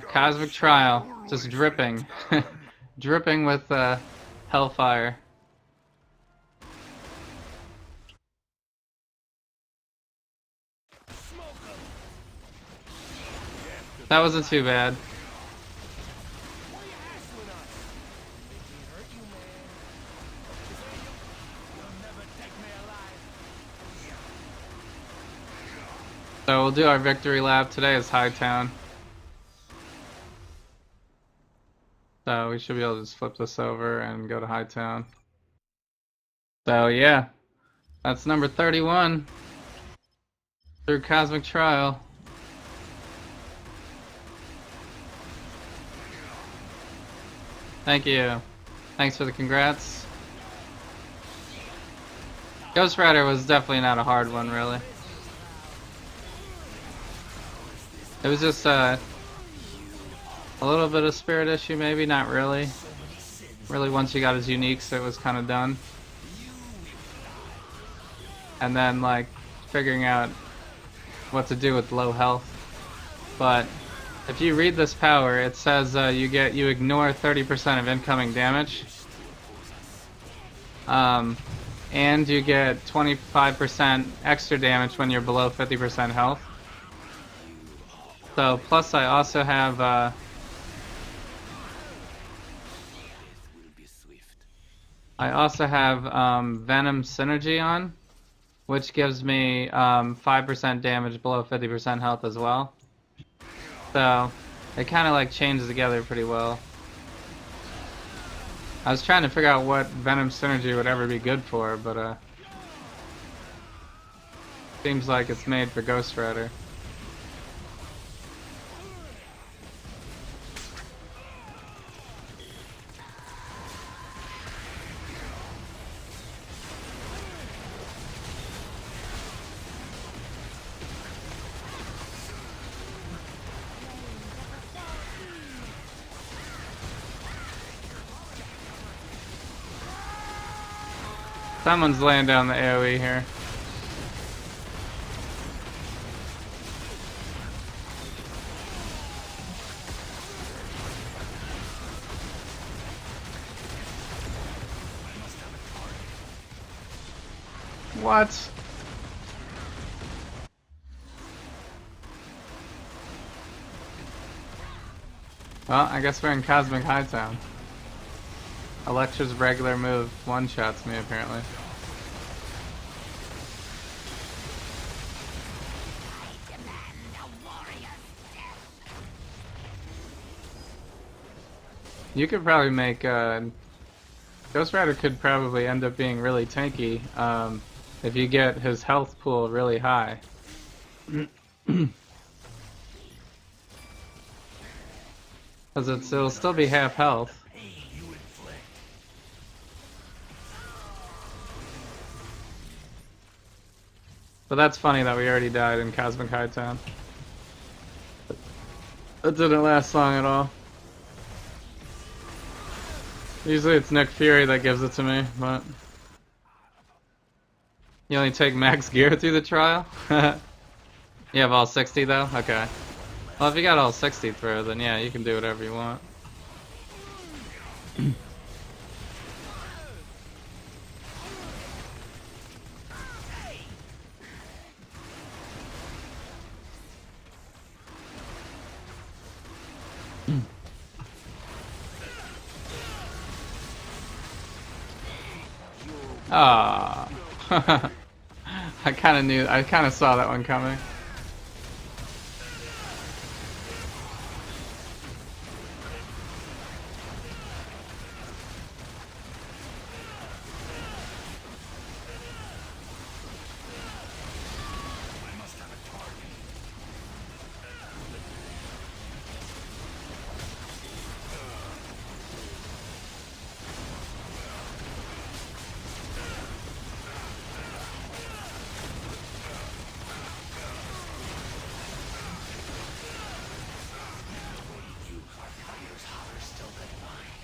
Cosmic Trial, just dripping, dripping with Hellfire. That wasn't too bad. So we'll do our victory lap. Today is Hightown. So we should be able to just flip this over and go to Hightown. So yeah, that's number 31 through Cosmic Trial. Thank you. Thanks for the congrats. Ghost Rider was definitely not a hard one, really. It was just a little bit of spirit issue, maybe, not really. Really, once you got his uniques, it was kind of done. And then, like, figuring out what to do with low health. But if you read this power, it says you ignore 30% of incoming damage. And you get 25% extra damage when you're below 50% health. So, plus I also have Venom Synergy on, which gives me 5% damage below 50% health as well. So, it kind of like chains together pretty well. I was trying to figure out what Venom Synergy would ever be good for, but seems like it's made for Ghost Rider. Someone's laying down the AoE here. What? Well, I guess we're in Cosmic Hightown. Electra's regular move one-shots me, apparently. You could probably make, Ghost Rider could probably end up being really tanky, if you get his health pool really high. Because it'll still be half health. But that's funny that we already died in Cosmic Hightown. That didn't last long at all. Usually it's Nick Fury that gives it to me, but... You only take max gear through the trial? You have all 60 though? Okay. Well, if you got all 60 through, then yeah, you can do whatever you want. Ah. I kind of saw that one coming.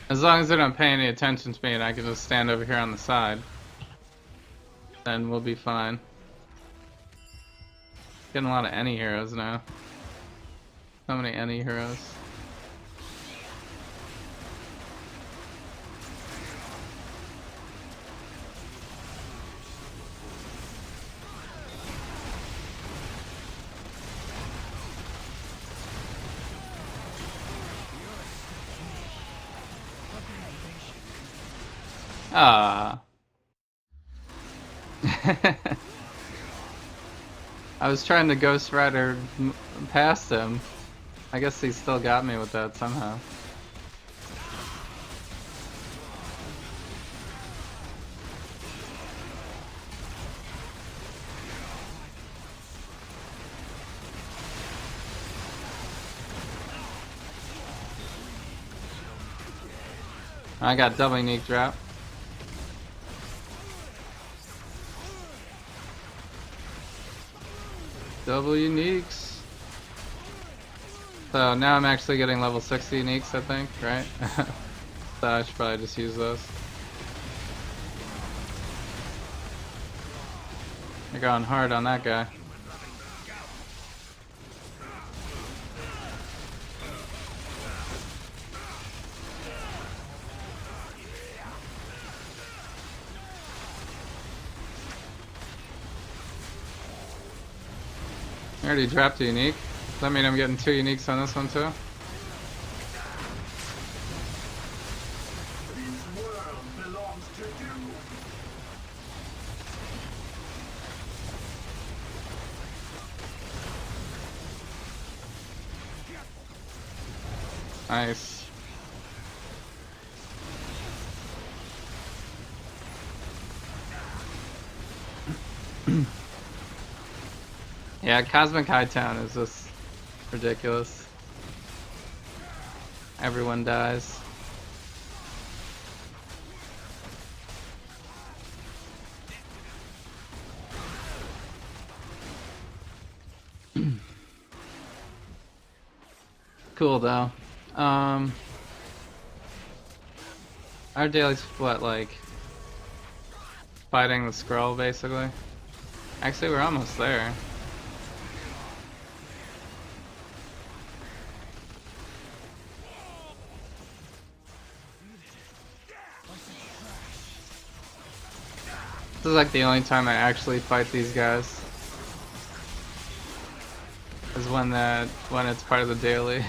As long as they don't pay any attention to me and I can just stand over here on the side, then we'll be fine. Getting a lot of any heroes now. So many any heroes. Ah. I was trying to Ghost Rider past him. I guess he still got me with that somehow. I got double unique drop. Double uniques. So now I'm actually getting level 60 uniques, I think, right? So I should probably just use those. They're going hard on that guy. I already dropped a unique. Does that mean I'm getting 2 uniques on this one too? This world belongs to you. Nice. Yeah, Cosmic Hightown is just ridiculous. Everyone dies. Cool though. Our daily's what, like fighting the scroll basically? Actually, we're almost there. This is like the only time I actually fight these guys. Is when it's part of the daily.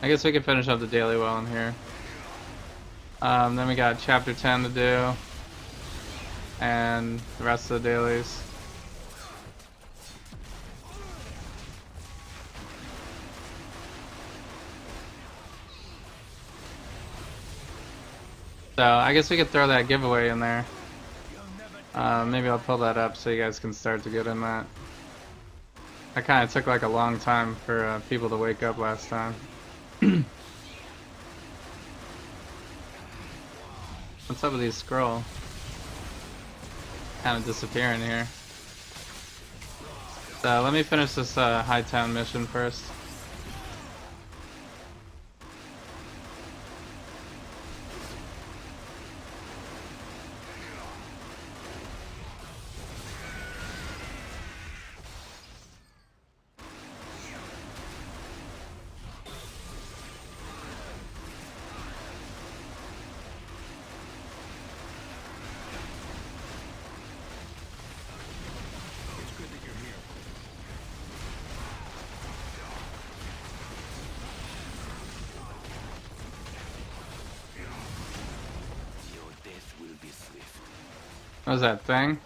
I guess we can finish up the daily while I'm here. Then we got chapter 10 to do. And the rest of the dailies. So I guess we could throw that giveaway in there. Maybe I'll pull that up so you guys can start to get in that. That kind of took like a long time for people to wake up last time. What's up with these scroll? Kind of disappearing here. So let me finish this Hightown mission first. What was that thing?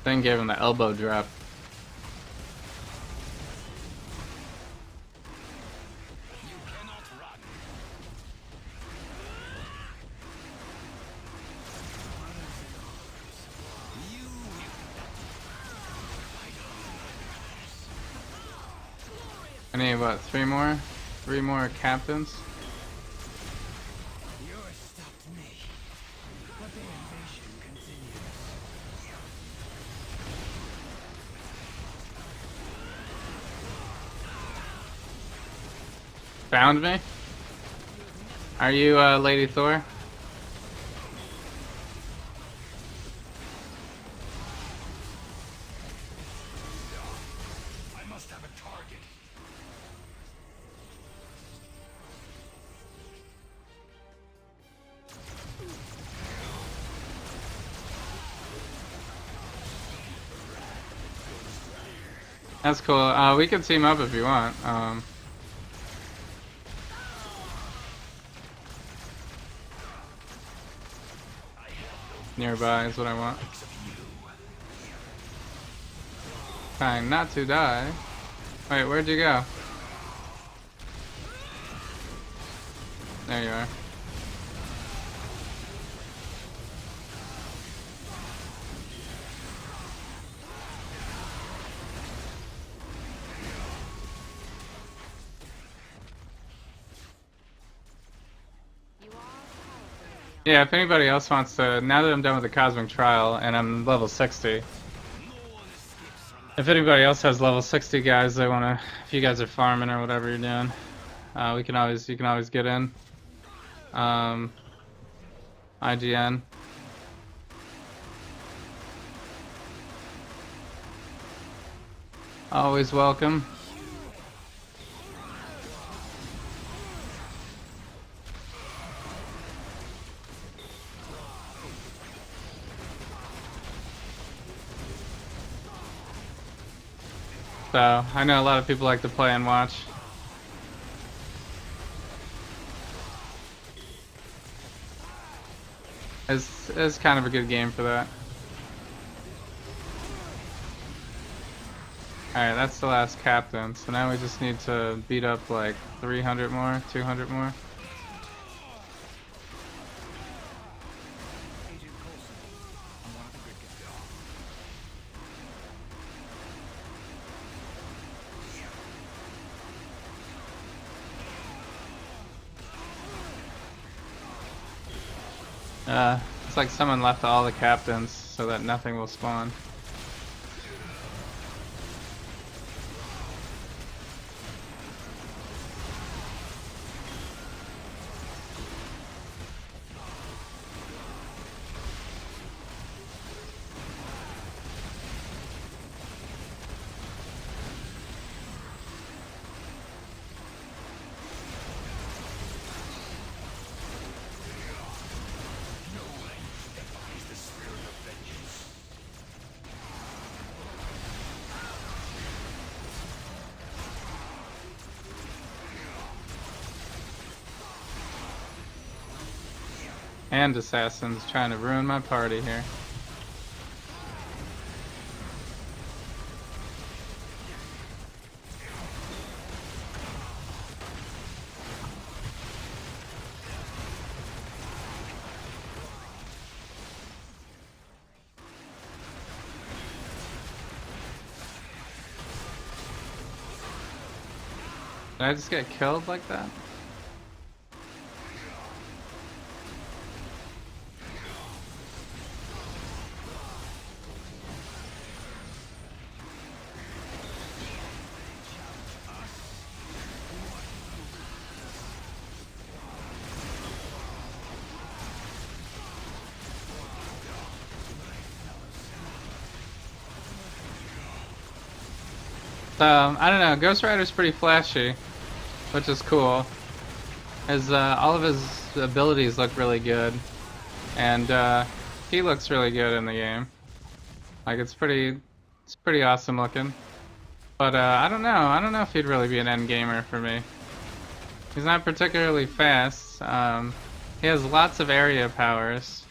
Thing gave him the elbow drop. I need what, 3 more? 3 more captains? Yours stopped me, but the invasion continues. Found me? Are you Lady Thor? I must have a target. That's cool. We can team up if you want. Nearby is what I want. Trying not to die. Wait, where'd you go? There you are. Yeah, if anybody else wants to, now that I'm done with the Cosmic Trial and I'm level 60, if anybody else has level 60 guys they wanna, if you guys are farming or whatever you're doing, you can always get in. Um, IGN. Always welcome. So, I know a lot of people like to play and watch. It's kind of a good game for that. Alright, that's the last captain, so now we just need to beat up like 300 more, 200 more. Agent Coulson, I'm one of the good guys. It's like someone left all the captains so that nothing will spawn. And assassins trying to ruin my party here. Did I just get killed like that? I don't know, Ghost Rider's pretty flashy, which is cool. All of his abilities look really good, and he looks really good in the game. Like it's pretty awesome looking. But I don't know if he'd really be an end gamer for me. He's not particularly fast. He has lots of area powers.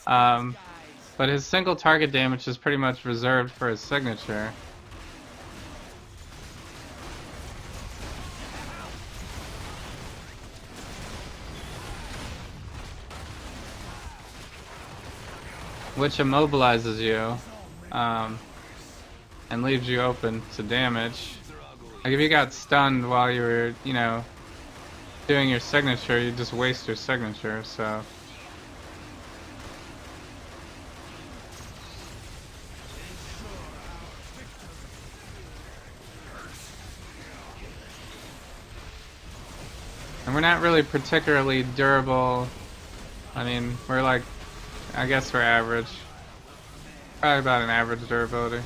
But his single target damage is pretty much reserved for his signature. Which immobilizes you, and leaves you open to damage. Like if you got stunned while you were, you know, doing your signature, you just waste your signature, so. And we're not really particularly durable. I mean, we're like, I guess we're average. Probably about an average durability.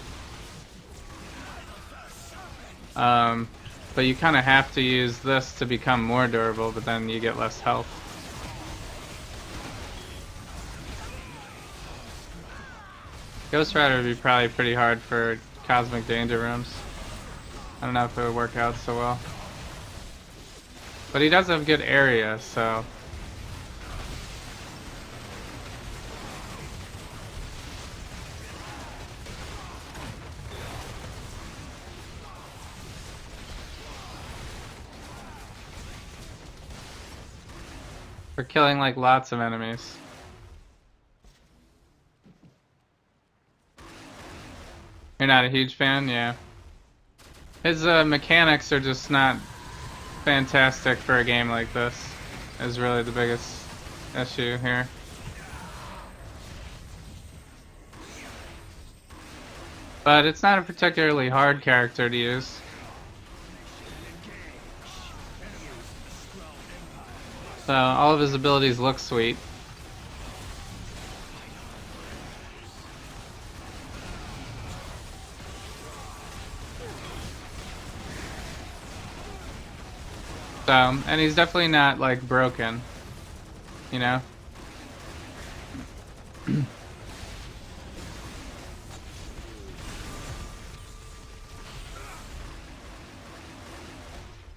But you kind of have to use this to become more durable, but then you get less health. Ghost Rider would be probably pretty hard for Cosmic Danger Rooms. I don't know if it would work out so well. But he does have good area, so. For killing like lots of enemies. You're not a huge fan? Yeah. His mechanics are just not fantastic for a game like this, is really the biggest issue here. But it's not a particularly hard character to use. So all of his abilities look sweet. So, and he's definitely not like broken, you know?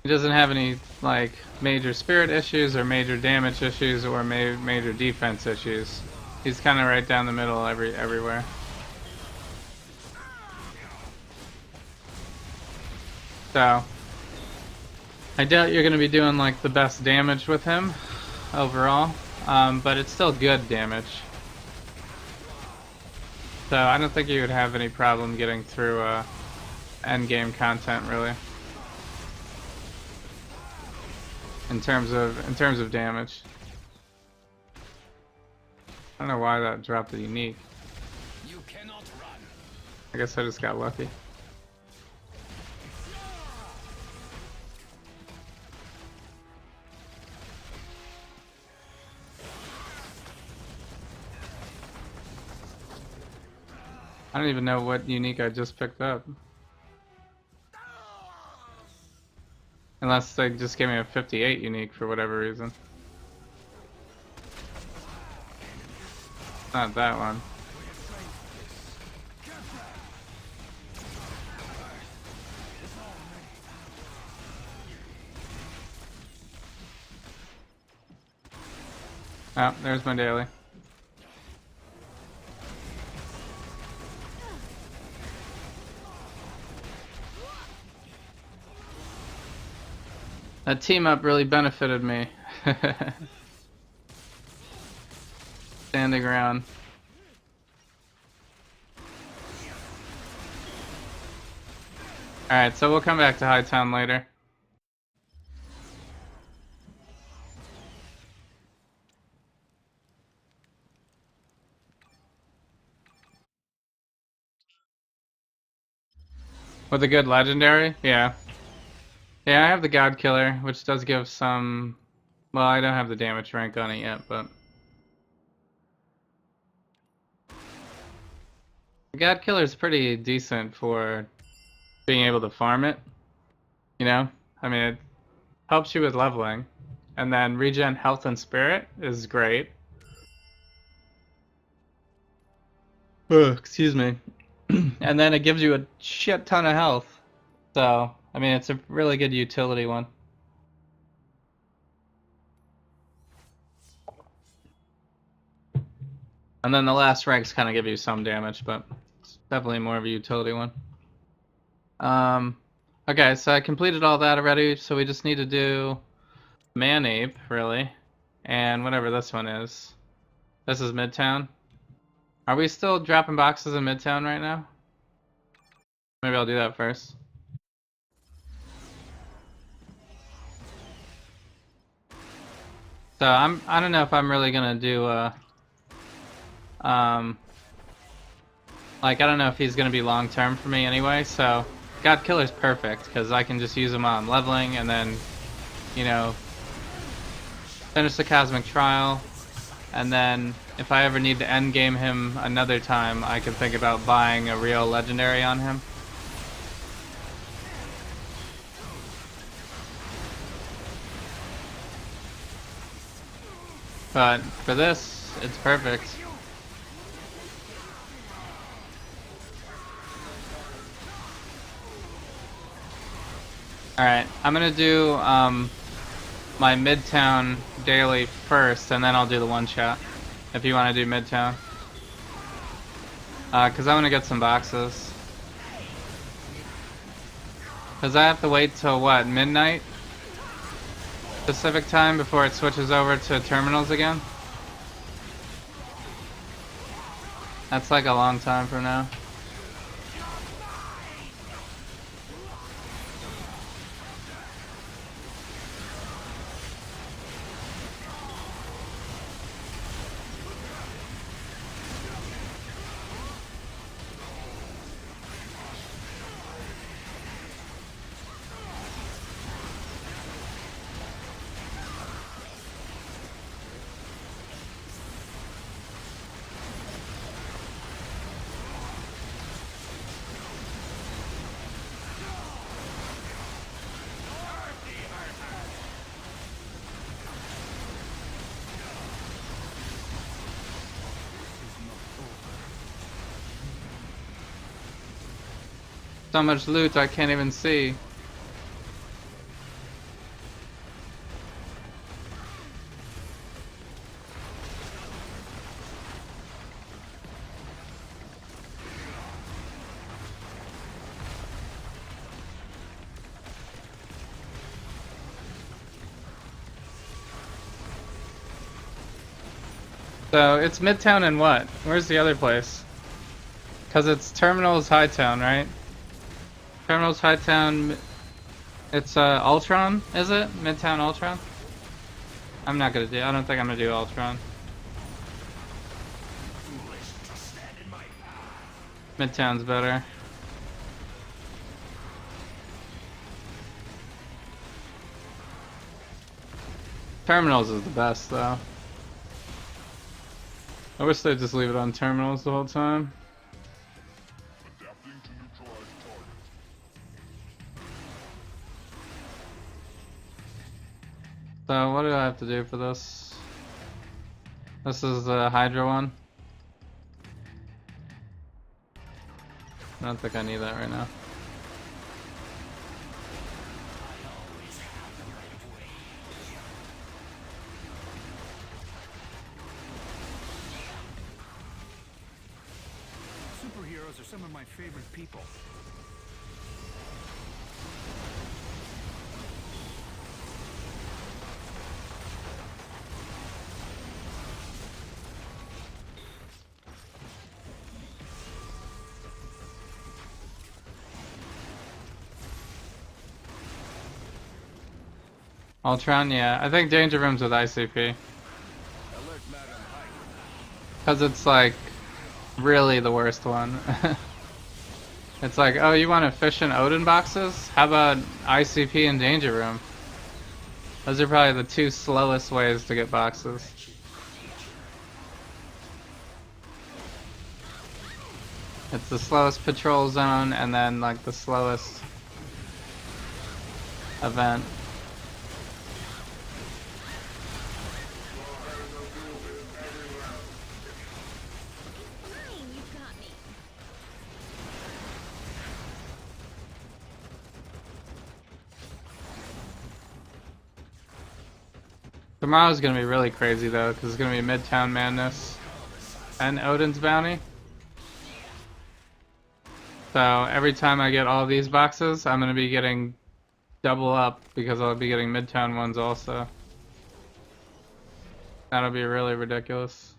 He doesn't have any like major spirit issues or major damage issues or major defense issues. He's kind of right down the middle everywhere. So I doubt you're going to be doing like the best damage with him overall, but it's still good damage. So I don't think you would have any problem getting through endgame content really. In terms of damage. I don't know why that dropped the unique. You cannot run. I guess I just got lucky. I don't even know what unique I just picked up. Unless they just gave me a 58 unique for whatever reason. Not that one. Oh, there's my daily. That team up really benefited me. Standing around. Alright, so we'll come back to Hightown later. With a good legendary? Yeah. Yeah, I have the God Killer, which does give some... Well, I don't have the damage rank on it yet, but... The God Killer is pretty decent for being able to farm it. You know? I mean, it helps you with leveling. And then regen health and spirit is great. Ugh, excuse me. And then it gives you a shit ton of health. So, I mean, it's a really good utility one. And then the last ranks kind of give you some damage, but it's definitely more of a utility one. Okay, so I completed all that already, so we just need to do Man-Ape, really. And whatever this one is. This is Midtown. Are we still dropping boxes in Midtown right now? Maybe I'll do that first. So I don't know if I'm really gonna do like I don't know if he's gonna be long term for me anyway, so God Killer's perfect because I can just use him on leveling and then, you know, finish the Cosmic Trial, and then if I ever need to end game him another time, I can think about buying a real legendary on him. But for this, it's perfect. Alright, I'm gonna do my Midtown daily first, and then I'll do the one shot. If you want to do Midtown. Because I want to get some boxes. Because I have to wait till what, midnight? Pacific time before it switches over to terminals again? That's like a long time from now. So much loot I can't even see. So it's Midtown and what? Where's the other place? Cause it's Terminals Hightown, right? Terminals Hightown. It's Ultron, is it? Midtown Ultron? I'm not gonna do. I don't think I'm gonna do Ultron. Midtown's better. Terminals is the best though. I wish they'd just leave it on Terminals the whole time. Adapting to neutralize target. So what do I have to do for this? This is the Hydra one. I don't think I need that right now. Superheroes are some of my favorite people. Ultron, yeah. I think Danger Room's with ICP. Alert, Madam Hydra. Because it's like really the worst one. It's like, oh, you want efficient Odin boxes? How about ICP and Danger Room? Those are probably the two slowest ways to get boxes. It's the slowest patrol zone and then like the slowest event. Tomorrow's gonna be really crazy though, because it's gonna be Midtown Madness and Odin's Bounty. So every time I get all these boxes, I'm gonna be getting double up because I'll be getting Midtown ones also. That'll be really ridiculous.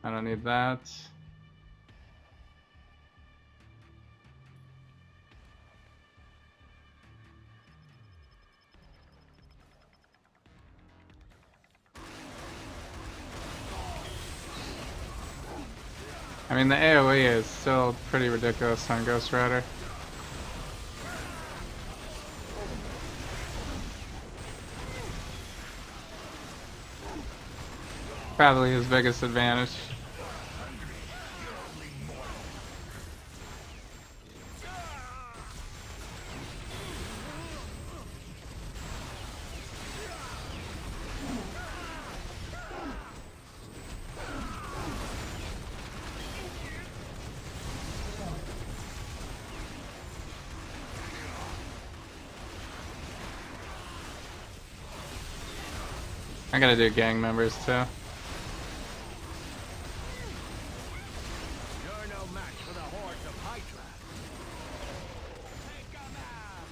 I don't need that. I mean, the AoE is still pretty ridiculous on Ghost Rider. Probably his biggest advantage. I gotta do gang members too. You're no match for the hordes of Hydra. Take 'em out!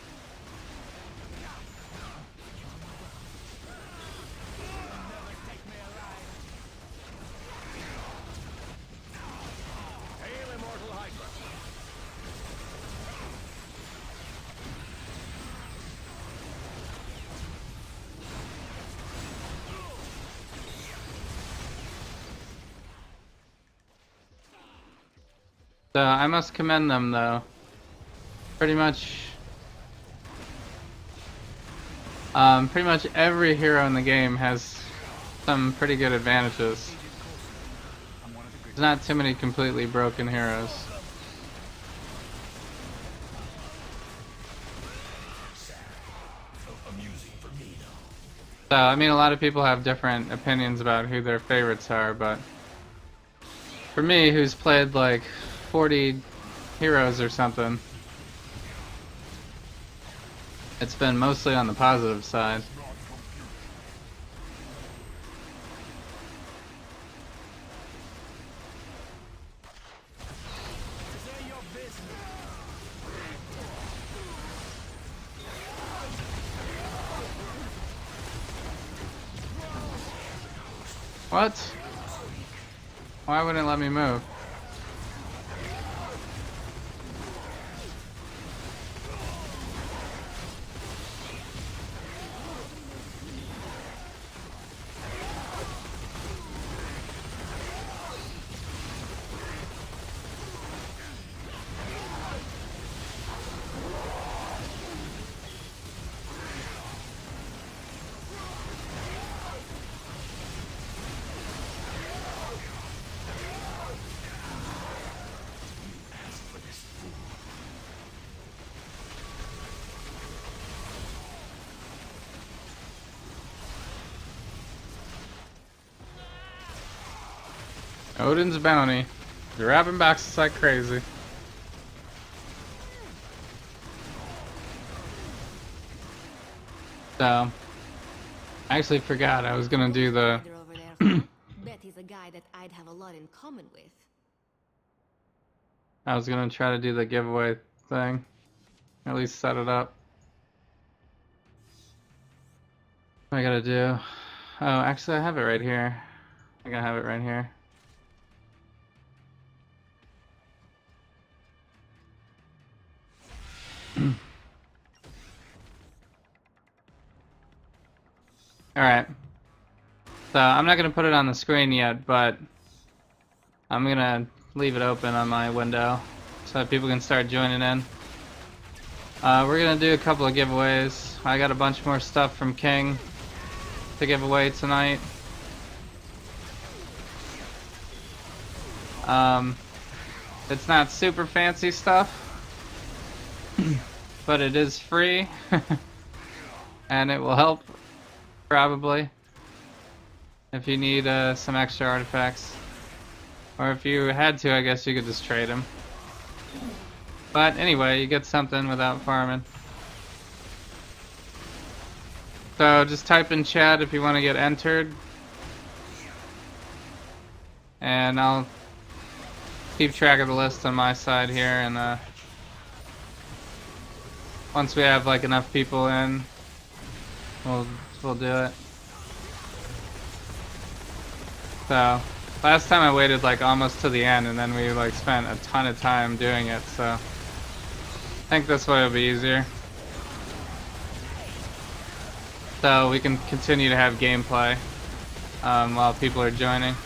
Never take me alive. Hail, immortal Hydra! So I must commend them though. Pretty much every hero in the game has some pretty good advantages. I'm one of the great. There's not too many completely broken heroes. Amusing for me, though. So I mean, a lot of people have different opinions about who their favorites are, but for me, who's played like 40 heroes or something. It's been mostly on the positive side. This ain't your business. What? Why wouldn't it let me move? Odin's bounty. Grabbing boxes like crazy. So, I actually forgot I was gonna do the. Rider over there, huh? Bet he's a guy that I'd have a lot in common with. I was gonna try to do the giveaway thing. At least set it up. What I gotta do? Oh, actually, I have it right here. I gotta have it right here. Alright. So, I'm not gonna put it on the screen yet, but I'm gonna leave it open on my window so that people can start joining in. We're gonna do a couple of giveaways. I got a bunch more stuff from King to give away tonight. It's not super fancy stuff, but it is free, and it will help, probably, if you need some extra artifacts. Or if you had to, I guess you could just trade them. But anyway, you get something without farming. So just type in chat if you want to get entered. And I'll keep track of the list on my side here, and once we have like enough people in, we'll do it. So last time I waited like almost to the end, and then we like spent a ton of time doing it, so I think this way will be easier. So we can continue to have gameplay while people are joining.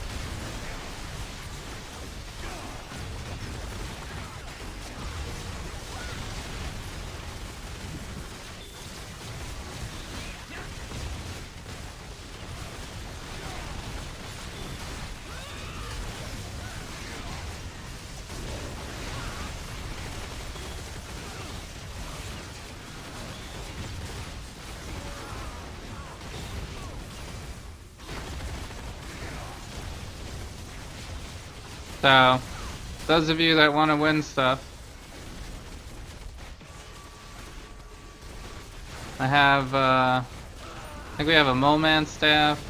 So, those of you that want to win stuff, I have, I think we have a Moman staff,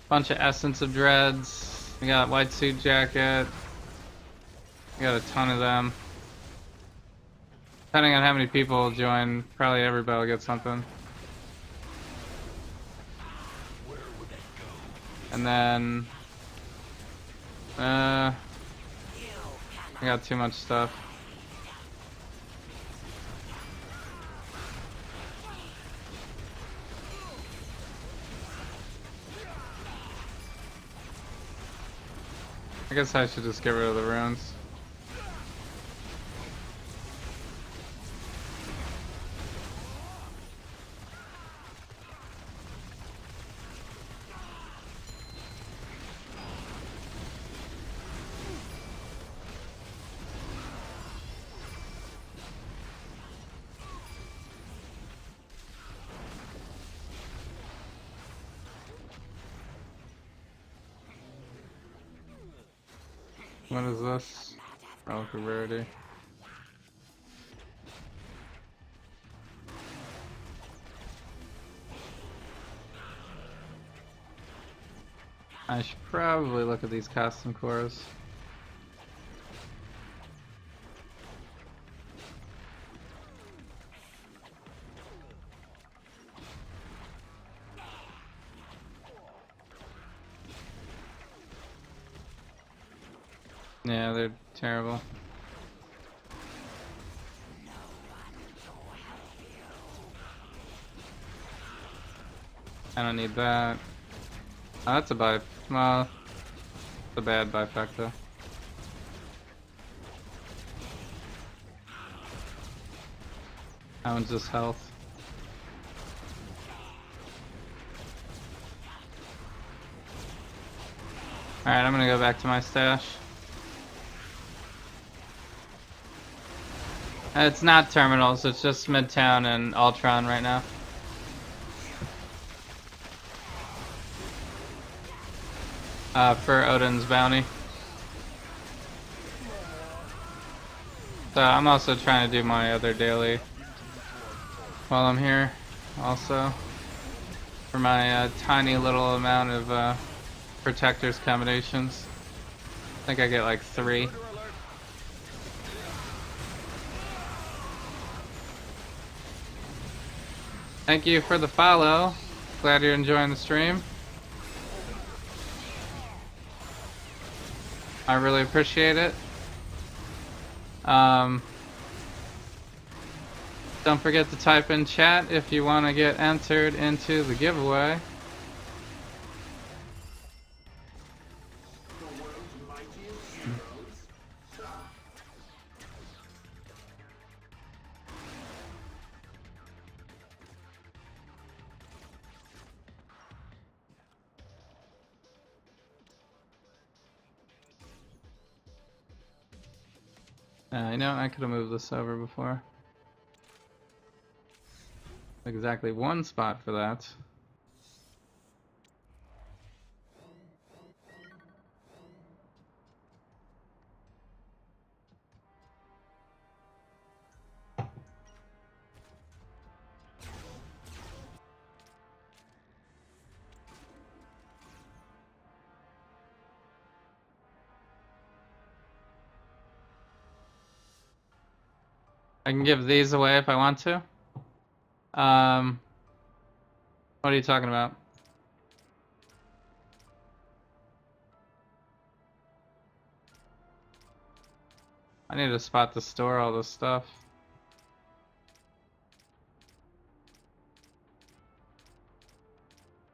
bunch of Essence of Dreads, we got White Suit Jacket, we got a ton of them. Depending on how many people join, probably everybody will get something. And then, I got too much stuff. I guess I should just get rid of the runes. What is this? Relic of Rarity. I should probably look at these custom cores. Yeah, they're terrible. I don't need that. Oh, that's a buy. Well, it's a bad bifecta. That one's just health. Alright, I'm gonna go back to my stash. It's not terminals, it's just Midtown and Ultron right now. For Odin's bounty. So I'm also trying to do my other daily while I'm here, also. For my tiny little amount of Protectors combinations. I think I get like 3. Thank you for the follow. Glad you're enjoying the stream. I really appreciate it. Don't forget to type in chat if you want to get entered into the giveaway. You know, I could have moved this over before. Exactly one spot for that. I can give these away if I want to. What are you talking about? I need a spot to store all this stuff.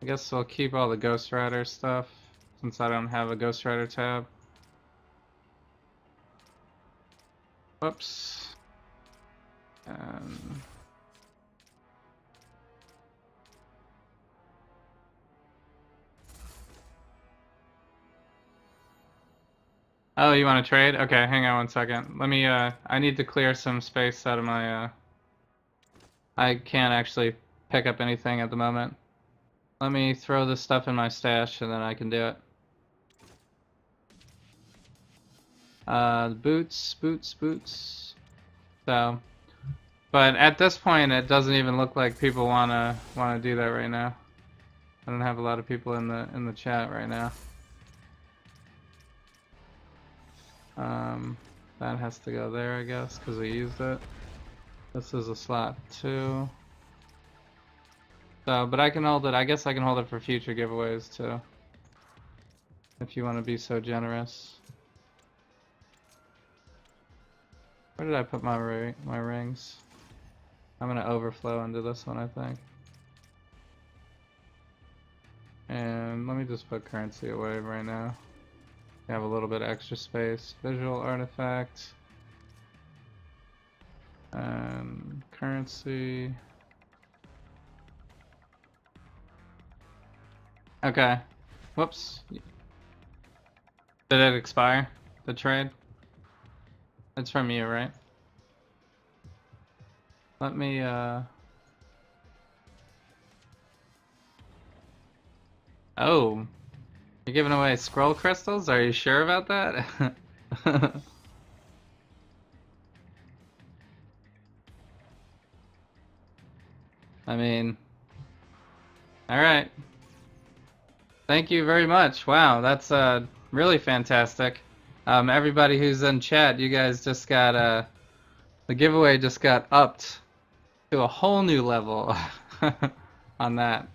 I guess I'll keep all the Ghost Rider stuff since I don't have a Ghost Rider tab. Whoops. Oh, you want to trade? Okay, hang on 1 second. Let me, I need to clear some space out of my, I can't actually pick up anything at the moment. Let me throw this stuff in my stash and then I can do it. Boots. So, but at this point, it doesn't even look like people wanna do that right now. I don't have a lot of people in the chat right now. That has to go there, I guess, because we used it. This is a slot 2. So, but I can hold it. I guess I can hold it for future giveaways too, if you want to be so generous. Where did I put my rings? I'm gonna overflow into this one, I think. And let me just put currency away right now. We have a little bit extra space. Visual artifact. And currency. Okay. Whoops. Did it expire? The trade? It's from you, right? Let me, Oh. You're giving away scroll crystals? Are you sure about that? I mean, alright. Thank you very much. Wow, that's really fantastic. Everybody who's in chat, you guys just got the giveaway just got upped to a whole new level on that.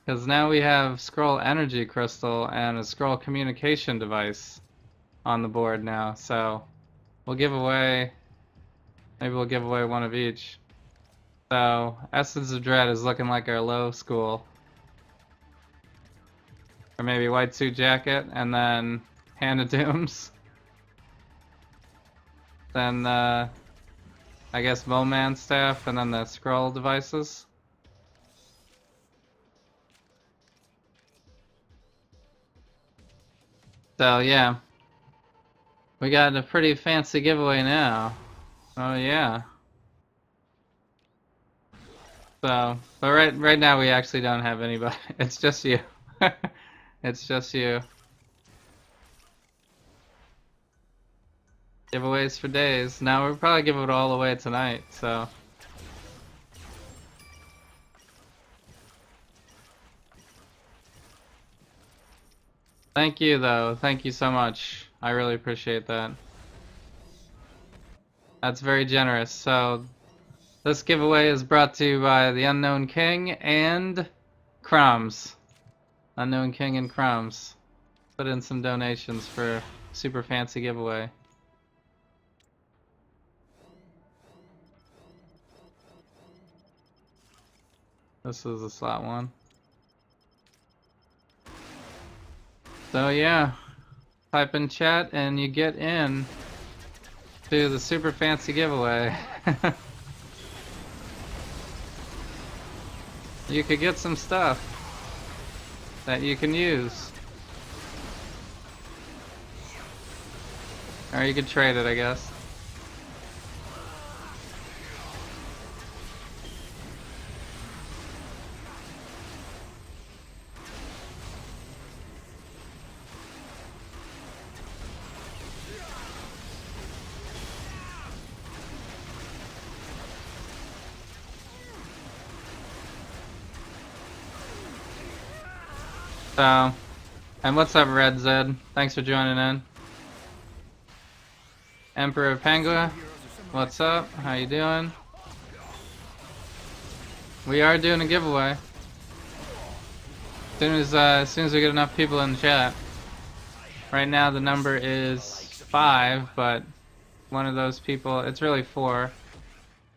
Because now we have Scroll Energy Crystal and a Scroll Communication Device on the board now. So we'll give away, maybe we'll give away one of each. So Essence of Dread is looking like our low school. Or maybe White Suit Jacket, and then Hand of Dooms. Then I guess Moman Staff, and then the Scroll Devices. So yeah, we got a pretty fancy giveaway now. Oh yeah. So, but right now we actually don't have anybody. It's just you. It's just you. Giveaways for days. Now we'll probably give it all away tonight, so. Thank you though. Thank you so much. I really appreciate that. That's very generous. So this giveaway is brought to you by the Unknown King and Crumbs. Unknown King and Crumbs. Put in some donations for super fancy giveaway. This is a slot one. So yeah, type in chat and you get in to the super fancy giveaway. You could get some stuff that you can use. Or you could trade it, I guess. So, and what's up, Red Zed? Thanks for joining in. Emperor Pangua, what's up? How you doing? We are doing a giveaway. As soon as we get enough people in the chat. Right now the number is 5, but one of those people, it's really 4,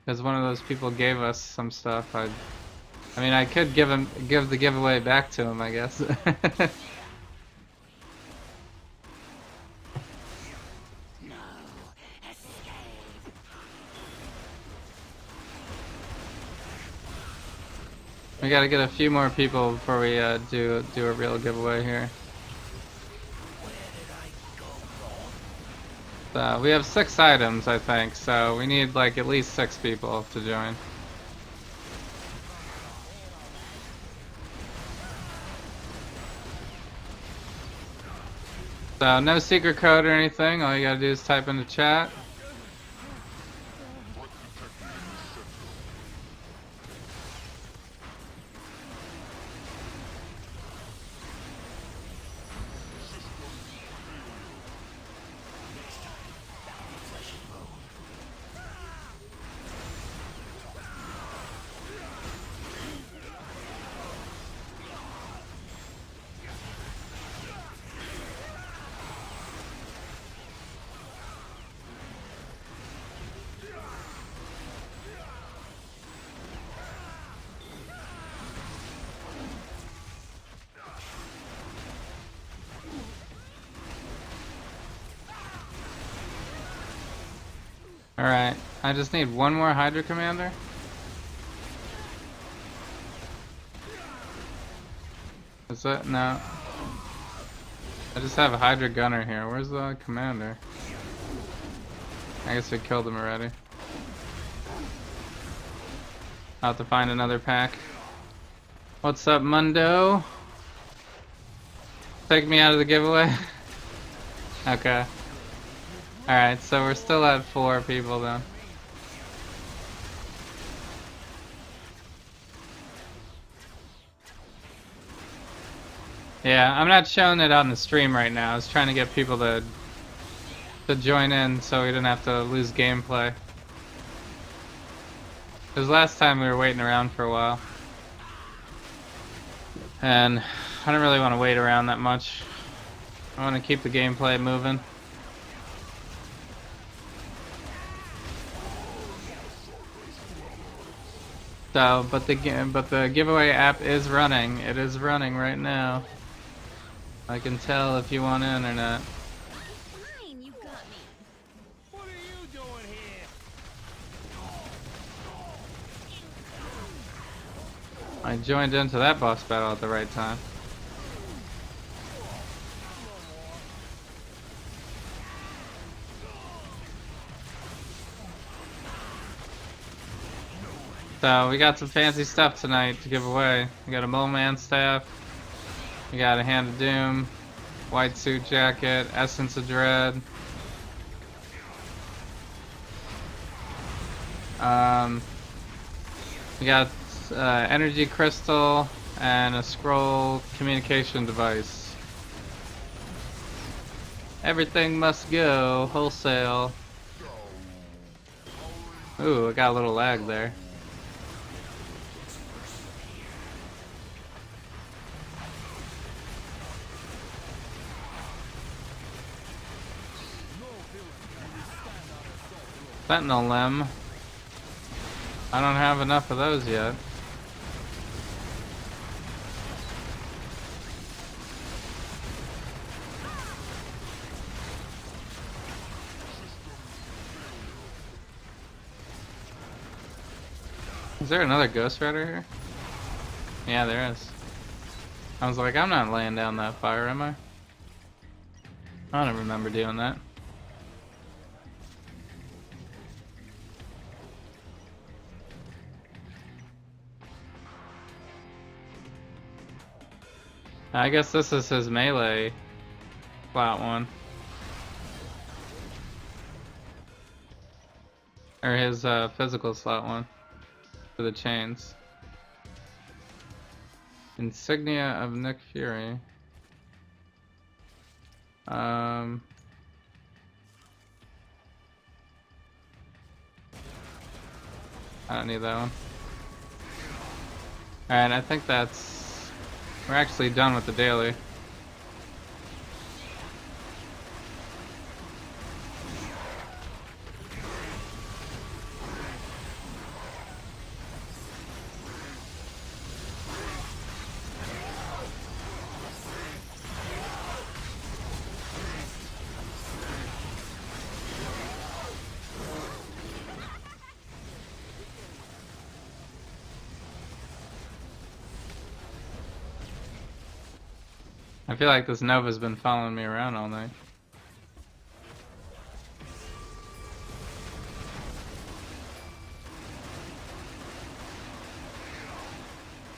because one of those people gave us some stuff. I mean, I could give the giveaway back to him, I guess. We gotta get a few more people before we do a real giveaway here. So we have 6 items, I think, so we need like at least 6 people to join. So no secret code or anything, all you gotta do is type in the chat. Alright, I just need one more Hydra Commander. Is that? No. I just have a Hydra Gunner here. Where's the Commander? I guess we killed him already. I'll have to find another pack. What's up, Mundo? Take me out of the giveaway? Okay. Alright, so we're still at 4 people then. Yeah, I'm not showing it on the stream right now. I was trying to get people to join in so we didn't have to lose gameplay. Because last time we were waiting around for a while. And I don't really want to wait around that much. I want to keep the gameplay moving. So, but the giveaway app is running. It is running right now. I can tell if you want in or not. Fine, you got me. What are you doing here? I joined into that boss battle at the right time. So we got some fancy stuff tonight to give away. We got a Mole Man staff. We got a Hand of Doom, white suit jacket, Essence of Dread. We got energy crystal and a scroll communication device. Everything must go wholesale. Ooh, I got a little lag there. Sentinel limb. I don't have enough of those yet. Is there another Ghost Rider here? Yeah, there is. I was like, I'm not laying down that fire, am I? I don't remember doing that. I guess this is his melee slot one. Or his physical slot one. For the chains. Insignia of Nick Fury. I don't need that one. Alright, I think that's... We're actually done with the daily. I feel like this Nova's been following me around all night.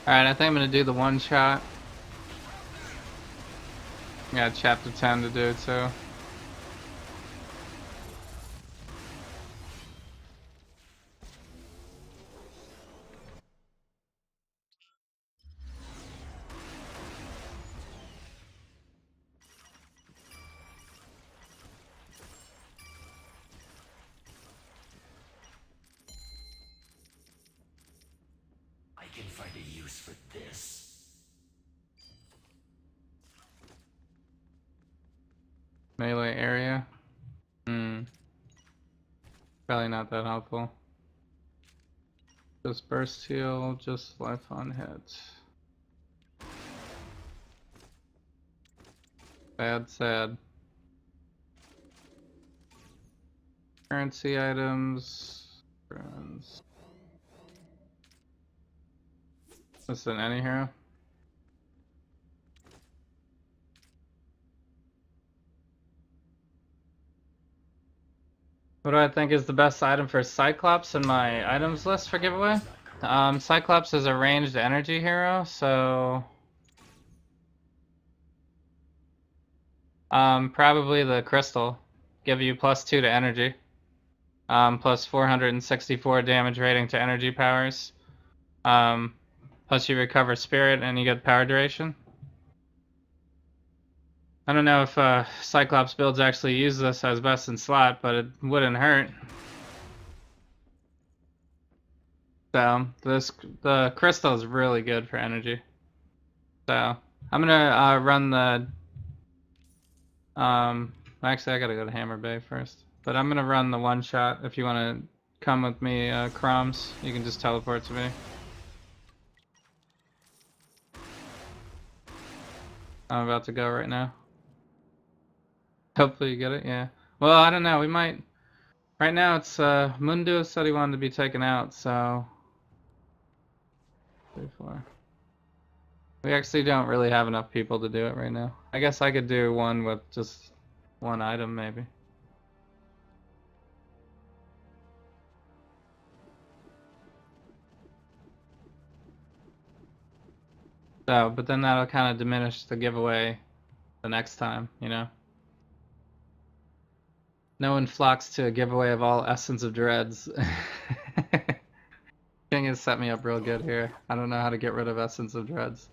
Alright, I think I'm gonna do the one shot. Got chapter 10 to do too. I can find a use for this. Melee area. Probably not that helpful. Just burst heal, just life on hit. Bad, sad. Currency items. Friends. This is an any hero. What do I think is the best item for Cyclops in my items list for giveaway? Cyclops is a ranged energy hero, so probably the crystal. give you +2 to energy, plus 464 damage rating to energy powers. Plus you recover spirit and you get power duration. I don't know if Cyclops builds actually use this as best in slot, but it wouldn't hurt. So the crystal is really good for energy. So I'm gonna run the actually I gotta go to Hammer Bay first, but I'm gonna run the one shot. If you want to come with me, Crumbs, you can just teleport to me. I'm about to go right now. Hopefully you get it, yeah. Well, I don't know, we might... Right now it's, Mundo said he wanted to be taken out, so... 3, 4. We actually don't really have enough people to do it right now. I guess I could do one with just one item, maybe. So, but then that'll kind of diminish the giveaway the next time, you know? No one flocks to a giveaway of all Essence of Dreads. King has set me up real good here. I don't know how to get rid of Essence of Dreads.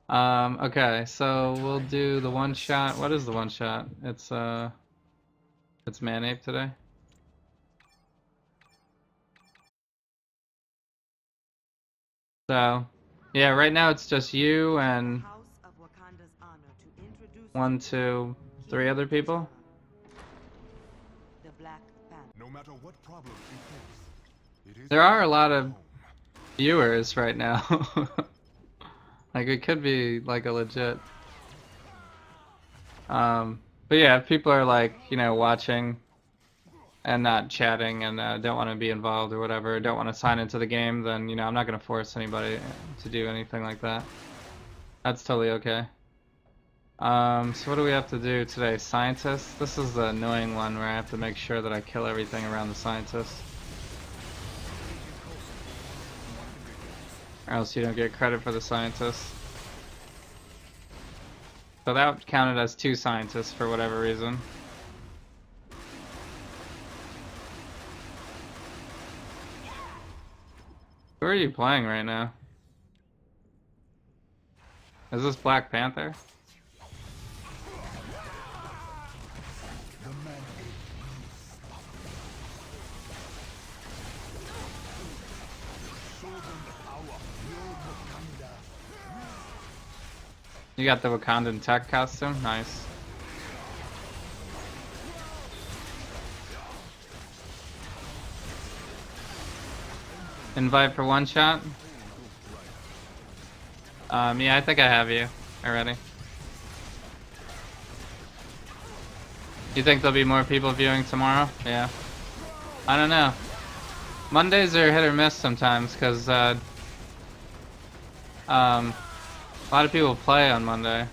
Okay, so we'll do the one shot. What is the one shot? It's Manape today. So, yeah, right now it's just you and 1, 2, 3 other people. No matter what problem you face, it is There are a lot of viewers right now. Like it could be like a legit. But yeah, if people are like, you know, watching and not chatting and don't want to be involved or whatever, don't want to sign into the game, then, you know, I'm not going to force anybody to do anything like that. That's totally okay. So what do we have to do today? Scientist? This is the annoying one where I have to make sure that I kill everything around the scientist. Or else you don't get credit for the scientist. So that counted as 2 scientists for whatever reason. Who are you playing right now? Is this Black Panther? You got the Wakandan tech costume? Nice. Invite for one shot? Yeah, I think I have you already. You think there'll be more people viewing tomorrow? Yeah. I don't know. Mondays are hit or miss sometimes, because, a lot of people play on Monday.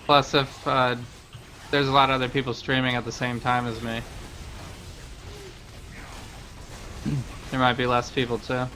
Plus, if there's a lot of other people streaming at the same time as me, there might be less people too.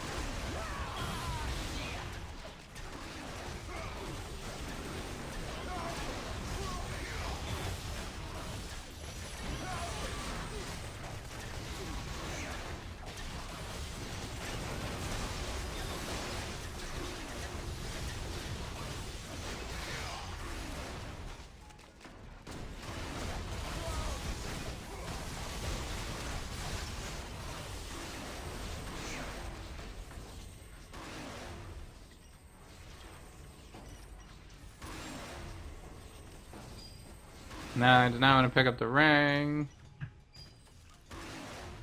No, I did not want to pick up the ring.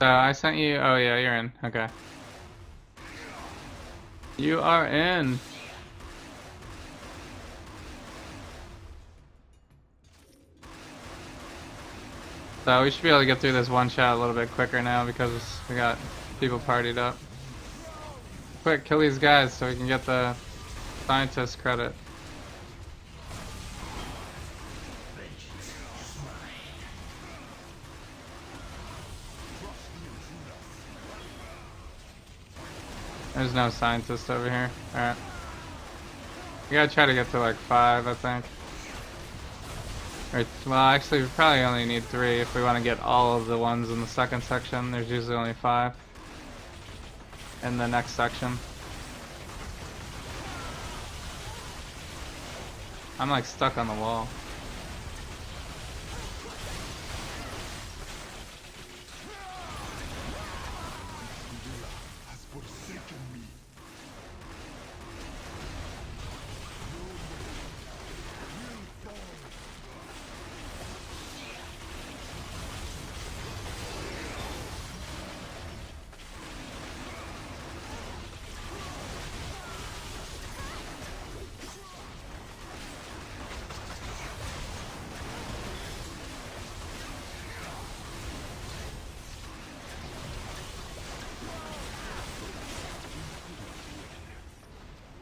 So I sent you. Oh yeah, you're in. Okay. You are in. So we should be able to get through this one shot a little bit quicker now because we got people partied up. Quick, kill these guys so we can get the scientist credit. There's no scientist over here. Alright. We gotta try to get to like 5, I think. Well, actually, we probably only need 3 if we want to get all of the ones in the second section. There's usually only 5 in the next section. I'm like stuck on the wall. has forsaken me.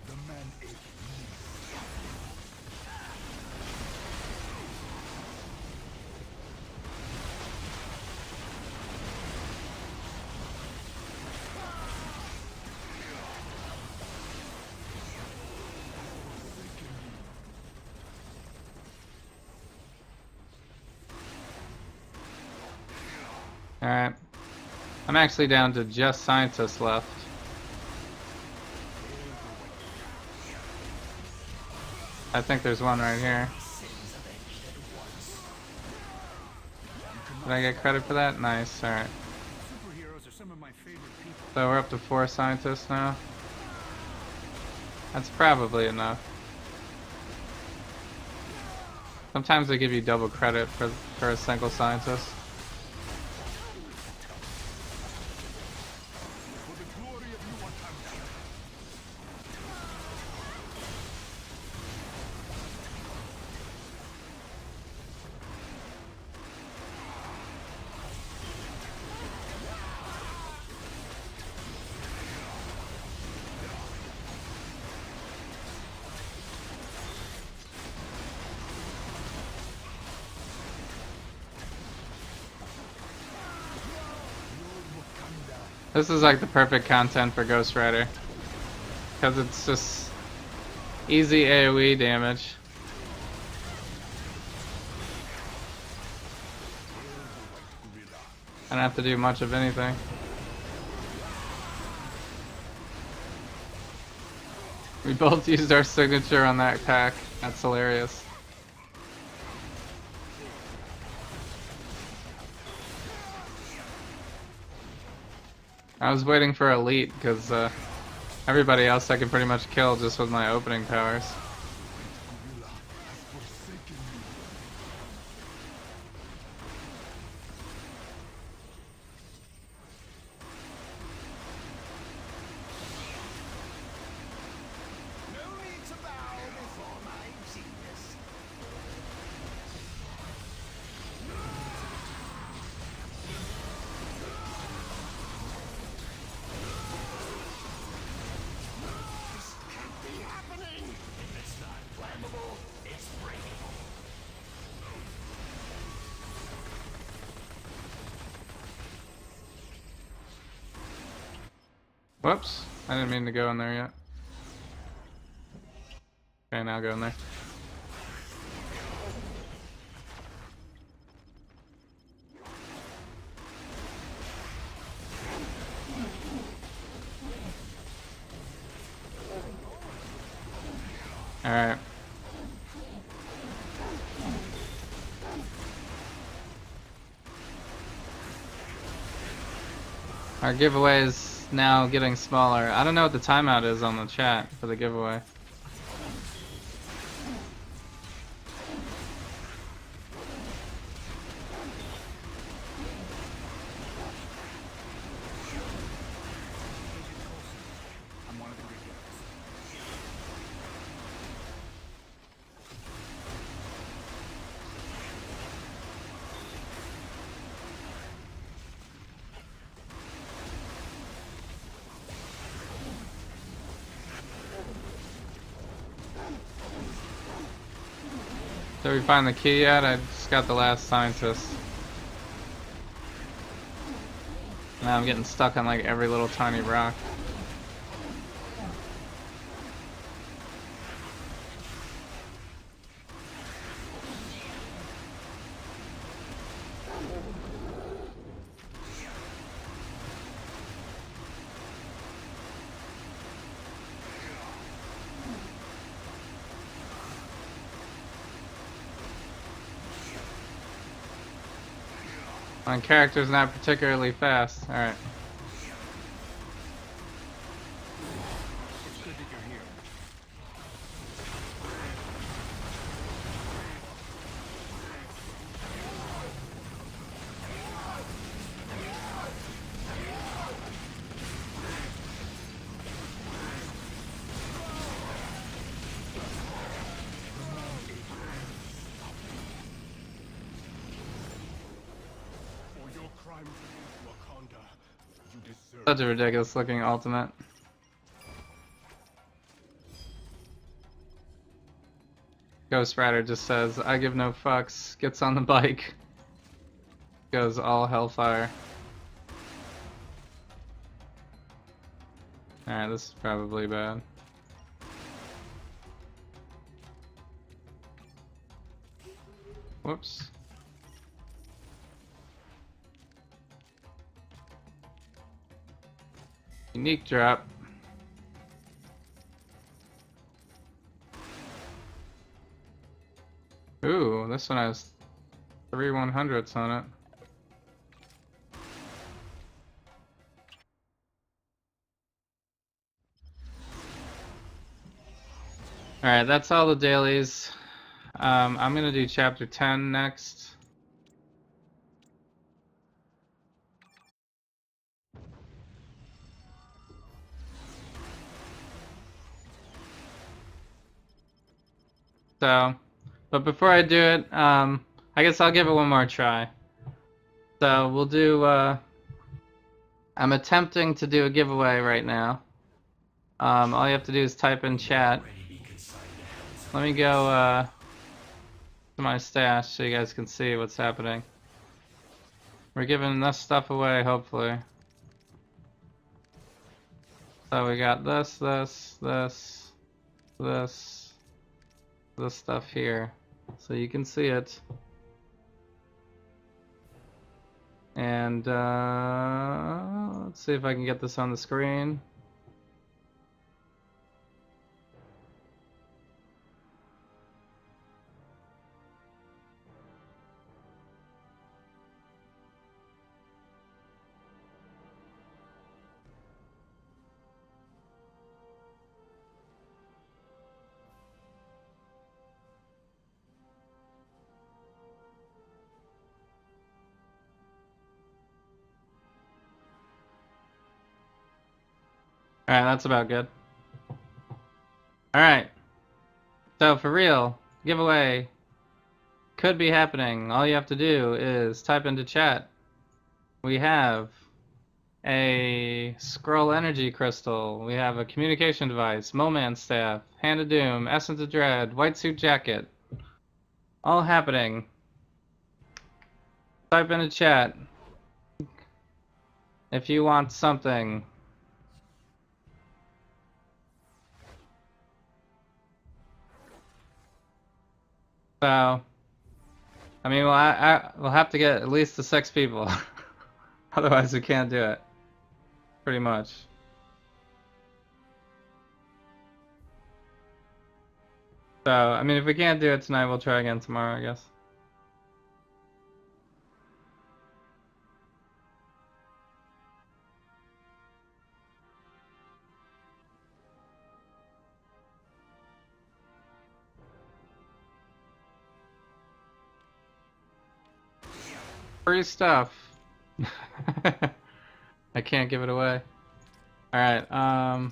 The man ate me. Alright. I'm actually down to just scientists left. I think there's one right here. Did I get credit for that? Nice, alright. Superheroes are some of my favorite people. So we're up to 4 scientists now. That's probably enough. Sometimes they give you double credit for a single scientist. For the glory of New Wakanda. This is like the perfect content for Ghost Rider. Because it's just easy AoE damage. I don't have to do much of anything. We both used our signature on that attack. That's hilarious. I was waiting for Elite because everybody else I can pretty much kill just with my opening powers. Gorilla has forsaken me. No need to bow before my genius. This can't be happening. If it's not flammable, it's breakable. Whoops, I didn't mean to go in there yet. Okay, now go in there. Alright. Our giveaway is now getting smaller. I don't know what the timeout is on the chat for the giveaway. I'm one of the good guys. Did we find the key yet? I just got the last scientist. Now I'm getting stuck on like every little tiny rock. My character's not particularly fast. Alright. It's good that you're here. For your crimes against Wakanda, you deserve. Such a ridiculous looking ultimate. Ghost Rider just says, I give no fucks, gets on the bike, goes all Hellfire. Alright, this is probably bad. Whoops. Unique drop. Ooh, this one has 3 100s on it. Alright, that's all the dailies. I'm gonna do chapter 10 next. So, but before I do it, I guess I'll give it one more try. So we'll do, I'm attempting to do a giveaway right now. All you have to do is type in chat. Let me go, to my stash so you guys can see what's happening. We're giving enough stuff away, hopefully. So we got this stuff here, so you can see it. And let's see if I can get this on the screen. Alright, that's about good. Alright. So for real, giveaway could be happening. All you have to do is type into chat. We have a scroll energy crystal. We have a communication device, Moman staff, Hand of Doom, Essence of Dread, white suit jacket. All happening. Type into chat if you want something. So, I mean, we'll have to get at least the 6 people. Otherwise, we can't do it. Pretty much. So, I mean, if we can't do it tonight, we'll try again tomorrow, I guess. Free stuff. I can't give it away. Alright,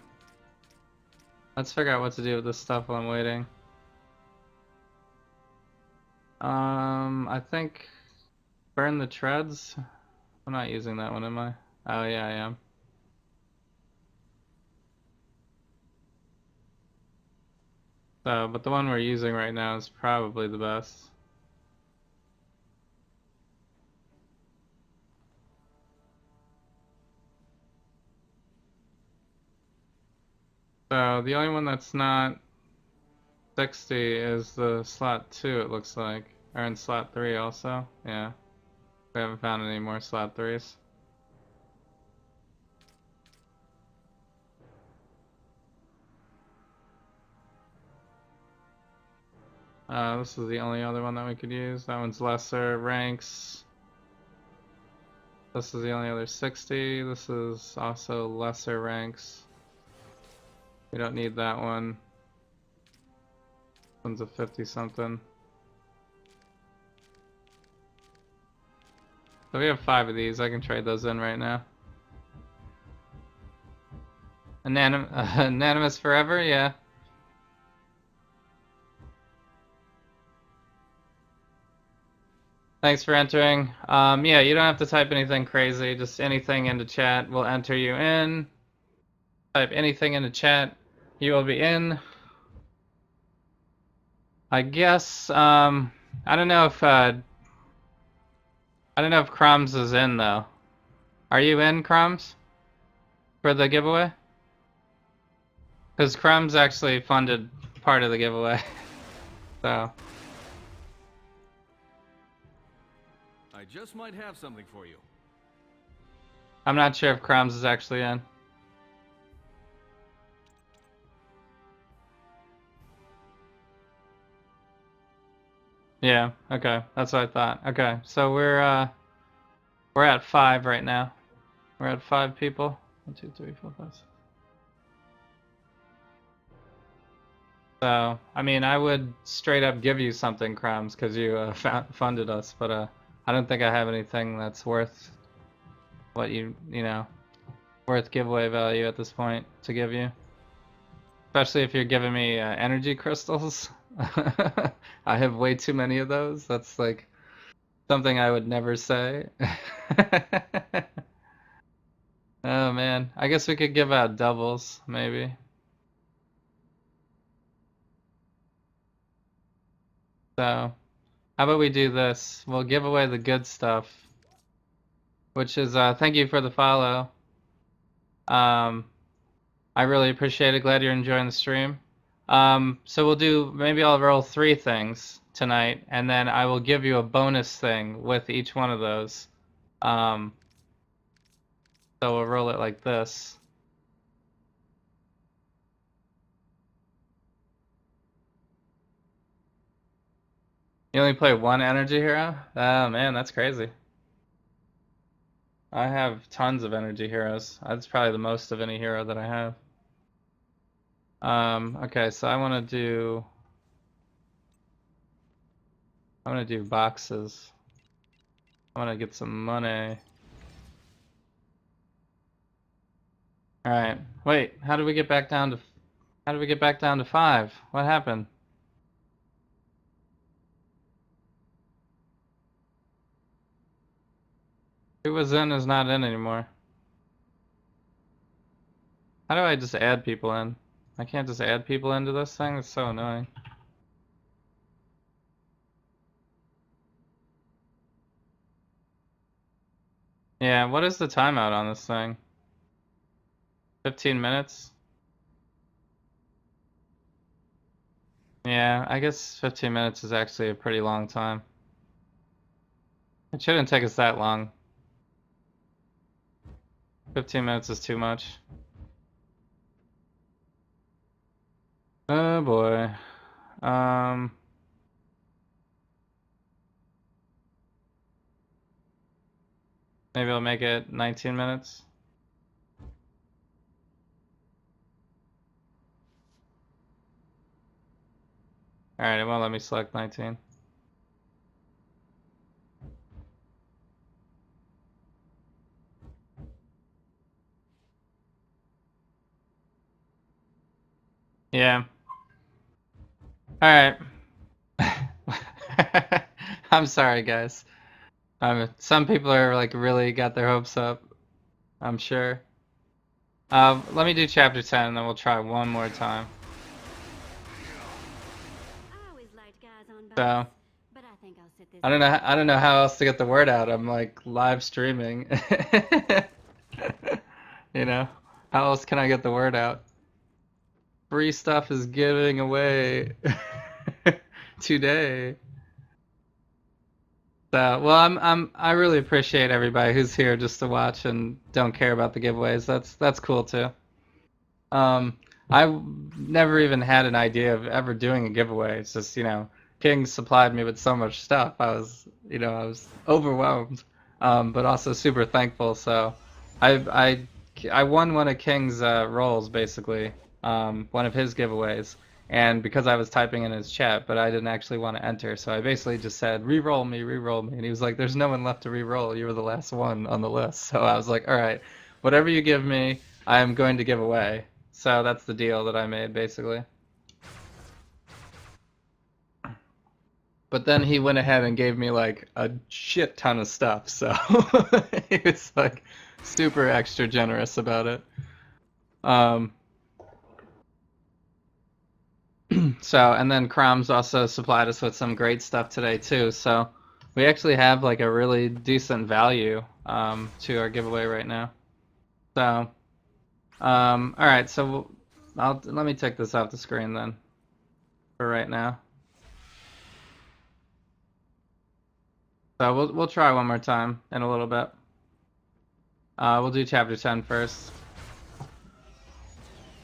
let's figure out what to do with this stuff while I'm waiting. I think burn the treads. I'm not using that one, am I? Oh yeah, I am. So, but the one we're using right now is probably the best. So, the only one that's not 60 is the slot 2, it looks like. Or in slot 3 also. Yeah. We haven't found any more slot 3s. This is the only other one that we could use. That one's lesser ranks. This is the only other 60. This is also lesser ranks. We don't need that one. This one's a 50 something. So we have 5 of these. I can trade those in right now. Anonymous forever? Yeah. Thanks for entering. Yeah, you don't have to type anything crazy. Just anything into chat will enter you in. Type anything into chat, you will be in. I guess. I don't know if. I don't know if Crumbs is in though. Are you in, Crumbs, for the giveaway? Because Crumbs actually funded part of the giveaway. So. I just might have something for you. I'm not sure if Crumbs is actually in. Yeah, okay. That's what I thought. Okay, so we're at 5 right now. We're at 5 people. 1, 2, 3, 4, 5, 6. So, I mean, I would straight up give you something, Crumbs, because you funded us, but I don't think I have anything that's worth what you know, worth giveaway value at this point to give you. Especially if you're giving me energy crystals. I have way too many of those. That's like something I would never say. Oh man, I guess we could give out doubles, maybe. So, how about we do this? We'll give away the good stuff, which is thank you for the follow. I really appreciate it. Glad you're enjoying the stream. So we'll do, maybe I'll roll 3 things tonight, and then I will give you a bonus thing with each one of those. So we'll roll it like this. You only play 1 energy hero? Oh man, that's crazy. I have tons of energy heroes. That's probably the most of any hero that I have. Okay, so I want to do boxes. I want to get some money. All right. Wait, how did we get back down to 5? What happened? Who was in is not in anymore. How do I just add people in? I can't just add people into this thing? It's so annoying. Yeah, what is the timeout on this thing? 15 minutes? Yeah, I guess 15 minutes is actually a pretty long time. It shouldn't take us that long. 15 minutes is too much. Oh boy. Maybe I'll make it 19 minutes. Alright, it won't let me select 19. Yeah. Alright. I'm sorry, guys. Some people are like really got their hopes up, I'm sure. Let me do chapter 10 and then we'll try one more time. I always liked guys on bikes, So, but I think I'll sit this I don't know how else to get the word out. I'm like live streaming. You know, how else can I get the word out? Free stuff is giving away today. So, well, I really appreciate everybody who's here just to watch and don't care about the giveaways. That's cool too. I never even had an idea of ever doing a giveaway. It's just, King supplied me with so much stuff. I was overwhelmed. but also super thankful. So I won one of King's roles basically, one of his giveaways, and because I was typing in his chat, but I didn't actually want to enter, so I basically just said re-roll me, and he was like, "There's no one left to re-roll. You were the last one on the list." So I was like, "All right, whatever you give me, I am going to give away." So that's the deal that I made basically. But then he went ahead and gave me like a shit ton of stuff, so he was like super extra generous about it. Um, so, and then Crom's also supplied us with some great stuff today too. So we actually have like a really decent value to our giveaway right now. So, all right, so let me take this off the screen then for right now. So we'll try one more time in a little bit. We'll do chapter 10 first.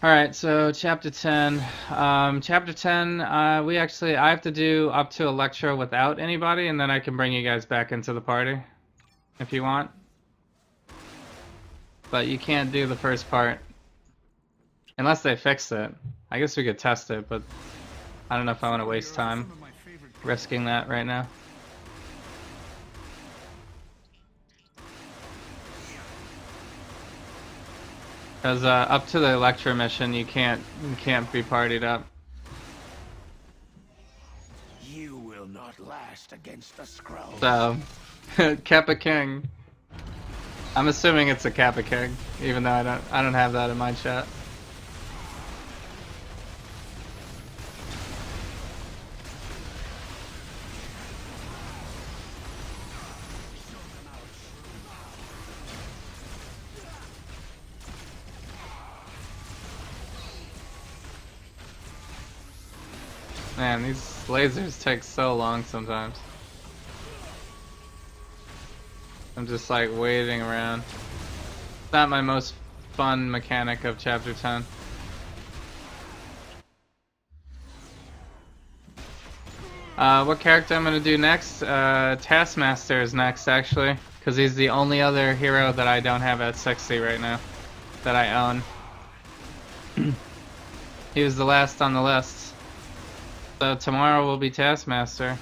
All right, so chapter 10. Chapter 10, I have to do up to Electro without anybody, and then I can bring you guys back into the party if you want. But you can't do the first part unless they fix it. I guess we could test it, but I don't know if I want to waste time risking that right now. Because up to the Electro mission, you can't be partied up. You will not last against the Skrulls. So, Kappa King. I'm assuming it's a Kappa King, even though I don't have that in my chat. Man, these lasers take so long sometimes. I'm just like waiting around. It's not my most fun mechanic of chapter 10. What character I'm gonna do next? Taskmaster is next actually, because he's the only other hero that I don't have at 60 right now, that I own. He was the last on the list. So tomorrow will be Taskmaster.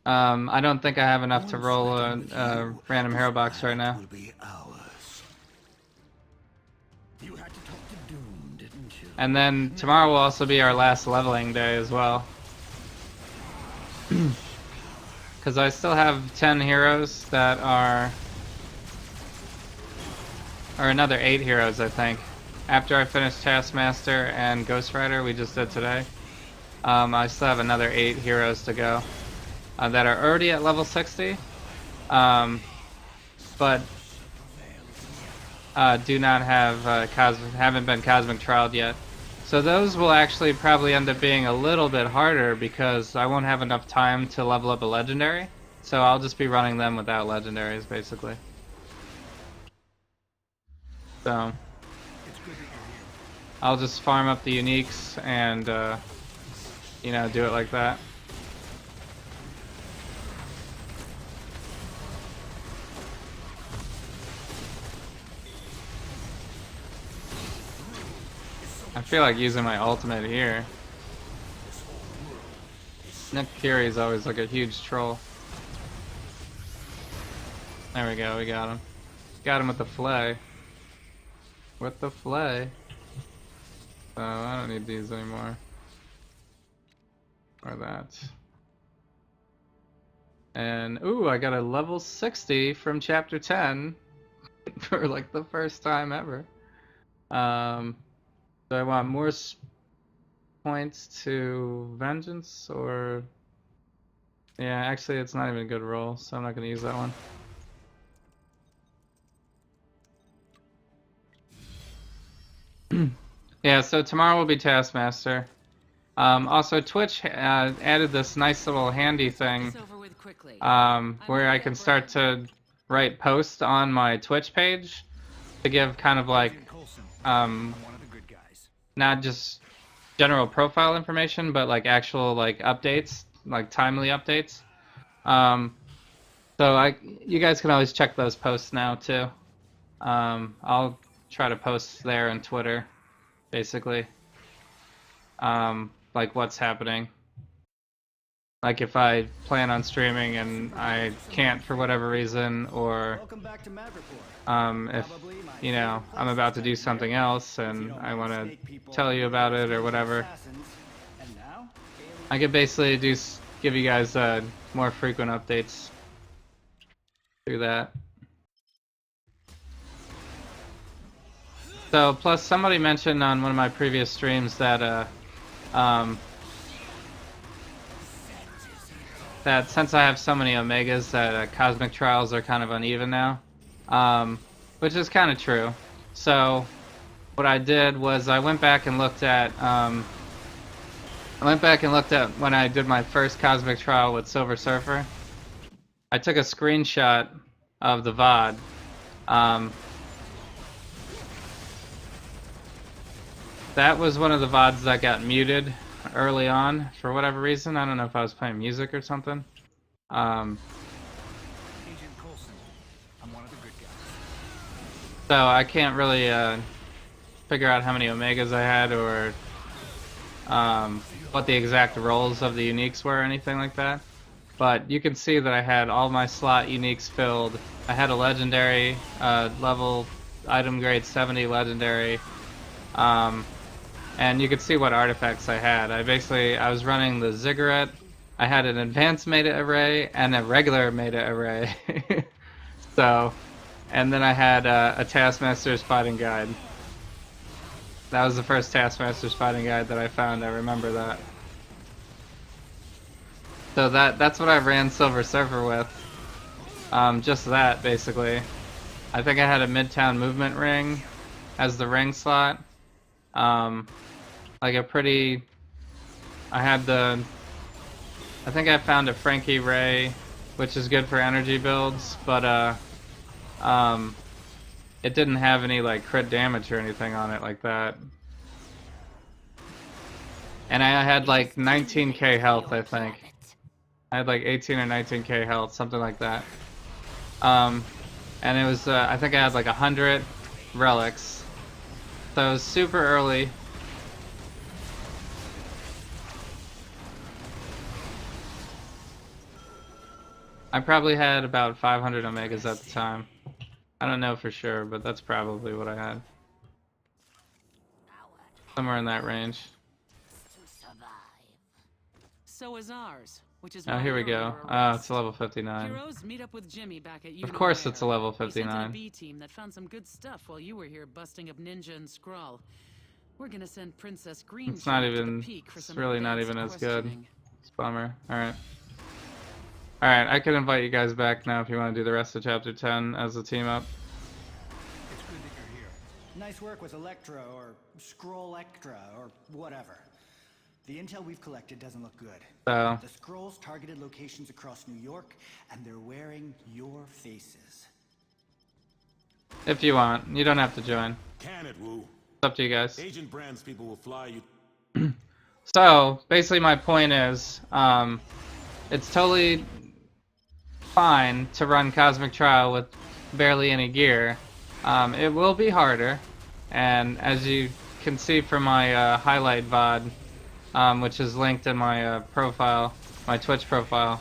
I don't think I have enough to roll a random hero box right now. Will be ours. You had to talk to Doom, didn't you? And then tomorrow will also be our last leveling day as well. Because I still have 10 heroes that are... or another 8 heroes, I think. After I finish Taskmaster and Ghost Rider, we just did today. I still have another 8 heroes to go that are already at level 60, but do not have haven't been Cosmic Trialed yet. So those will actually probably end up being a little bit harder because I won't have enough time to level up a legendary. So I'll just be running them without legendaries, basically. So I'll just farm up the uniques and, you know, do it like that. I feel like using my ultimate here. Nick Fury is always like a huge troll. There we go, we got him. Got him with the flay. With the flay. So I don't need these anymore. Or that. And ooh, I got a level 60 from chapter 10 for like the first time ever. Do I want more points to vengeance or... yeah, actually it's not even a good roll, so I'm not going to use that one. Yeah, so tomorrow will be Taskmaster. Also, Twitch added this nice little handy thing where I can start to write posts on my Twitch page to give kind of like not just general profile information, but like actual like updates, like timely updates. So you guys can always check those posts now too. I'll try to post there on Twitter, basically. Like what's happening. Like if I plan on streaming and I can't for whatever reason, or Welcome back to Mad Report. if Probably my you know favorite I'm place about to spend do the something year. else If you and don't I make want to snake people tell you about it or whatever, assassins. And now, I could basically give you guys more frequent updates through that. So plus somebody mentioned on one of my previous streams that that since I have so many Omegas that Cosmic Trials are kind of uneven now, which is kind of true. So what I did was I went back and looked at when I did my first Cosmic Trial with Silver Surfer. I took a screenshot of the VOD. That was one of the VODs that got muted early on for whatever reason. I don't know if I was playing music or something. Agent Coulson, I'm one of the good guys. So I can't really figure out how many Omegas I had or what the exact roles of the uniques were or anything like that. But you can see that I had all my slot uniques filled. I had a legendary, level item grade 70 legendary. And you could see what artifacts I had. I was running the Ziggurat. I had an advanced meta array and a regular meta array. So, and then I had a Taskmaster's fighting guide. That was the first Taskmaster's fighting guide that I found. I remember that. So that's what I ran Silver Surfer with. Just that, basically. I think I had a Midtown Movement ring as the ring slot. Like a pretty... I think I found a Frankie Ray, which is good for energy builds, but it didn't have any like crit damage or anything on it like that. And I had like 19k health, I think. I had like 18 or 19k health, something like that. And it was, I think I had like 100 relics. So it was super early. I probably had about 500 Omegas at the time. I don't know for sure, but that's probably what I had. Somewhere in that range. So is ours, which is Oh, why here we you're go. under Oh, arrest. it's a level 59. Heroes, meet up with Jimmy back at Of course it's a level We sent in 59. a B team that found some good stuff while you were here busting up Ninja and Skrull. We're gonna send Princess Green It's not to the even, peak for it's some really not advanced even as good. questioning. It's a bummer. Alright. Alright, I can invite you guys back now if you want to do the rest of chapter 10 as a team up. It's good that you're here. Nice work with Electra or Scrollectra or whatever. The intel we've collected doesn't look good. So, The scrolls targeted locations across New York, and they're wearing your faces. if you want, you don't have to join. Can it, Wu? It's up to you guys. Agent Brand's people will fly you. So, basically my point is, it's totally fine to run Cosmic Trial with barely any gear. It will be harder, and as you can see from my highlight VOD, which is linked in my profile, my Twitch profile,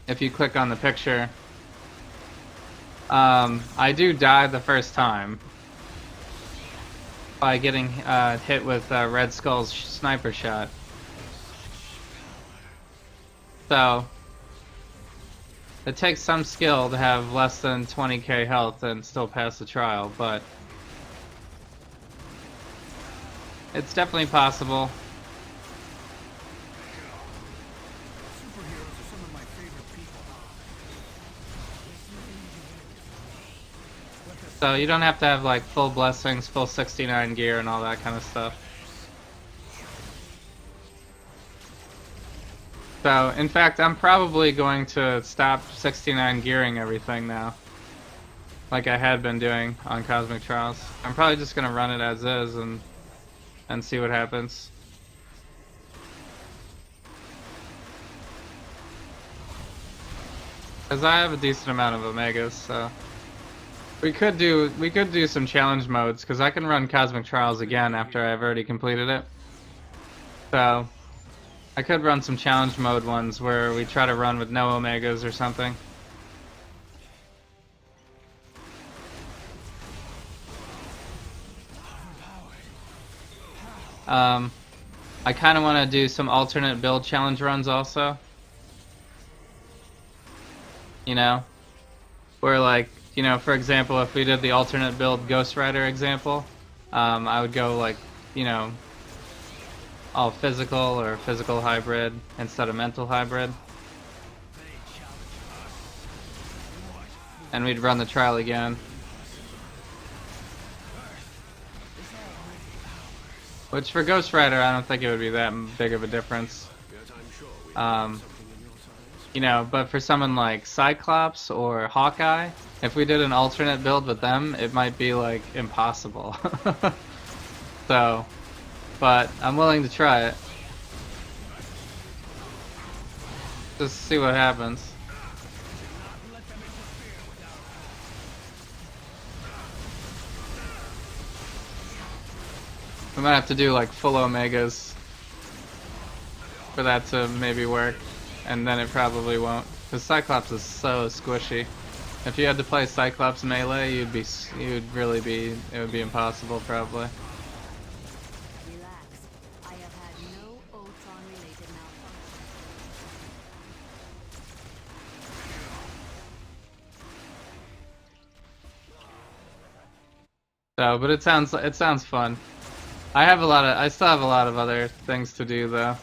if you click on the picture, I do die the first time by getting hit with Red Skull's sniper shot. So, it takes some skill to have less than 20k health and still pass the trial, but it's definitely possible. Superheroes are some of my favorite people. So you don't have to have like full blessings, full 69 gear and all that kind of stuff. So, in fact, I'm probably going to stop 69 gearing everything now. Like I had been doing on Cosmic Trials. I'm probably just going to run it as is and see what happens. Cause I have a decent amount of Omegas, so we could do some challenge modes. Cause I can run Cosmic Trials again after I've already completed it. So I could run some challenge mode ones where we try to run with no Omegas or something. I kind of want to do some alternate build challenge runs also. You know, where like, you know, for example, if we did the alternate build Ghost Rider example, I would go like, you know, all physical or physical hybrid instead of mental hybrid. And we'd run the trial again. Which for Ghost Rider, I don't think it would be that big of a difference. You know, but for someone like Cyclops or Hawkeye, if we did an alternate build with them, it might be like impossible. So, but I'm willing to try it. Just see what happens. We might have to do like full Omegas for that to maybe work, and then it probably won't. Because Cyclops is so squishy. If you had to play Cyclops melee, it would be impossible probably. Relax. I have had no Ultron-related malfunction. So, but it sounds fun. I still have a lot of other things to do though.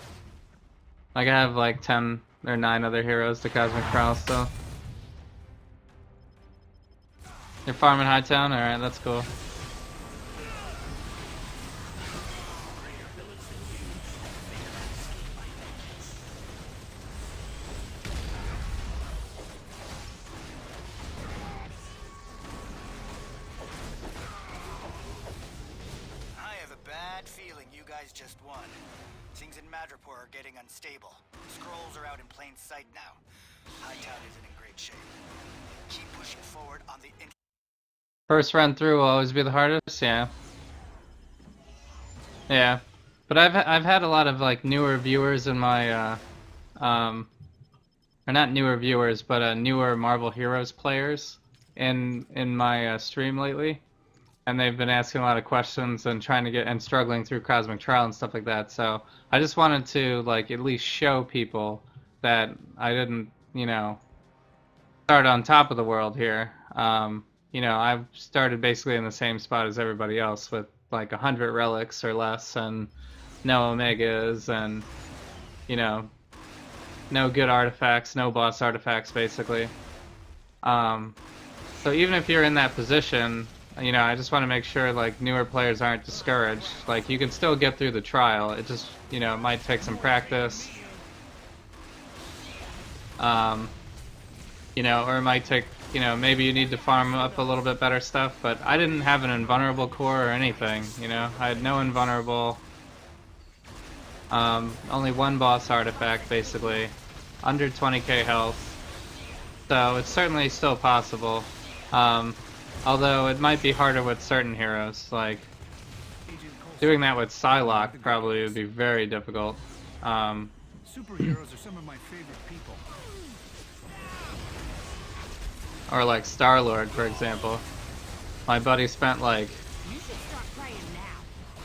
Like I have like 10 or 9 other heroes to Cosmic Trial still. You're farming Hightown? Alright, that's cool. I have a bad feeling you guys just won. Things in Madripoor are getting unstable. Scrolls are out in plain sight now. Hightown isn't in great shape. Keep pushing forward on the First run through will always be the hardest, yeah. Yeah. But I've had a lot of like newer viewers in my or not newer viewers, but newer Marvel Heroes players in my stream lately. And they've been asking a lot of questions and trying to get and struggling through Cosmic Trial and stuff like that. So I just wanted to like at least show people that I didn't, you know, start on top of the world here. You know, I've started basically in the same spot as everybody else with like 100 relics or less and no Omegas and, you know, no good artifacts, no boss artifacts basically. So even if you're in that position, you know, I just want to make sure like newer players aren't discouraged. Like you can still get through the trial. It just, you know, it might take some practice. You know, or it might take, you know, maybe you need to farm up a little bit better stuff, but I didn't have an invulnerable core or anything, you know. I had no invulnerable. Only one boss artifact basically. Under 20k health. So it's certainly still possible. Although it might be harder with certain heroes, like doing that with Psylocke probably would be very difficult. Superheroes are some of my favorite people. Or like Star-Lord, for example. My buddy spent like, You should start playing now.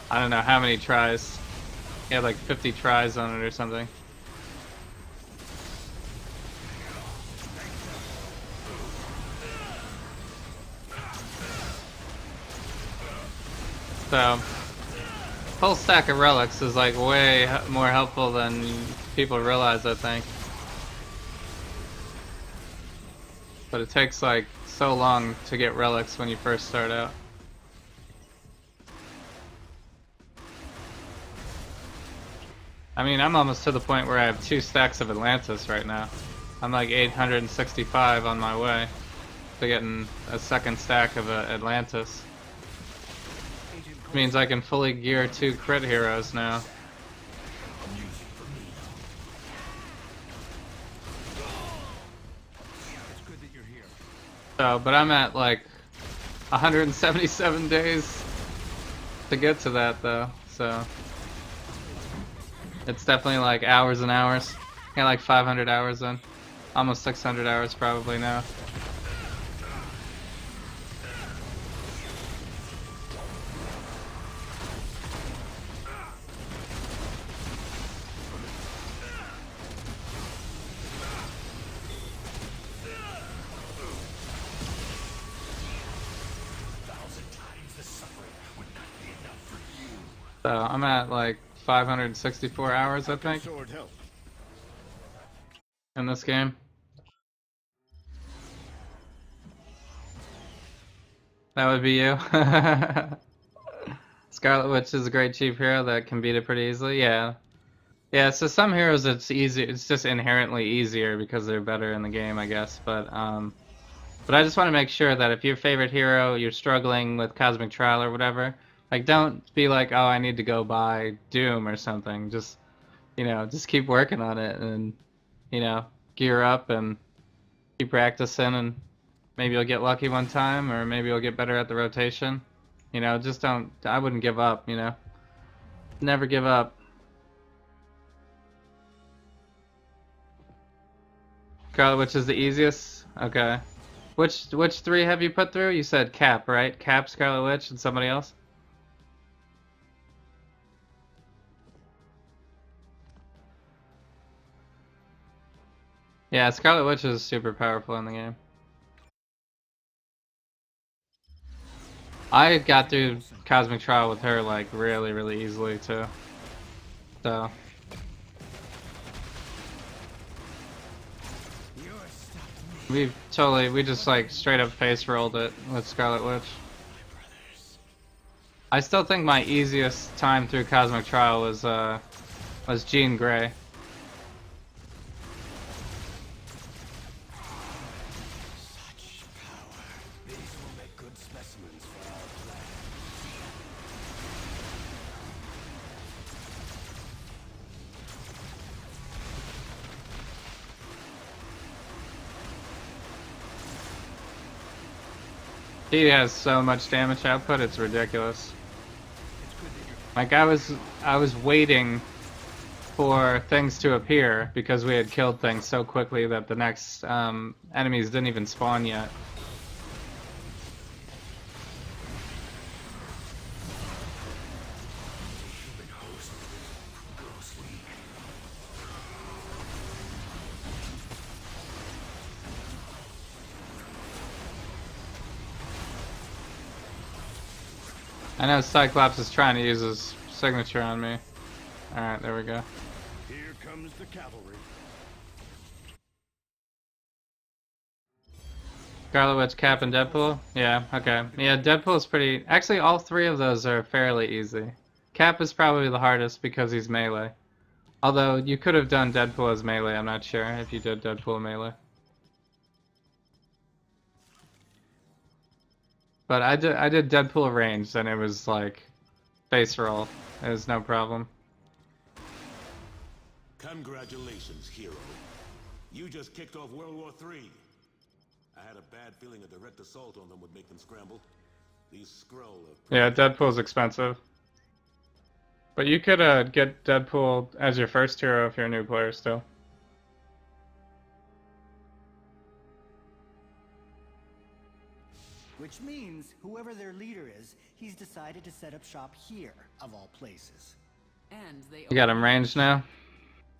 I don't know how many tries. He had like 50 tries on it or something. So, full stack of relics is like way more helpful than people realize, I think. But it takes like so long to get relics when you first start out. I mean, I'm almost to the point where I have 2 stacks of Atlantis right now. I'm like 865 on my way to getting a second stack of Atlantis. Which means I can fully gear 2 crit heroes now. So, but I'm at like 177 days to get to that though, so it's definitely like hours and hours. Got like 500 hours in. Almost 600 hours probably now. So I'm at like 564 hours, I think, Sword help. in this game. That would be you. Scarlet Witch is a great cheap hero that can beat it pretty easily. Yeah. Yeah, so some heroes it's easy. It's just inherently easier because they're better in the game, I guess. But I just want to make sure that if your favorite hero, you're struggling with Cosmic Trial or whatever, like don't be like, oh, I need to go buy Doom or something. Just, you know, just keep working on it and, you know, gear up and keep practicing and maybe you'll get lucky one time or maybe you'll get better at the rotation. You know, just don't, I wouldn't give up, you know. Never give up. Scarlet Witch is the easiest? Okay. Which three have you put through? You said Cap, right? Cap, Scarlet Witch, and somebody else? Yeah, Scarlet Witch is super powerful in the game. I got through Cosmic Trial with her like really, really easily too. So. We just like straight up face rolled it with Scarlet Witch. I still think my easiest time through Cosmic Trial was Jean Grey. Such power. These will make good specimens for our plan. He has so much damage output, it's ridiculous. Like I was waiting for things to appear because we had killed things so quickly that the next enemies didn't even spawn yet. I know Cyclops is trying to use his signature on me. Alright, there we go. Here comes the cavalry. Scarlet Witch, Cap, and Deadpool? Yeah, okay. Yeah, Deadpool is pretty... Actually, all three of those are fairly easy. Cap is probably the hardest because he's melee. Although, you could have done Deadpool as melee, I'm not sure if you did Deadpool melee. But I did Deadpool ranged, and it was like face roll. It was no problem. Congratulations, hero. You just kicked off World War III. I had a bad feeling a direct assault on them would make them scramble. These Skrull are... Yeah, Deadpool's expensive. But you could get Deadpool as your first hero if you're a new player still. Which means, whoever their leader is, he's decided to set up shop here, of all places. And they You got him ranged now?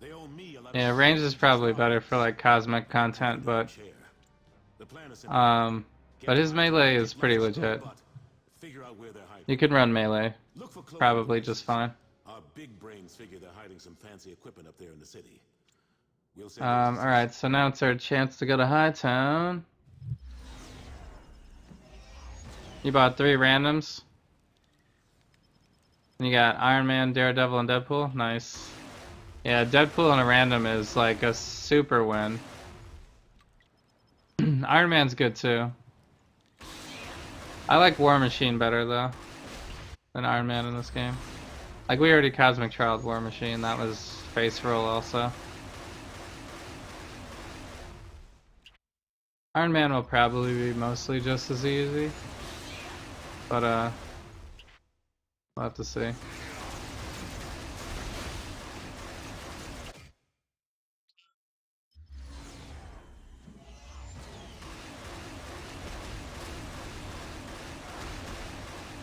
They owe me a lot Yeah, of... range is probably better for like cosmic content, but The plan is simple. but his melee is pretty legit. Figure out where they're hiding. You can run melee, Look for clothing probably places. just fine. Our big brains figure they're hiding some fancy equipment up there in the city. We'll send Alright, so now it's our chance to go to Hightown. You bought 3 randoms. And you got Iron Man, Daredevil, and Deadpool. Nice. Yeah, Deadpool and a random is like a super win. Iron Man's good too. I like War Machine better though than Iron Man in this game. Like we already Cosmic Trialed War Machine. That was face roll also. Iron Man will probably be mostly just as easy, but we'll have to see.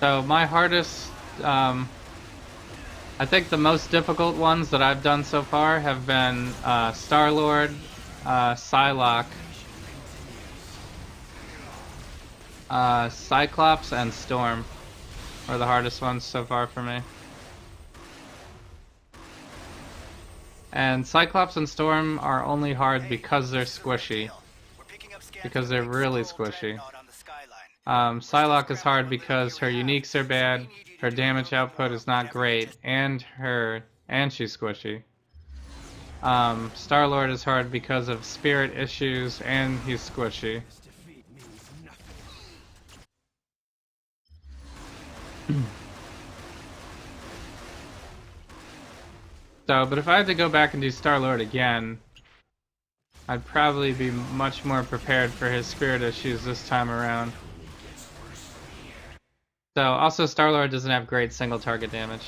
So my hardest, I think the most difficult ones that I've done so far have been Star-Lord, Psylocke, Cyclops, and Storm are the hardest ones so far for me. And Cyclops and Storm are only hard because they're squishy. Because they're really squishy. Psylocke is hard because her uniques are bad, her damage output is not great, and she's squishy. Star-Lord is hard because of spirit issues, and he's squishy. So, but if I had to go back and do Star-Lord again, I'd probably be much more prepared for his spirit issues this time around. So, also Star-Lord doesn't have great single target damage.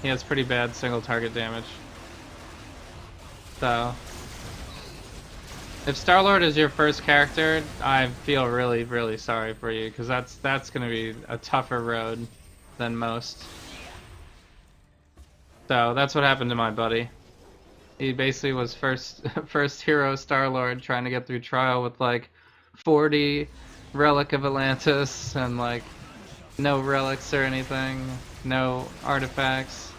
He has pretty bad single target damage. So, if Star-Lord is your first character, I feel really, really sorry for you, because that's going to be a tougher road than most. So, that's what happened to my buddy. He basically was first hero Star-Lord trying to get through trial with like 40 Relic of Atlantis and like no relics or anything, no artifacts.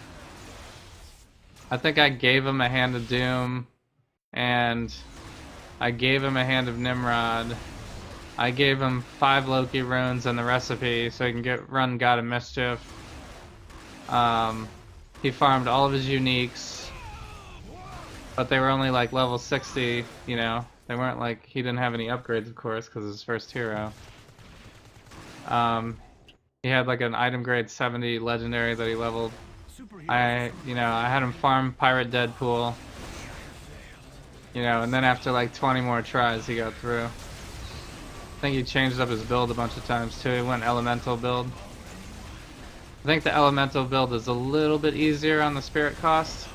I think I gave him a Hand of Doom, and I gave him a Hand of Nimrod. I gave him 5 Loki runes and the recipe so he can run God of Mischief. He farmed all of his uniques, but they were only like level 60, you know. They weren't like, he didn't have any upgrades, of course, because it's his first hero. He had like an item grade 70 legendary that he leveled. I had him farm Pirate Deadpool, you know, and then after like 20 more tries, he got through. I think he changed up his build a bunch of times too. He went Elemental build. I think the Elemental build is a little bit easier on the spirit cost.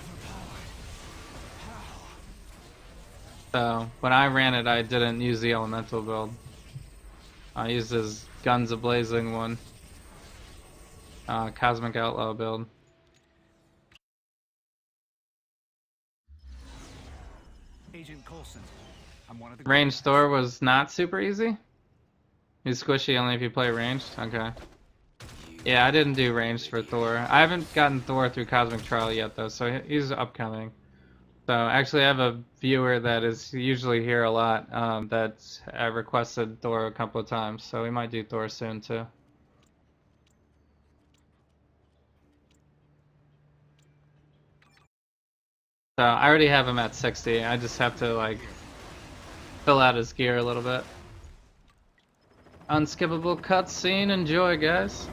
So, when I ran it, I didn't use the Elemental build. I used his Guns A-Blazing one. Cosmic Outlaw build. Agent Coulson, I'm one of the Ranged Thor was not super easy? He's squishy only if you play ranged? Okay. Yeah, I didn't do ranged for Thor. I haven't gotten Thor through Cosmic Trial yet though, so he's upcoming. So actually I have a viewer that is usually here a lot, that's requested Thor a couple of times, so we might do Thor soon too. So I already have him at 60, I just have to like fill out his gear a little bit. Unskippable cutscene, enjoy guys.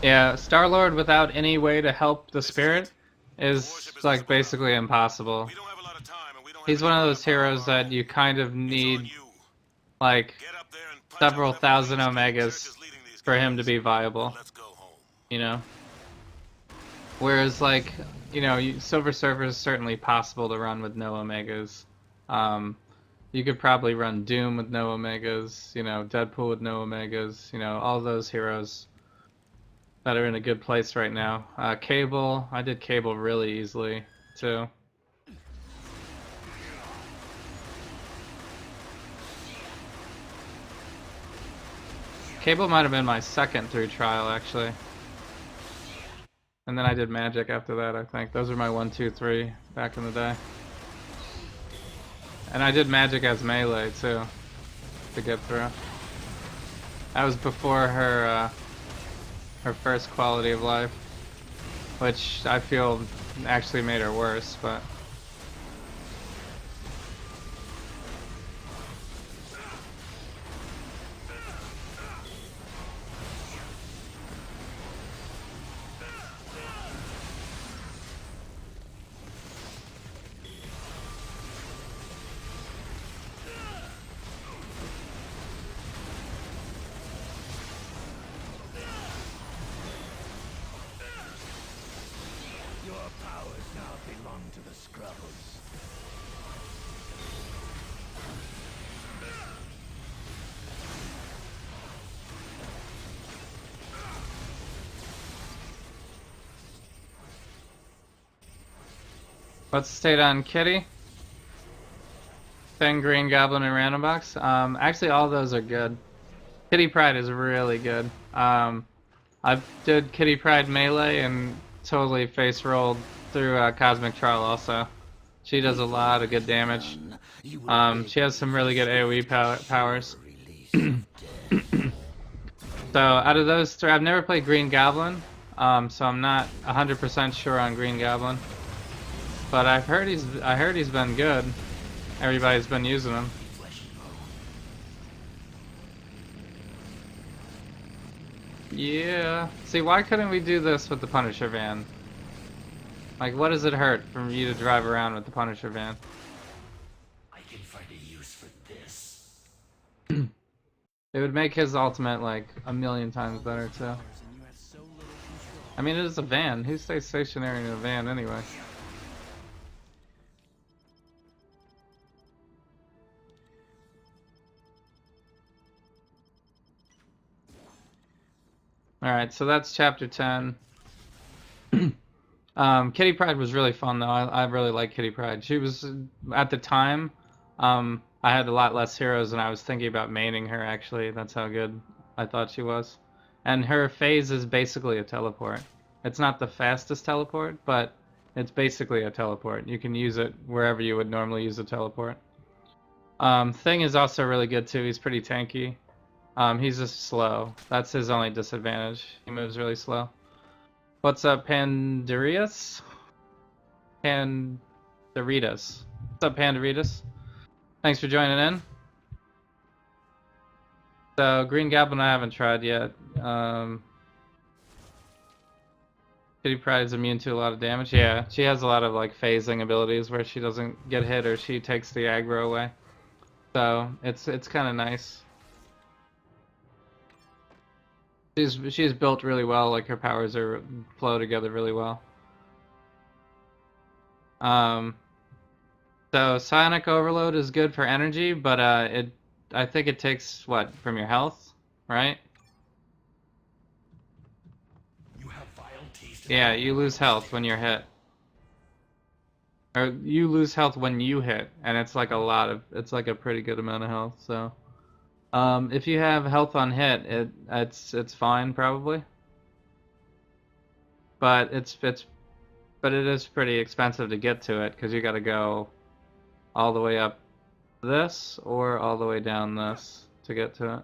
Yeah, Star-Lord without any way to help the spirit is like basically impossible. He's one of those heroes that you kind of need like several thousand Omegas for him to be viable, you know? Whereas like, you know, Silver Surfer is certainly possible to run with no Omegas. You could probably run Doom with no Omegas, you know, Deadpool with no Omegas, you know, all those heroes that are in a good place right now. Cable, I did Cable really easily, too. Cable might have been my second through trial, actually. And then I did Magic after that, I think. Those are my 1, 2, 3 back in the day. And I did Magic as melee, too, to get through. That was before her first quality of life, which I feel actually made her worse, but... Your powers now belong to the Skrulls. What's the state on Kitty? Thing, Green Goblin, and Random Box? Actually, all those are good. Kitty Pryde is really good. I did Kitty Pryde melee and totally face rolled through Cosmic Trial also. She does a lot of good damage. She has some really good AoE powers. So out of those three, I've never played Green Goblin, so I'm not 100% sure on Green Goblin. But I heard he's been good. Everybody's been using him. Yeah. See, why couldn't we do this with the Punisher van? Like, what does it hurt for you to drive around with the Punisher van? I can find a use for this. It would make his ultimate like a million times better too. I mean, it is a van. Who stays stationary in a van anyway? Alright, so that's chapter 10. Kitty Pryde was really fun though. I really like Kitty Pryde. She was, at the time, I had a lot less heroes and I was thinking about maining her actually. That's how good I thought she was. And her phase is basically a teleport. It's not the fastest teleport, but it's basically a teleport. You can use it wherever you would normally use a teleport. Thing is also really good too. He's pretty tanky. He's just slow. That's his only disadvantage. He moves really slow. What's up, Pandarius? Pandaritas. What's up, Pandaritas? Thanks for joining in. So, Green Goblin I haven't tried yet. Kitty Pryde is immune to a lot of damage. Yeah, she has a lot of like phasing abilities where she doesn't get hit or she takes the aggro away. So, it's kind of nice. She's built really well, like her powers flow together really well. So Psionic Overload is good for energy, but I think it takes what from your health, right? You have vile taste. Yeah, you lose health when you're hit. Or you lose health when you hit, and it's like it's like a pretty good amount of health, so if you have health on hit, it's fine probably. But it is pretty expensive to get to it because you got to go all the way up this or all the way down this to get to it.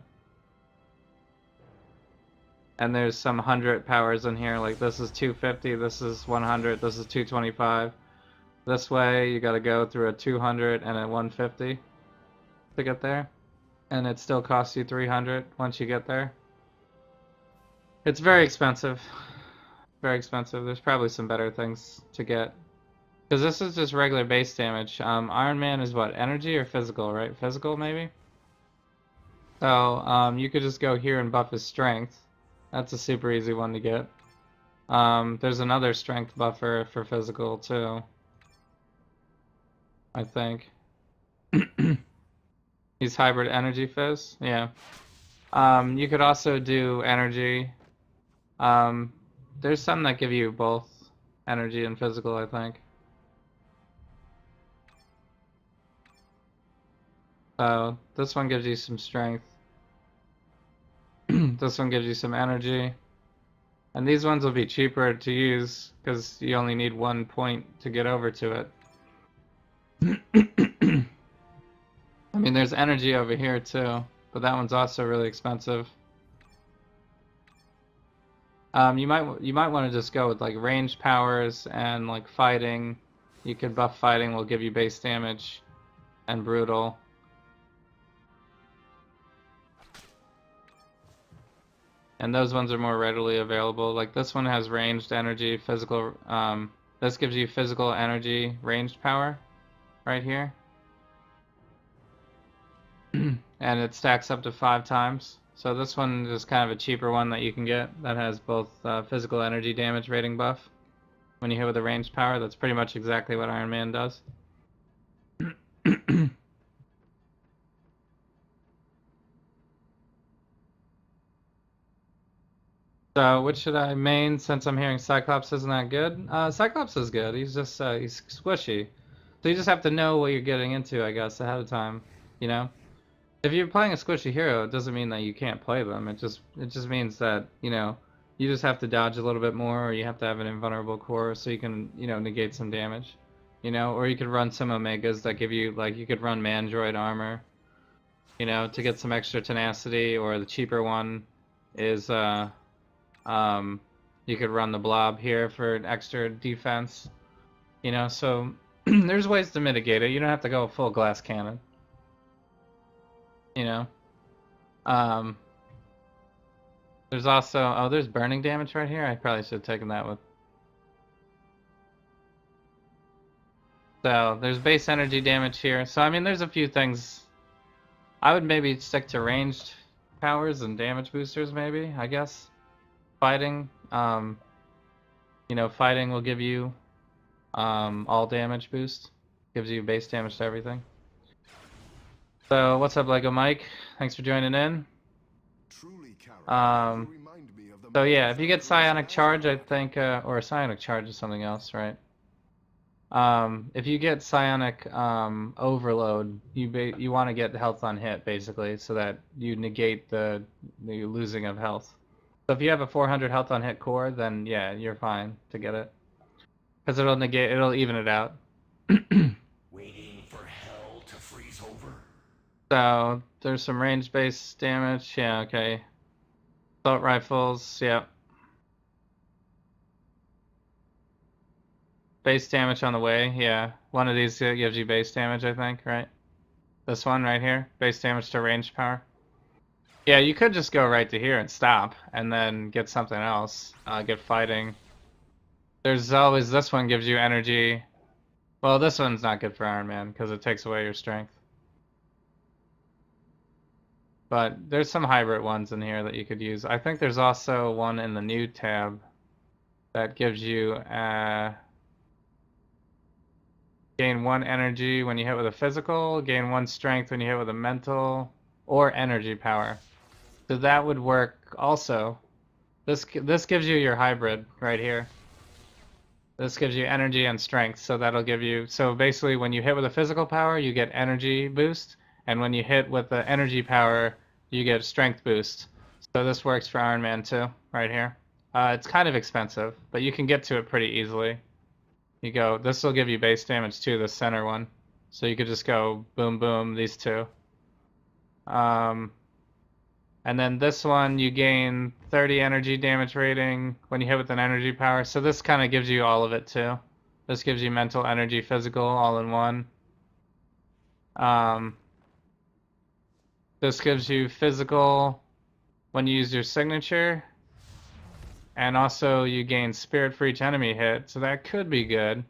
And there's some 100 powers in here, like this is 250, this is 100, this is 225. This way you got to go through a 200 and a 150 to get there. And it still costs you 300 once you get there. It's very expensive. Very expensive. There's probably some better things to get. Because this is just regular base damage. Iron Man is what? Energy or physical, right? Physical, maybe? So, you could just go here and buff his strength. That's a super easy one to get. There's another strength buffer for physical, too. I think. He's hybrid energy fizz, yeah. You could also do energy. There's some that give you both energy and physical, I think. So this one gives you some strength. This one gives you some energy. And these ones will be cheaper to use because you only need 1 point to get over to it. I mean, there's energy over here too, but that one's also really expensive. You might want to just go with like ranged powers and like fighting. You could buff fighting, will give you base damage, and brutal. And those ones are more readily available. Like this one has ranged energy, physical. This gives you physical energy, ranged power, right here. And it stacks up to 5 times. So this one is kind of a cheaper one that you can get that has both physical energy damage rating buff when you hit with a ranged power. That's pretty much exactly what Iron Man does. So, which should I main since I'm hearing Cyclops isn't that good? Cyclops is good. He's just, he's squishy. So you just have to know what you're getting into, I guess, ahead of time, you know? If you're playing a squishy hero, it doesn't mean that you can't play them. It just means that, you know, you just have to dodge a little bit more, or you have to have an invulnerable core so you can, you know, negate some damage. You know, or you could run some Omegas that give you, like, you could run Mandroid armor, you know, to get some extra tenacity, or the cheaper one is, um, you could run the blob here for an extra defense, you know, so there's ways to mitigate it. You don't have to go full glass cannon, you know. Um, there's also, oh, there's burning damage right here. I probably should have taken that with. So there's base energy damage here. So I mean, there's a few things. I would maybe stick to ranged powers and damage boosters, maybe, I guess. Fighting, you know, fighting will give you all damage boost. Gives you base damage to everything. So what's up, Lego Mike? Thanks for joining in. Truly, Kara, Um, you remind me of the so man yeah, if you get who Psionic was Charge, I think, or Psionic Charge is something else, right? If you get Psionic Overload, you want to get health on hit, basically, so that you negate the losing of health. So if you have a 400 health on hit core, then yeah, you're fine to get it. Because it'll even it out. Waiting for hell to freeze over. So there's some range-based damage. Yeah, okay. Assault rifles, yeah. Base damage on the way, yeah. One of these gives you base damage, I think, right? This one right here, base damage to range power. Yeah, you could just go right to here and stop, and then get something else. Get fighting. There's always, this one gives you energy. Well, this one's not good for Iron Man, because it takes away your strength. But there's some hybrid ones in here that you could use. I think there's also one in the new tab that gives you gain 1 energy when you hit with a physical, gain 1 strength when you hit with a mental, or energy power. So that would work also. This gives you your hybrid right here. This gives you energy and strength, so that'll give you, so basically when you hit with a physical power, you get energy boost, and when you hit with the energy power, you get strength boost. So this works for Iron Man too, right here. It's kind of expensive, but you can get to it pretty easily. You go, this will give you base damage too, the center one. So you could just go boom boom, these two. And then this one, you gain 30 energy damage rating when you hit with an energy power. So this kind of gives you all of it too. This gives you mental, energy, physical, all in one. This gives you physical when you use your signature. And also you gain spirit for each enemy hit. So that could be good.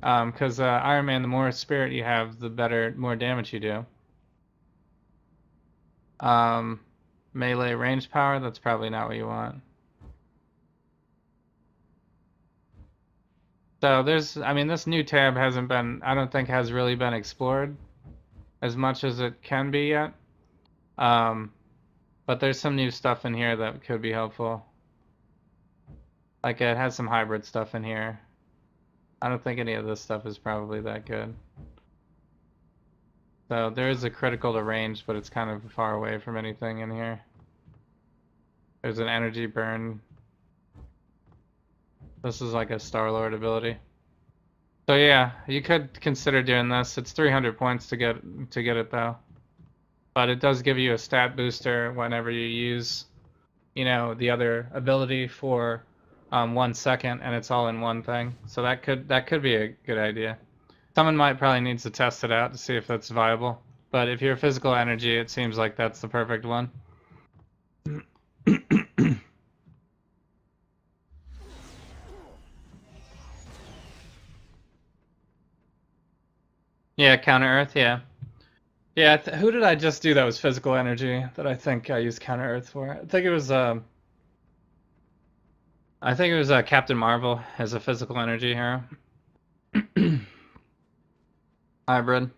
Because Iron Man, the more spirit you have, the better, more damage you do. Melee range power, that's probably not what you want. So there's, I mean, this new tab hasn't been, I don't think has really been explored as much as it can be yet. But there's some new stuff in here that could be helpful. Like it has some hybrid stuff in here. I don't think any of this stuff is probably that good. So there is a critical to range, but it's kind of far away from anything in here. There's an energy burn. This is like a Star-Lord ability. So yeah, you could consider doing this. It's 300 points to get it though. But it does give you a stat booster whenever you use, you know, the other ability for 1 second, and it's all in one thing. So that could be a good idea. Someone might probably needs to test it out to see if that's viable. But if you're physical energy, it seems like that's the perfect one. Yeah, Counter Earth, yeah. Yeah, who did I just do that was physical energy that I think I used Counter Earth for? I think it was I think it was Captain Marvel as a physical energy hero. Hybrid.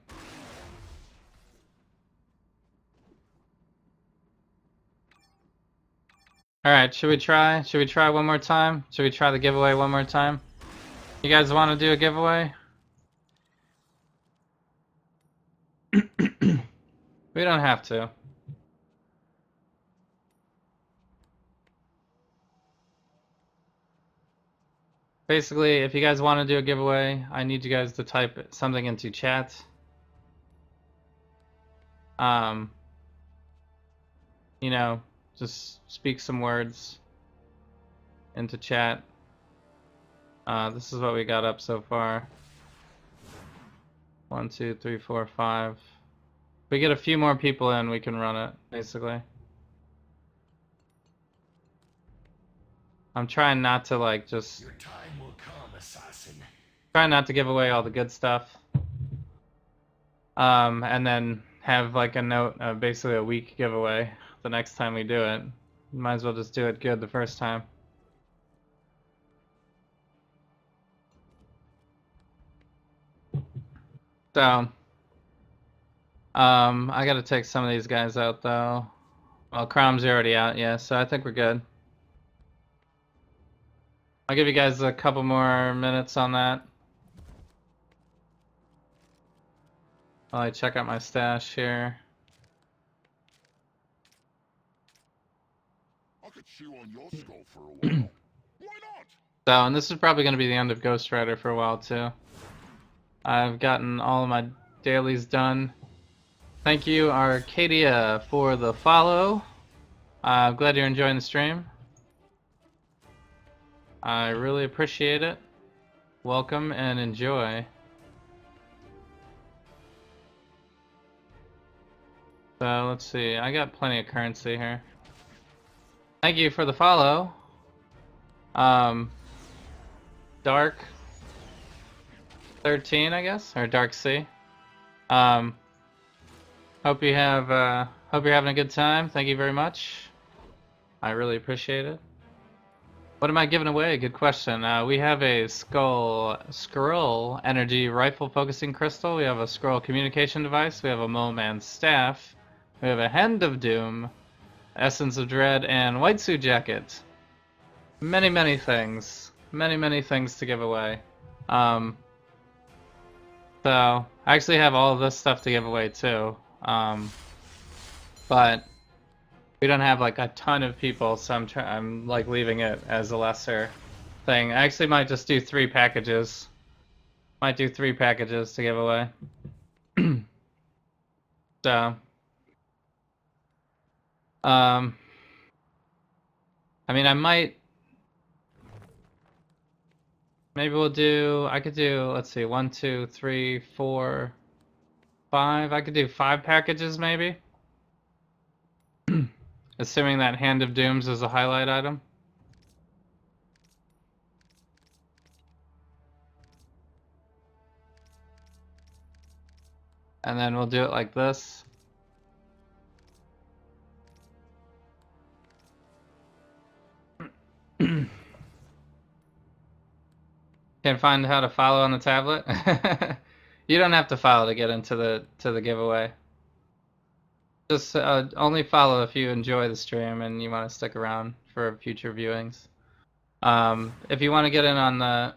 Alright, should we try? Should we try one more time? Should we try the giveaway one more time? You guys want to do a giveaway? We don't have to. Basically, if you guys want to do a giveaway, I need you guys to type something into chat. You know, just speak some words into chat. This is what we got up so far. 1, 2, 3, 4, 5. If we get a few more people in, we can run it, basically. I'm trying not to like just Your time will come, assassin. trying not to give away all the good stuff. And then have like a note, basically a week giveaway the next time we do it. Might as well just do it good the first time. So, I gotta take some of these guys out though. Well, Crom's already out, yeah, so I think we're good. I'll give you guys a couple more minutes on that. While I check out my stash here. I could chew on your skull for a while. Why not? So, and this is probably going to be the end of Ghost Rider for a while too. I've gotten all of my dailies done. Thank you, Arcadia, for the follow. I'm glad you're enjoying the stream. I really appreciate it. Welcome and enjoy. So let's see, I got plenty of currency here. Thank you for the follow. Dark 13, I guess, or Dark C. Hope you're having a good time. Thank you very much. I really appreciate it. What am I giving away? Good question. We have a Skrull energy rifle focusing crystal. We have a Skrull communication device. We have a Mole Man staff. We have a Hand of Doom, Essence of Dread, and White Suit Jacket. Many, many things. Many, many things to give away. So, I actually have all of this stuff to give away too. But we don't have like a ton of people, so I'm like leaving it as a lesser thing. I actually might just do 3 packages. Might do 3 packages to give away. So, I mean, I might. Maybe we'll do. I could do. Let's see. 1, 2, 3, 4, 5. I could do 5 packages maybe. Assuming that Hand of Dooms is a highlight item. And then we'll do it like this. Can't find how to follow on the tablet? You don't have to follow to get into the giveaway. Just only follow if you enjoy the stream and you want to stick around for future viewings. If you want to get in on the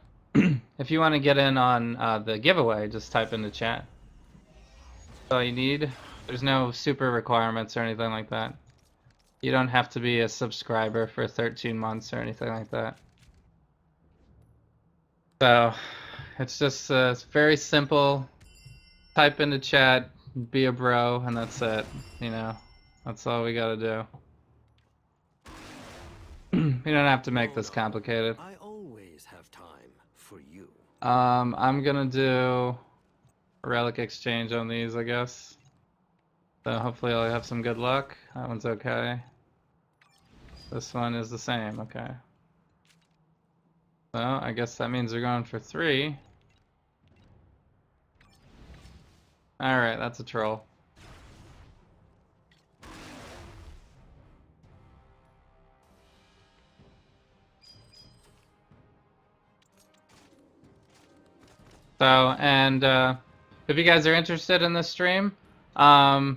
if you want to get in on the giveaway, just type in the chat. That's all you need. There's no super requirements or anything like that. You don't have to be a subscriber for 13 months or anything like that. So it's just it's very simple. Type in the chat, be a bro, and that's it. You know, that's all we gotta do. We don't have to make this complicated. I always have time for you. I'm gonna do a relic exchange on these, I guess. So hopefully I'll have some good luck. That one's okay. This one is the same, okay. So I guess that means we're going for 3. Alright, that's a troll. So, and if you guys are interested in this stream, I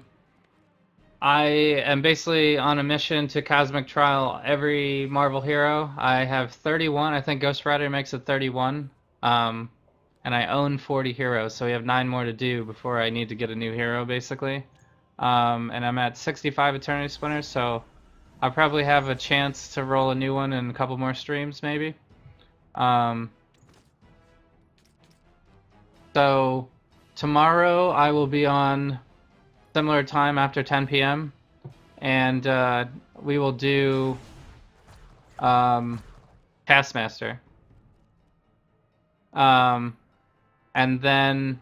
am basically on a mission to Cosmic Trial every Marvel hero. I have 31. I think Ghost Rider makes it 31. And I own 40 heroes, so we have 9 more to do before I need to get a new hero, basically. And I'm at 65 Eternity Splinters, so I'll probably have a chance to roll a new one in a couple more streams, maybe. So tomorrow I will be on similar time after 10 p.m. and we will do Taskmaster. And then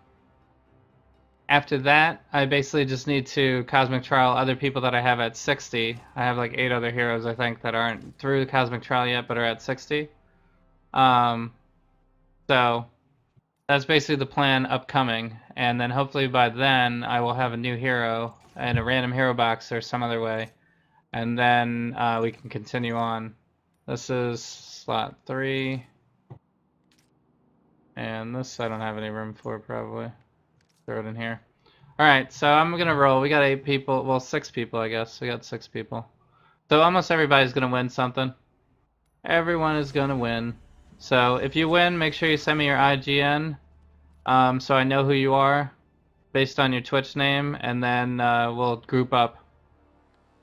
after that, I basically just need to Cosmic Trial other people that I have at 60. I have like 8 other heroes, I think, that aren't through the Cosmic Trial yet, but are at 60. So that's basically the plan upcoming. And then hopefully by then, I will have a new hero in a random hero box or some other way. And then we can continue on. This is slot 3. And this I don't have any room for, probably. Throw it in here. Alright, so I'm going to roll. We got 8 people. Well, 6 people, I guess. We got 6 people. So almost everybody's going to win something. Everyone is going to win. So if you win, make sure you send me your IGN so I know who you are based on your Twitch name. And then we'll group up.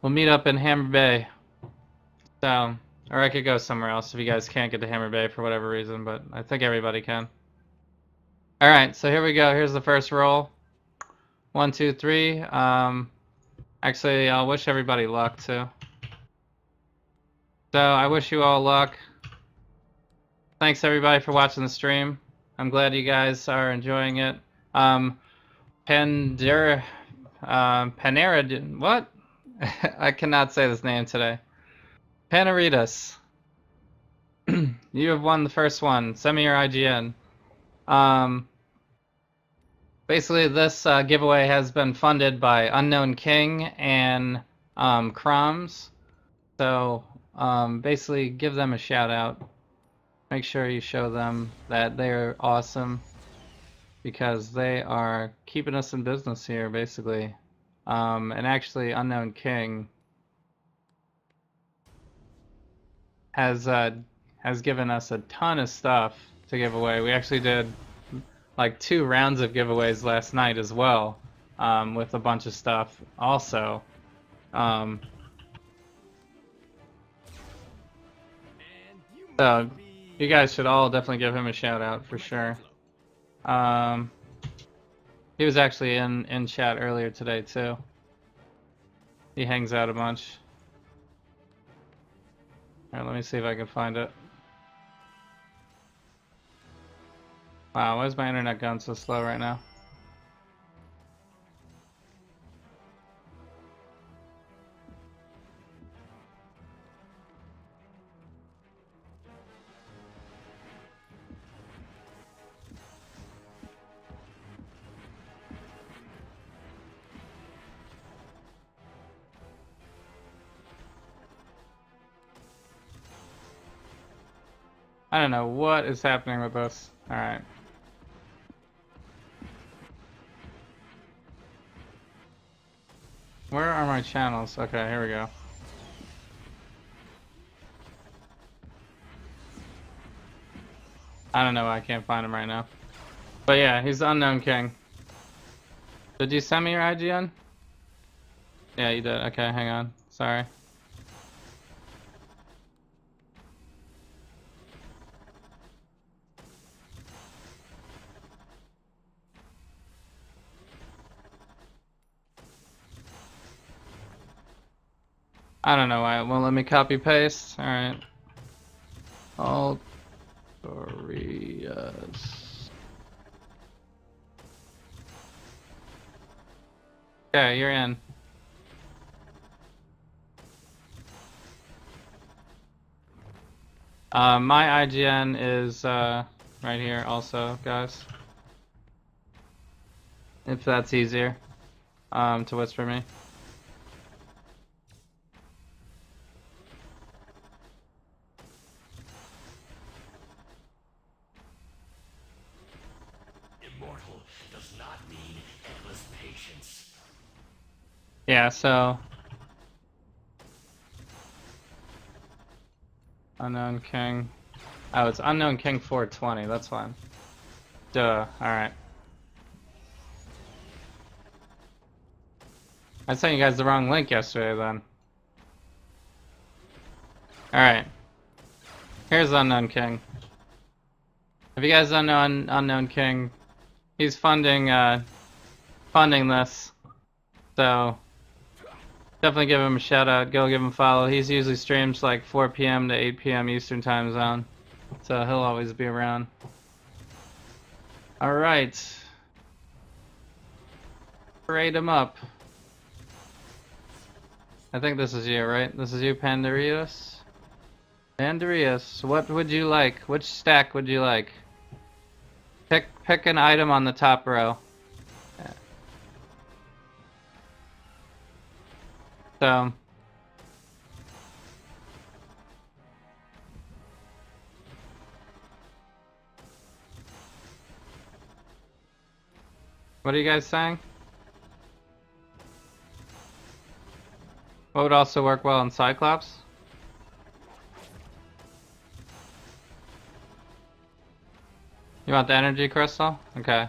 We'll meet up in Hammer Bay. So, or I could go somewhere else if you guys can't get to Hammer Bay for whatever reason, but I think everybody can. Alright, so here we go. Here's the first roll. 1, 2, 3. Actually, I'll wish everybody luck, too. So, I wish you all luck. Thanks, everybody, for watching the stream. I'm glad you guys are enjoying it. Panera... What? I cannot say this name today. Paneritas. You have won the first one. Send me your IGN. Basically, this giveaway has been funded by Unknown King and Croms. So, basically, give them a shout out. Make sure you show them that they're awesome. Because they are keeping us in business here, basically. And actually, Unknown King has given us a ton of stuff to give away. We actually did like 2 rounds of giveaways last night as well, with a bunch of stuff also. So you guys should all definitely give him a shout out for sure. He was actually in chat earlier today too. He hangs out a bunch. Alright, let me see if I can find it. Wow, why is my internet going so slow right now? I don't know what is happening with this. Alright. Where are my channels? Okay, here we go. I don't know why I can't find him right now. But yeah, he's the Unknown King. Did you send me your IGN? Yeah, you did. Okay, hang on. Sorry. I don't know why it won't let me copy paste. Alright. Alt Dorias. Okay, you're in. My IGN is right here also, guys. If that's easier to whisper me. does not mean endless patience. Yeah, so Unknown King. Oh, it's Unknown King 420, that's fine. Duh, alright. I sent you guys the wrong link yesterday then. Alright. Here's Unknown King. If you guys don't know Unknown King, he's funding this. So definitely give him a shout out, go give him a follow. He's usually streams like 4 PM to 8 PM Eastern time zone. So he'll always be around. Alright. Parade him up. I think this is you, right? This is you, Pandarius? Pandarius, what would you like? Which stack would you like? Pick an item on the top row. So what are you guys saying? What would also work well in Cyclops? You want the energy crystal? Okay.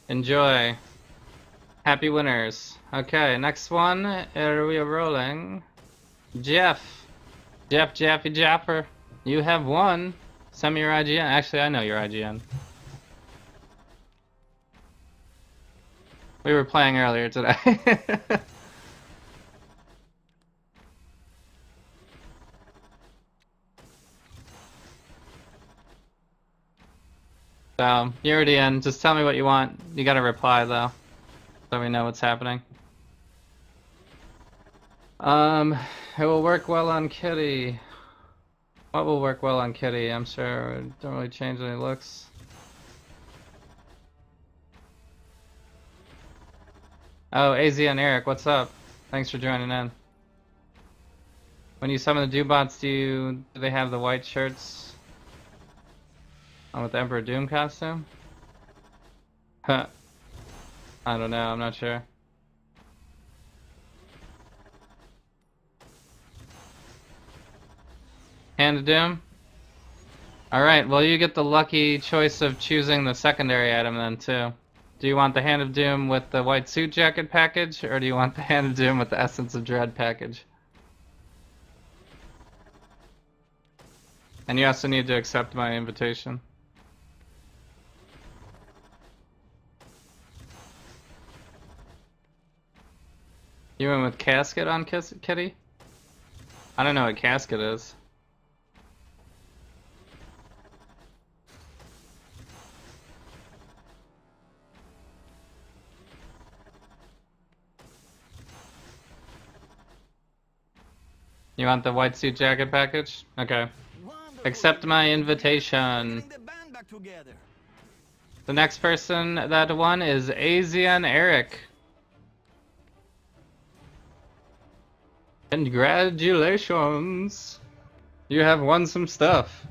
Enjoy. Happy winners. Okay, next one. Are we rolling? Jeff. Jaffy Jaffer. You have won. Send me your IGN. Actually, I know your IGN. We were playing earlier today. So, you're already in. Just tell me what you want. You gotta reply, though, so we know what's happening. It will work well on Kitty. What will work well on Kitty? I'm sure it don't really change any looks. Oh, AZ and Eric, what's up? Thanks for joining in. When you summon the Doobots, do they have the white shirts? Oh, with the Emperor Doom costume? Huh. I don't know, I'm not sure. Hand of Doom? Alright, well you get the lucky choice of choosing the secondary item then too. Do you want the Hand of Doom with the white suit jacket package, or do you want the Hand of Doom with the Essence of Dread package? And you also need to accept my invitation. You went with Casket on Kitty? I don't know what Casket is. You want the white suit jacket package? Okay. Accept my invitation. The next person that won is Asian Eric. Congratulations! You have won some stuff.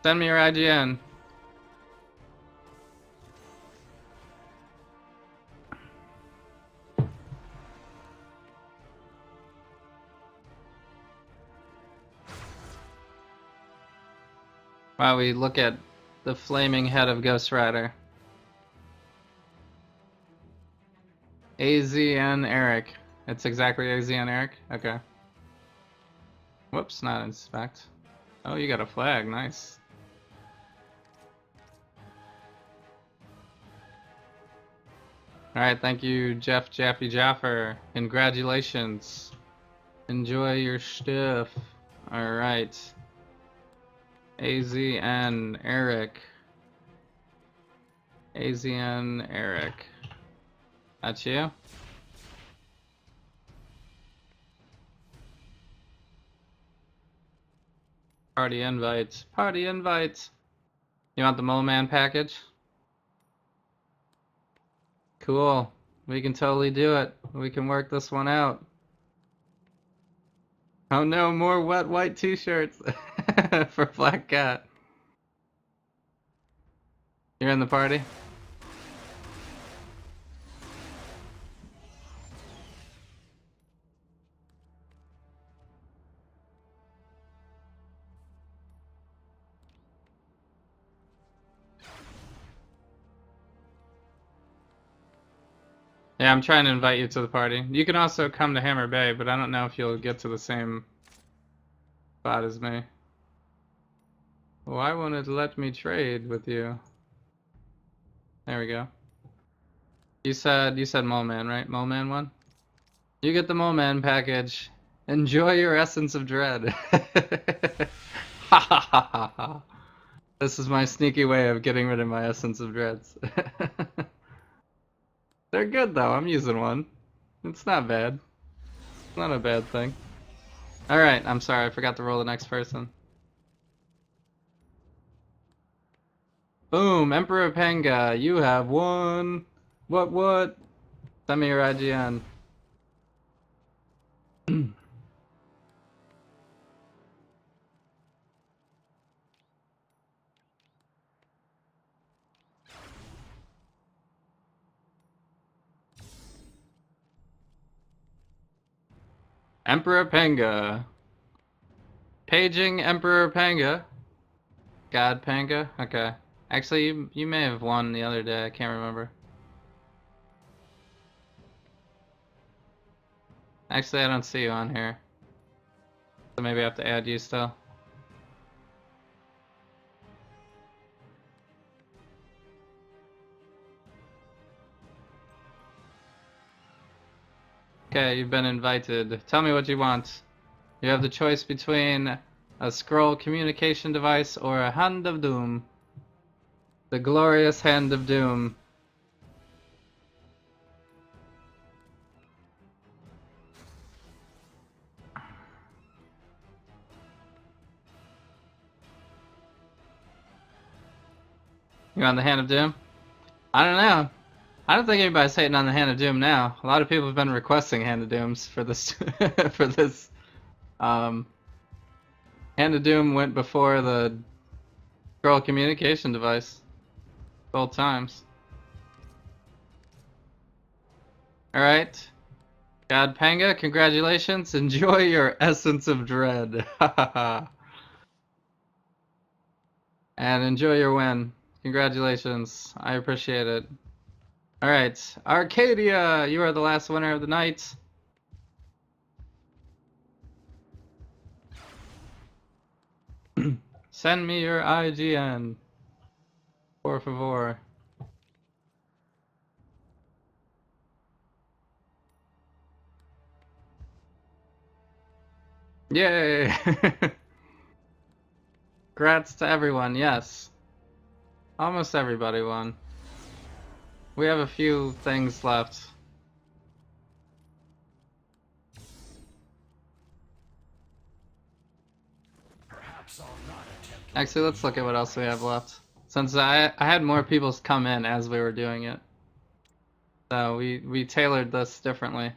Send me your IGN. While we look at the flaming head of Ghost Rider. AZN Eric. It's exactly AZN Eric? Okay. Whoops, not inspect. Oh, you got a flag, nice. Alright, thank you, Jaffy Jaffer. Congratulations. Enjoy your stuff. Alright. AZN Eric. AZN Eric. That's you? Party invites. Party invites. You want the Mole Man package? Cool. We can totally do it. We can work this one out. Oh no, more wet white t-shirts for Black Cat. You're in the party? Yeah, I'm trying to invite you to the party. You can also come to Hammer Bay, but I don't know if you'll get to the same spot as me. Why won't it let me trade with you? There we go. You said Mole Man, right? Mole Man one? You get the Mole Man package. Enjoy your Essence of Dread. Ha ha ha ha ha. This is my sneaky way of getting rid of my Essence of Dreads. They're good though, I'm using one. It's not bad. It's not a bad thing. Alright, I'm sorry, I forgot to roll the next person. Boom, Emperor Panga, you have won. What? Send me your IGN. Emperor Panga. Paging Emperor Panga. God Panga? Okay. Actually, you may have won the other day, I can't remember. Actually, I don't see you on here. So maybe I have to add you still. Okay, you've been invited. Tell me what you want. You have the choice between a scroll communication device or a Hand of Doom. The glorious Hand of Doom. You want the Hand of Doom? I don't know. I don't think anybody's hating on the Hand of Doom now. A lot of people have been requesting Hand of Dooms for this for this. Hand of Doom went before the scroll communication device. Both times. Alright. God Panga, congratulations. Enjoy your Essence of Dread. And enjoy your win. Congratulations. I appreciate it. Alright. Arcadia, you are the last winner of the night. Send me your IGN. Por favor. Yay! Congrats to everyone, yes. Almost everybody won. We have a few things left. Perhaps I'll not attempt. Actually, let's look at what else we have left. Since I had more people come in as we were doing it. So we tailored this differently.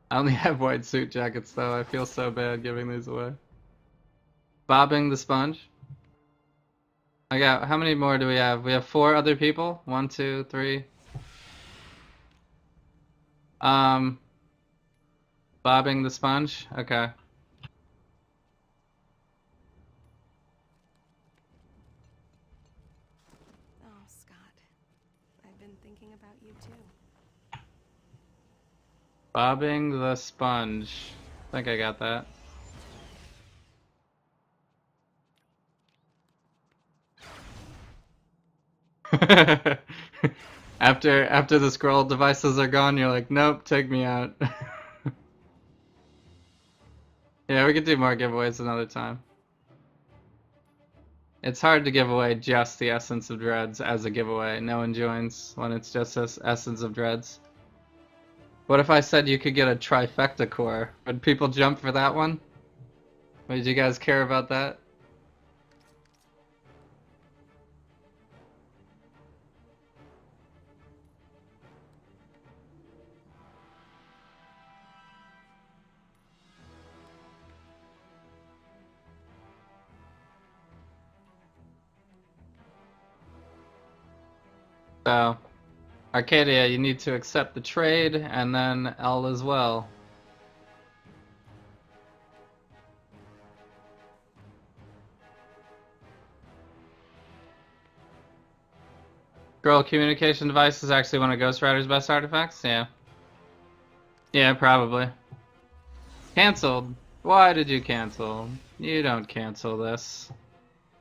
I only have white suit jackets though, I feel so bad giving these away. Bobbing the Sponge. I got, how many more do we have? We have 4 other people. 1, 2, 3. Bobbing the Sponge? Okay. Oh, Scott. I've been thinking about you too. Bobbing the Sponge. I think I got that. After the scroll devices are gone, you're like, nope, take me out. Yeah, we could do more giveaways another time. It's hard to give away just the Essence of Dreads as a giveaway. No one joins when it's just Essence of Dreads. What if I said you could get a trifecta core? Would people jump for that one? Would you guys care about that? So, Arcadia, you need to accept the trade, and then L as well. Scroll communication device is actually one of Ghost Rider's best artifacts? Yeah. Yeah, probably. Cancelled? Why did you cancel? You don't cancel this.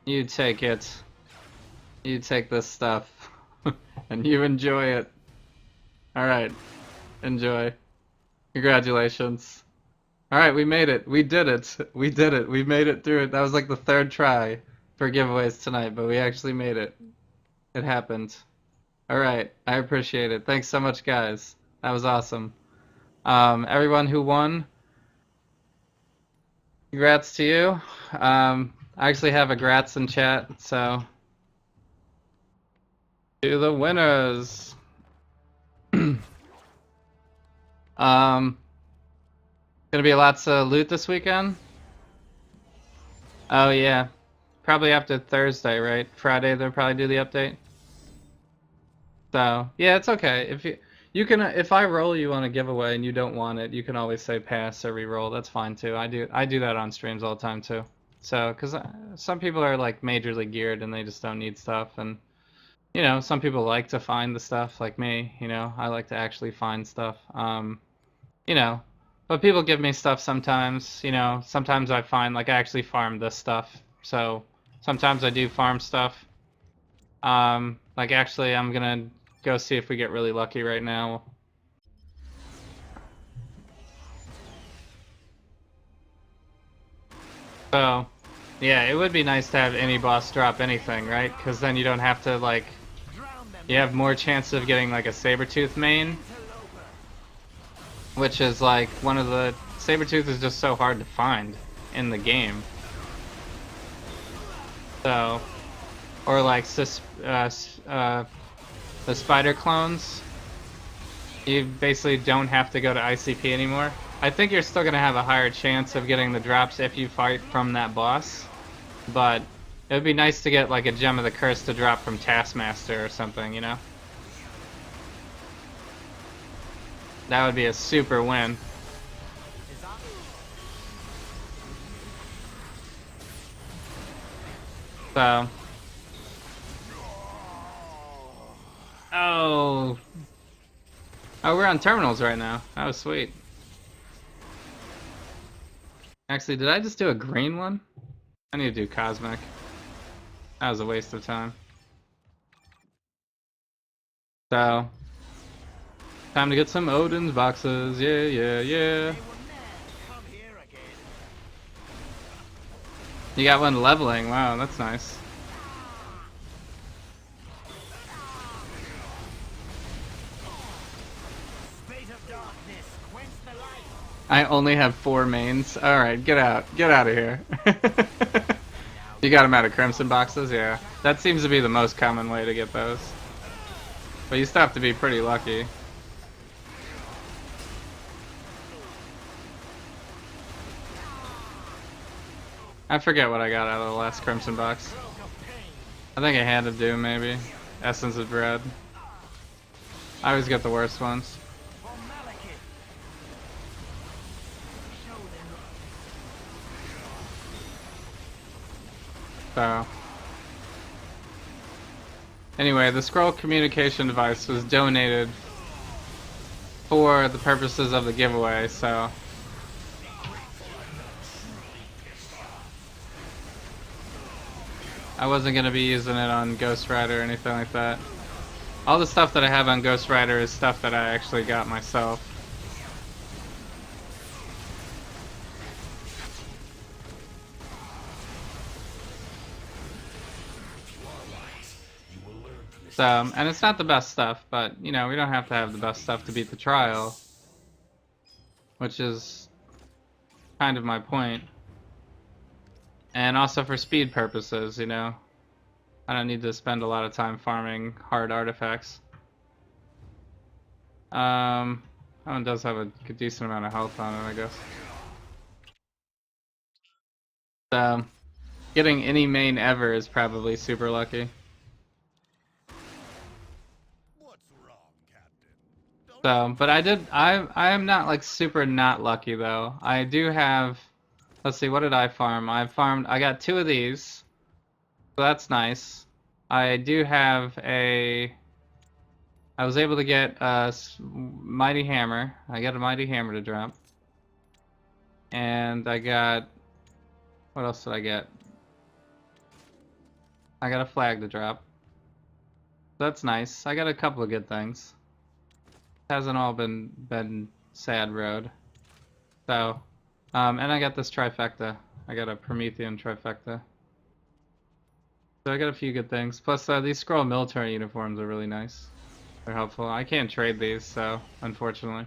You take it. You take this stuff. And you enjoy it. Alright. Enjoy. Congratulations. Alright, we made it. We did it. We did it. We made it through it. That was like the third try for giveaways tonight, but we actually made it. It happened. Alright, I appreciate it. Thanks so much, guys. That was awesome. Everyone who won, congrats to you. I actually have a grats in chat, so to the winners. Gonna be lots of loot this weekend. Oh yeah, probably after Thursday, right? Friday they'll probably do the update. So yeah, it's okay. If you can, if I roll you on a giveaway and you don't want it, you can always say pass or re-roll. That's fine too. I do that on streams all the time too. So, because some people are like majorly geared and they just don't need stuff, and you know, some people like to find the stuff, like me. You know, I like to actually find stuff. You know, but people give me stuff sometimes. You know, sometimes I find like I actually farm this stuff. So sometimes I do farm stuff. Like actually, I'm gonna go see if we get really lucky right now. So, yeah, it would be nice to have any boss drop anything, right? Because then you don't have to, like, you have more chance of getting, like, a Sabertooth main. Which is, like, one of the... Sabertooth is just so hard to find in the game. So... Or, like, the spider clones. You basically don't have to go to ICP anymore. I think you're still going to have a higher chance of getting the drops if you fight from that boss. But it would be nice to get like a Gem of the Curse to drop from Taskmaster or something, you know? That would be a super win. So... Oh... Oh, we're on terminals right now. That was sweet. Actually, did I just do a green one? I need to do Cosmic. That was a waste of time. So... Time to get some Odin's boxes. Yeah, yeah, yeah. You got one leveling. Wow, that's nice. I only have 4 mains. Alright, get out. Get out of here. You got them out of Crimson boxes? Yeah. That seems to be the most common way to get those. But you still have to be pretty lucky. I forget what I got out of the last Crimson box. I think I had to do maybe Essence of Dread. I always get the worst ones. So... Anyway, the scroll communication device was donated for the purposes of the giveaway, so... I wasn't going to be using it on Ghost Rider or anything like that. All the stuff that I have on Ghost Rider is stuff that I actually got myself. So, and it's not the best stuff, but, you know, we don't have to have the best stuff to beat the trial. Which is kind of my point. And also for speed purposes, you know. I don't need to spend a lot of time farming hard artifacts. That one does have a decent amount of health on it, I guess. So, getting any main ever is probably super lucky. So, but I am not like super not lucky though. I do have, let's see, what did I farm? I got 2 of these, so that's nice. I do have I was able to get a mighty hammer. I got a mighty hammer to drop. And I got, what else did I get? I got a flag to drop. That's nice. I got a couple of good things. Hasn't all been sad road. So, and I got this trifecta. I got a Promethean trifecta. So I got a few good things. Plus, these scroll military uniforms are really nice. They're helpful. I can't trade these, so unfortunately.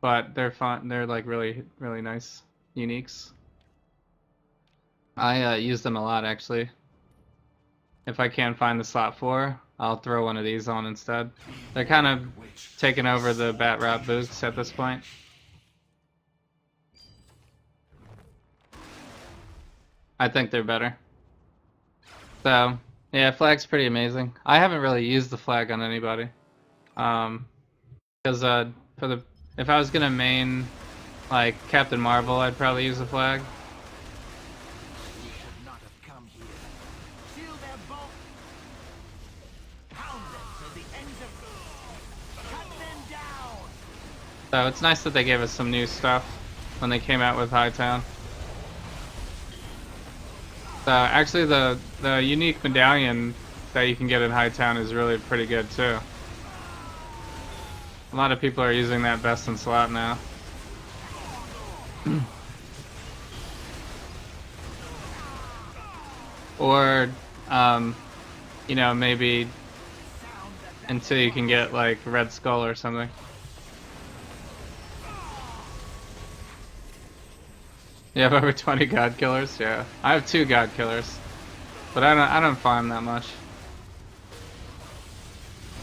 But they're fun. They're like really nice uniques. I use them a lot actually. If I can't find the slot 4, I'll throw one of these on instead. They're kind of taking over the Bat Rat boots at this point. I think they're better. So, yeah, flag's pretty amazing. I haven't really used the flag on anybody. Because if I was gonna main like Captain Marvel, I'd probably use the flag. You should not have come here. Seal their bolt. Pound them to the ends of. Cut them down. So it's nice that they gave us some new stuff when they came out with Hightown. So actually the unique medallion that you can get in Hightown is really pretty good too. A lot of people are using that best in slot now. Or, you know, maybe until you can get like Red Skull or something. You have over 20 God Killers? Yeah. I have 2 God Killers. But I don't farm that much.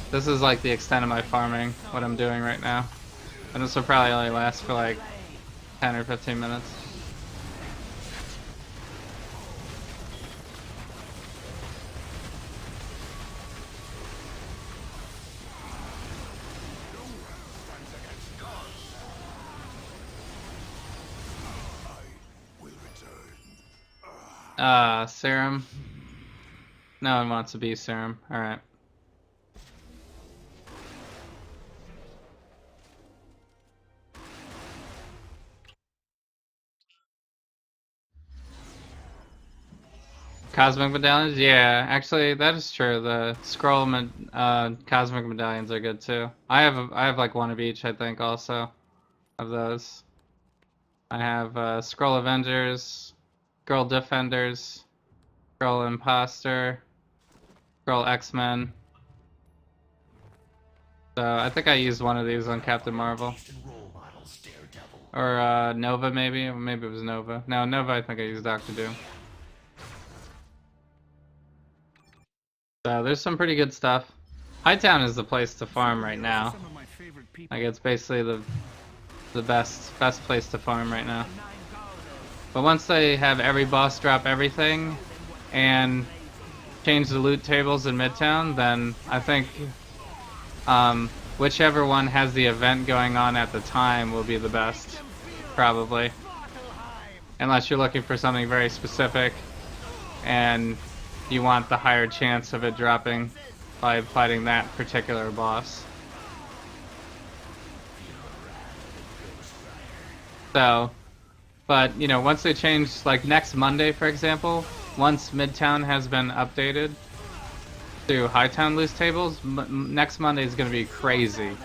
This is like the extent of my farming, what I'm doing right now. And this will probably only last for like 10 or 15 minutes. Serum. No one wants to be serum. Alright. Cosmic medallions? Yeah, actually that is true. The scroll cosmic medallions are good too. I have like one of each, I think, also of those. I have Scroll Avengers, Scroll Defenders, Scroll Imposter, Scroll X-Men. So I think I used one of these on Captain Marvel. Or Nova maybe? Maybe it was Nova. No, Nova I think I used Doctor Doom. So there's some pretty good stuff. Hightown is the place to farm right now. Like it's basically the best place to farm right now. But once they have every boss drop everything and change the loot tables in Midtown, then I think whichever one has the event going on at the time will be the best, probably. Unless you're looking for something very specific and you want the higher chance of it dropping by fighting that particular boss. So, but you know, once they change, like next Monday for example, once Midtown has been updated to Hightown loose tables, next Monday is going to be crazy.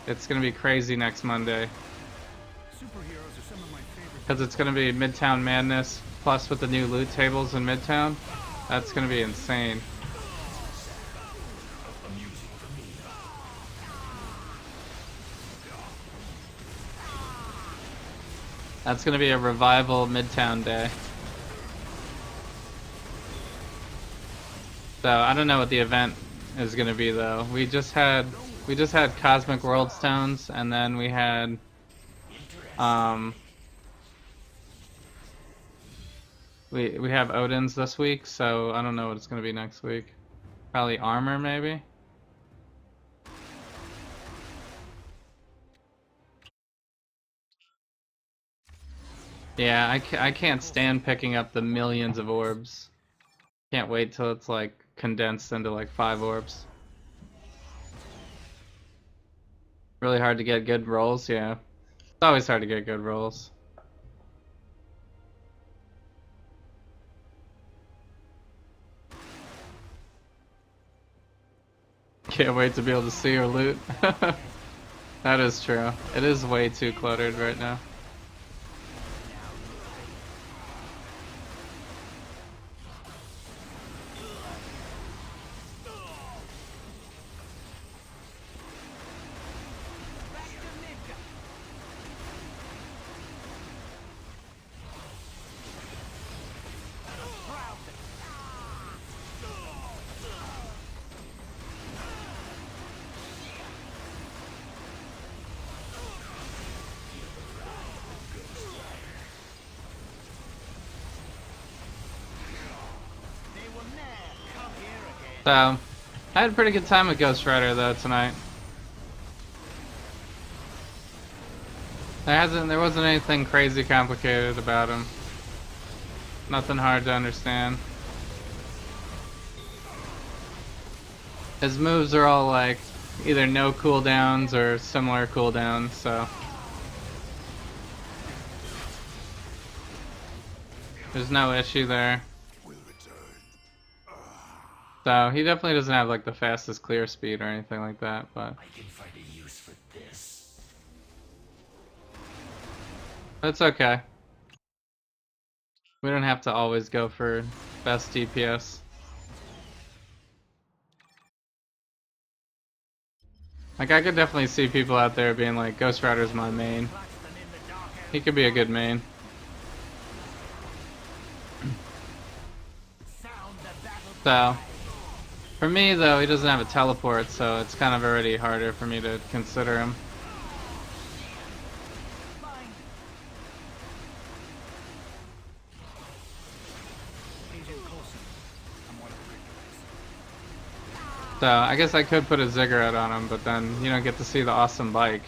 It's going to be crazy next Monday. Because it's going to be Midtown Madness, plus with the new loot tables in Midtown. That's going to be insane. That's going to be a revival Midtown day. So I don't know what the event is going to be though. We just had Cosmic World Stones, and then we had we have Odin's this week, so I don't know what it's going to be next week. Probably armor maybe. Yeah, I can't stand picking up the millions of orbs. Can't wait till it's like condensed into like 5 orbs. Really hard to get good rolls, yeah. It's always hard to get good rolls. Can't wait to be able to see or loot. That is true. It is way too cluttered right now. So, I had a pretty good time with Ghost Rider though tonight. There wasn't anything crazy complicated about him. Nothing hard to understand. His moves are all like either no cooldowns or similar cooldowns, so there's no issue there. So he definitely doesn't have like the fastest clear speed or anything like that, but I can find a use for this. that's okay. We don't have to always go for best DPS. Like I could definitely see people out there being like, Ghost Rider's my main. He could be a good main. So, for me though, he doesn't have a teleport, so it's kind of already harder for me to consider him. So, I guess I could put a ziggurat on him, but then you don't get to see the awesome bike.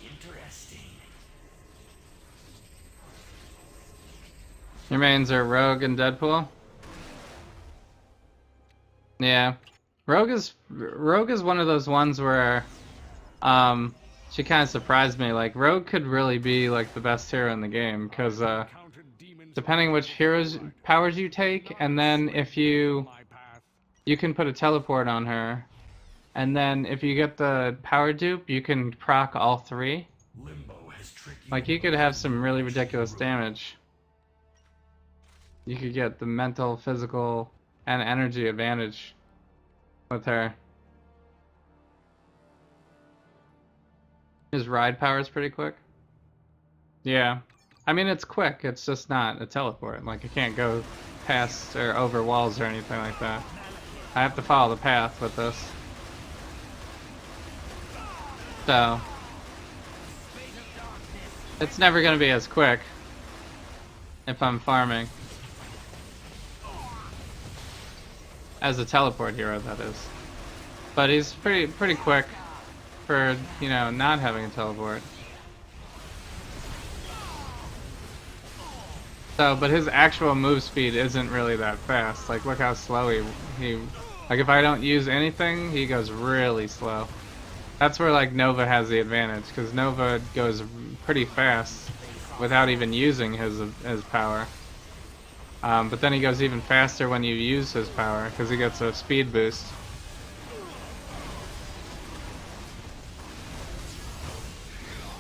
Interesting. Your mains are Rogue and Deadpool? Yeah. Rogue is one of those ones where she kind of surprised me. Like Rogue could really be like the best hero in the game because depending which heroes powers you take, and then if you can put a teleport on her, and then if you get the power dupe, you can proc all 3. Like you could have some really ridiculous damage. You could get the mental, physical, and energy advantage with her. His ride power is pretty quick. Yeah. I mean, it's quick, it's just not a teleport. Like, I can't go past or over walls or anything like that. I have to follow the path with this. So, it's never going to be as quick if I'm farming. As a teleport hero, that is. But he's pretty quick for, you know, not having a teleport. So, but his actual move speed isn't really that fast. Like, look how slow he like, if I don't use anything, he goes really slow. That's where, like, Nova has the advantage, because Nova goes pretty fast without even using his power. But then he goes even faster when you use his power, because he gets a speed boost.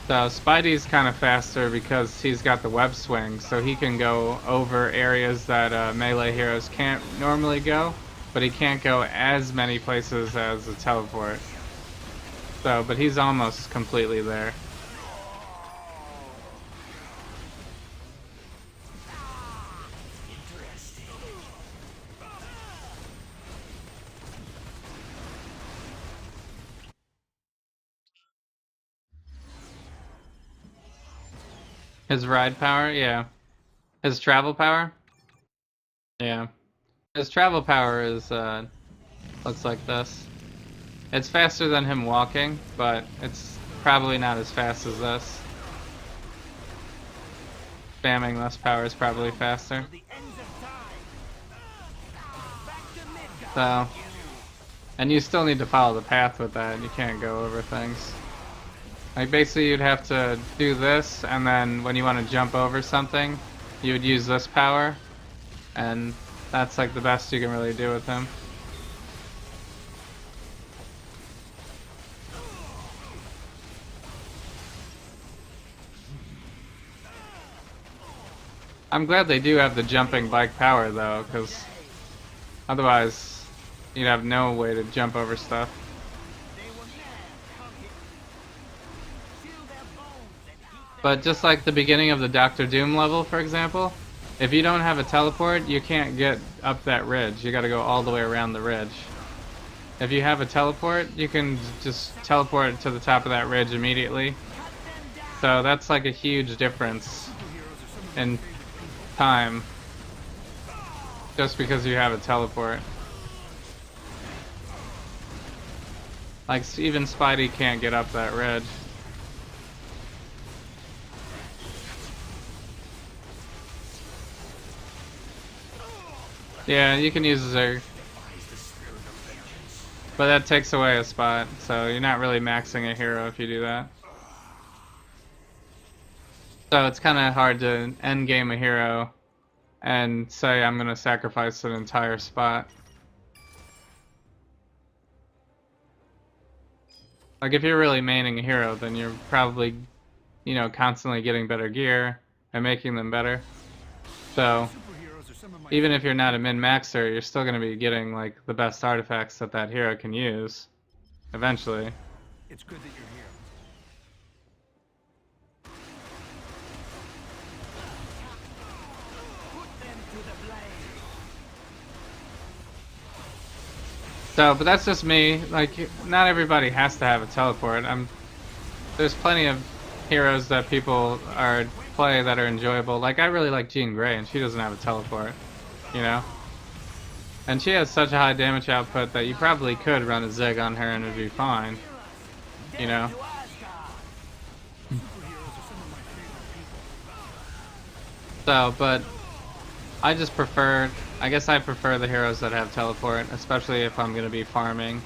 So Spidey's kind of faster because he's got the web swing, so he can go over areas that melee heroes can't normally go, but he can't go as many places as a teleport. So, but he's almost completely there. His ride power, yeah. His travel power, yeah. His travel power is looks like this. It's faster than him walking, but it's probably not as fast as this. Spamming this power is probably faster. So, and you still need to follow the path with that. You can't go over things. Like basically you'd have to do this, and then when you want to jump over something, you would use this power, and that's like the best you can really do with him. I'm glad they do have the jumping bike power though, because otherwise you'd have no way to jump over stuff. But just like the beginning of the Doctor Doom level, for example, if you don't have a teleport, you can't get up that ridge. You gotta go all the way around the ridge. If you have a teleport, you can just teleport to the top of that ridge immediately. So that's like a huge difference in time, just because you have a teleport. Like, even Spidey can't get up that ridge. Yeah, you can use Zerg. But that takes away a spot, so you're not really maxing a hero if you do that. So it's kind of hard to endgame a hero and say I'm going to sacrifice an entire spot. Like if you're really maining a hero, then you're probably, you know, constantly getting better gear and making them better. So even if you're not a min-maxer, you're still going to be getting like the best artifacts that that hero can use eventually. It's good that you're here. So, but that's just me. Like, not everybody has to have a teleport. There's plenty of heroes that people play that are enjoyable. Like, I really like Jean Grey, and she doesn't have a teleport, you know? And she has such a high damage output that you probably could run a Zig on her and it'd be fine, you know? So, but I just prefer, I guess I prefer the heroes that have teleport, especially if I'm going to be farming.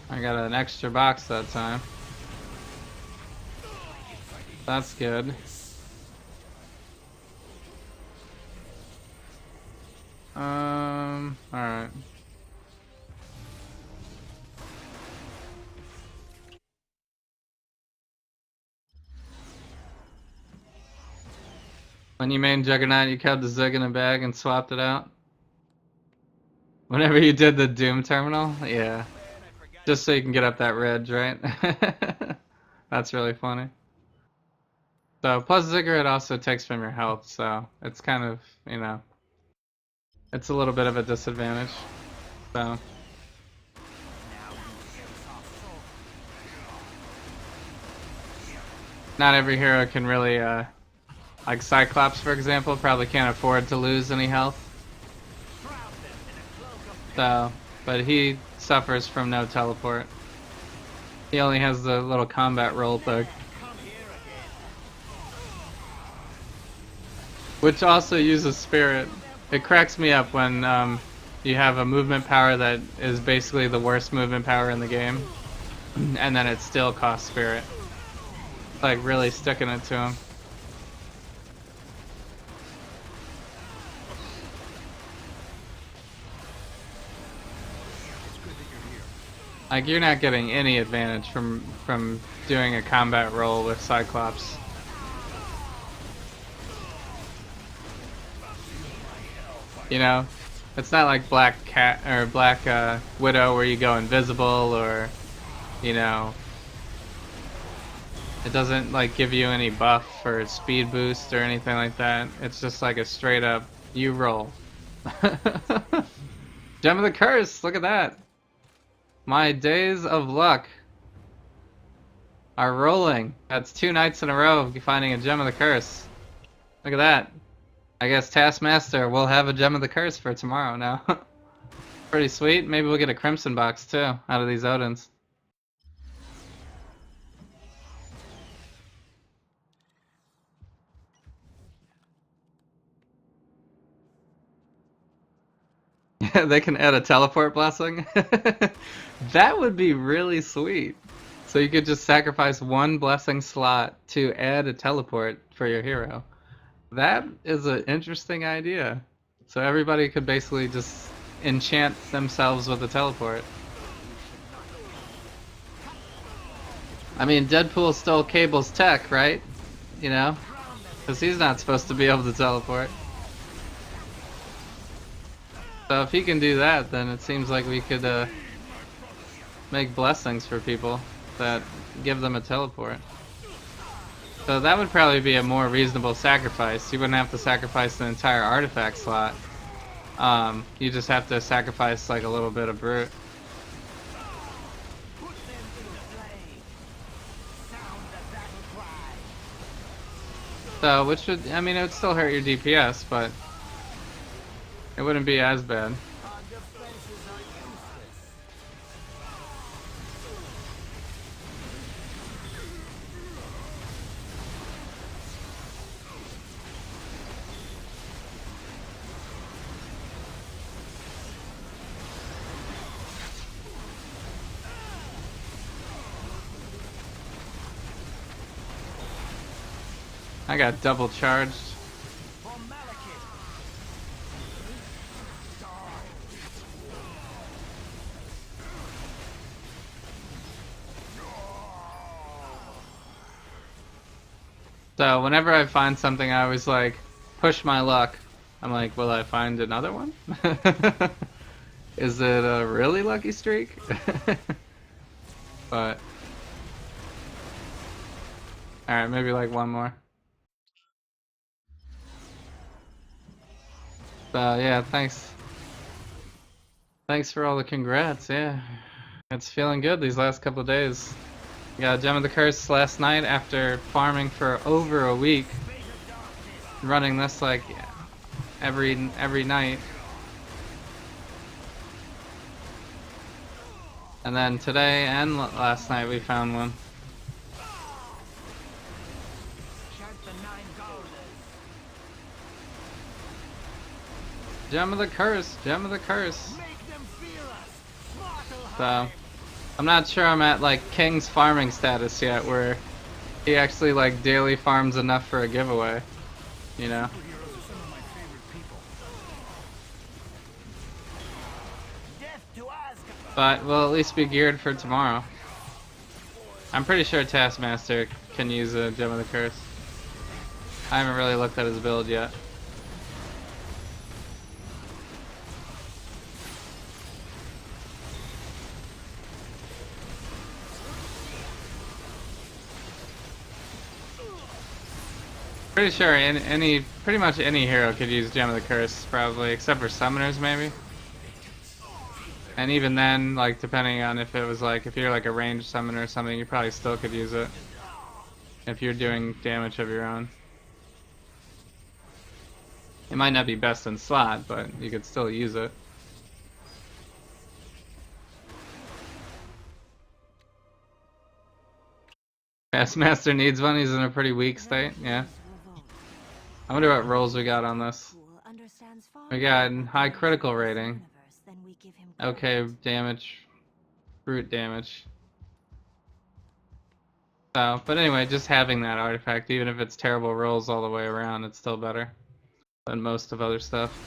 I got an extra box that time. That's good. Alright. When you main Juggernaut, you kept the Zig in a bag and swapped it out? Whenever you did the Doom terminal? Yeah. Just so you can get up that ridge, right? That's really funny. So, plus Ziggurat also takes from your health, so it's kind of, you know, it's a little bit of a disadvantage. So. Not every hero can really, like Cyclops, for example, probably can't afford to lose any health. So, but he suffers from no teleport. He only has the little combat roll thing. Which also uses spirit. It cracks me up when you have a movement power that is basically the worst movement power in the game, and then it still costs spirit. Like really sticking it to him. Like you're not getting any advantage from doing a combat roll with Cyclops. You know, it's not like Black Cat or Black Widow where you go invisible, or you know, it doesn't like give you any buff or speed boost or anything like that. It's just like a straight up you roll. Gem of the Curse, look at that. My days of luck are rolling. That's 2 nights in a row of finding a Gem of the Curse. Look at that. I guess Taskmaster will have a Gem of the Curse for tomorrow now. Pretty sweet. Maybe we'll get a Crimson box too out of these Odins. They can add a teleport blessing. That would be really sweet. So you could just sacrifice 1 blessing slot to add a teleport for your hero. That is an interesting idea. So everybody could basically just enchant themselves with a teleport. I mean, Deadpool stole Cable's tech, right? You know? Because he's not supposed to be able to teleport. So if he can do that, then it seems like we could make blessings for people that give them a teleport. So that would probably be a more reasonable sacrifice. You wouldn't have to sacrifice the entire artifact slot. You just have to sacrifice like a little bit of brute. So, which would, I mean, it would still hurt your DPS, but it wouldn't be as bad. I got double charged. So whenever I find something, I always like push my luck. I'm like, will I find another one? Is it a really lucky streak? But alright, maybe like one more. So yeah, thanks. Thanks for all the congrats, yeah. It's feeling good these last couple of days. Got Gem of the Curse last night after farming for over a week. Running this like every night. And then today and last night we found one. Gem of the Curse, Gem of the Curse. So, I'm not sure I'm at like King's farming status yet, where he actually like daily farms enough for a giveaway, you know? But we'll at least be geared for tomorrow. I'm pretty sure Taskmaster can use a Gem of the Curse. I haven't really looked at his build yet. Pretty sure pretty much any hero could use Gem of the Curse, probably, except for summoners maybe. And even then, like depending on if it was like, if you're like a ranged summoner or something, you probably still could use it. If you're doing damage of your own. It might not be best in slot, but you could still use it. Taskmaster needs one. He's in a pretty weak state. Yeah. I wonder what rolls we got on this. We got high critical rating. Okay, damage. Brute damage. So, but anyway, just having that artifact, even if it's terrible rolls all the way around, it's still better than most of other stuff.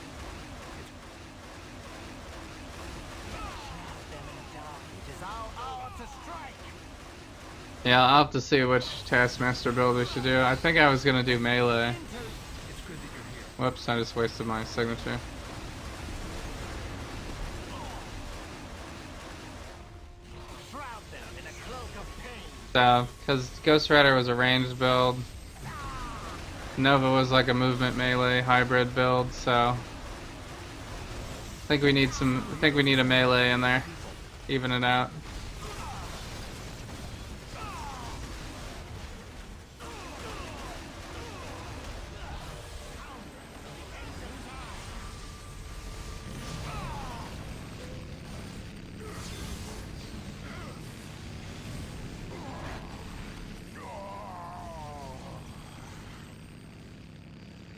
Yeah, I'll have to see which Taskmaster build we should do. I think I was gonna do melee. Whoops, I just wasted my signature. So, because Ghost Rider was a ranged build, Nova was like a movement melee hybrid build, so I think we need a melee in there, even it out.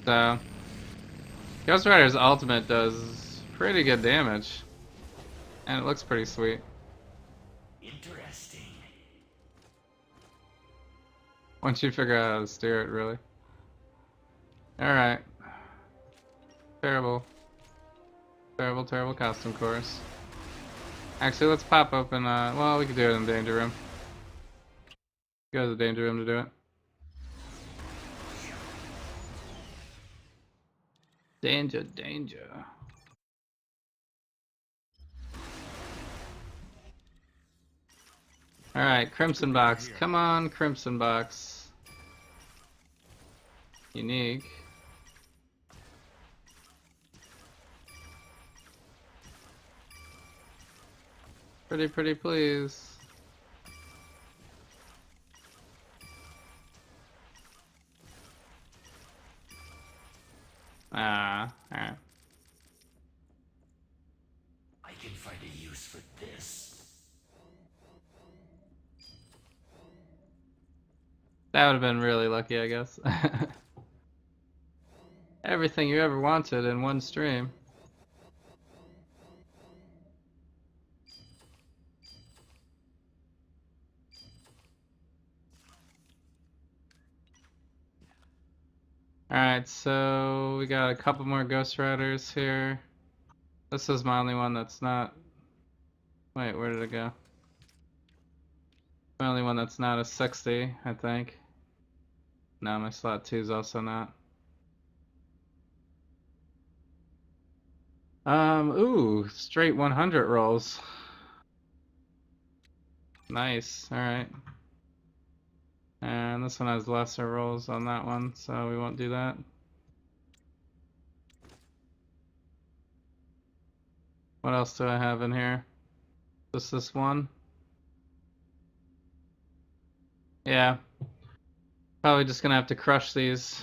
So, Ghost Rider's ultimate does pretty good damage, and it looks pretty sweet. Interesting. Once you figure out how to steer it, really. Alright. Terrible. Terrible, terrible costume course. Actually, let's pop open, well, we could do it in the danger room. Go to the danger room to do it. Danger, danger. Alright, Crimson Box. Come on, Crimson Box. Unique. Pretty, pretty, please. Alright. I can find a use for this. That would have been really lucky, I guess. Everything you ever wanted in one stream. Alright, so we got a couple more Ghost Riders here. This is my only one that's not... Wait, where did it go? My only one that's not a 60, I think. No, my slot 2 is also not. Ooh, straight 100 rolls. Nice, alright. And this one has lesser rolls on that one, so we won't do that. What else do I have in here? Just this one? Yeah. Probably just gonna have to crush these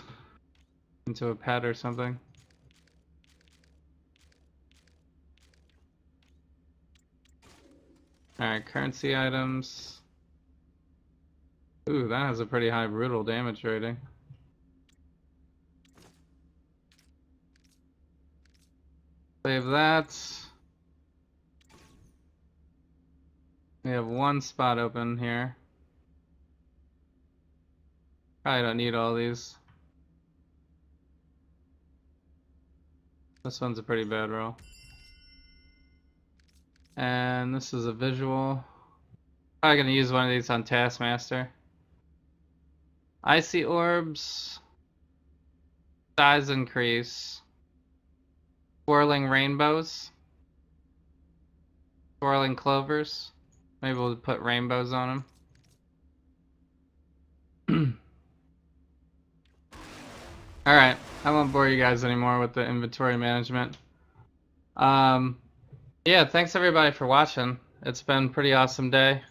into a pet or something. Alright, currency items. Ooh, that has a pretty high brutal damage rating. Save that. We have one spot open here. Probably don't need all these. This one's a pretty bad roll. And this is a visual. Probably gonna use one of these on Taskmaster. Icy orbs. Size increase. Swirling rainbows. Swirling clovers. Maybe we'll put rainbows on them. Alright, I won't bore you guys anymore with the inventory management. Yeah, thanks everybody for watching. It's been a pretty awesome day.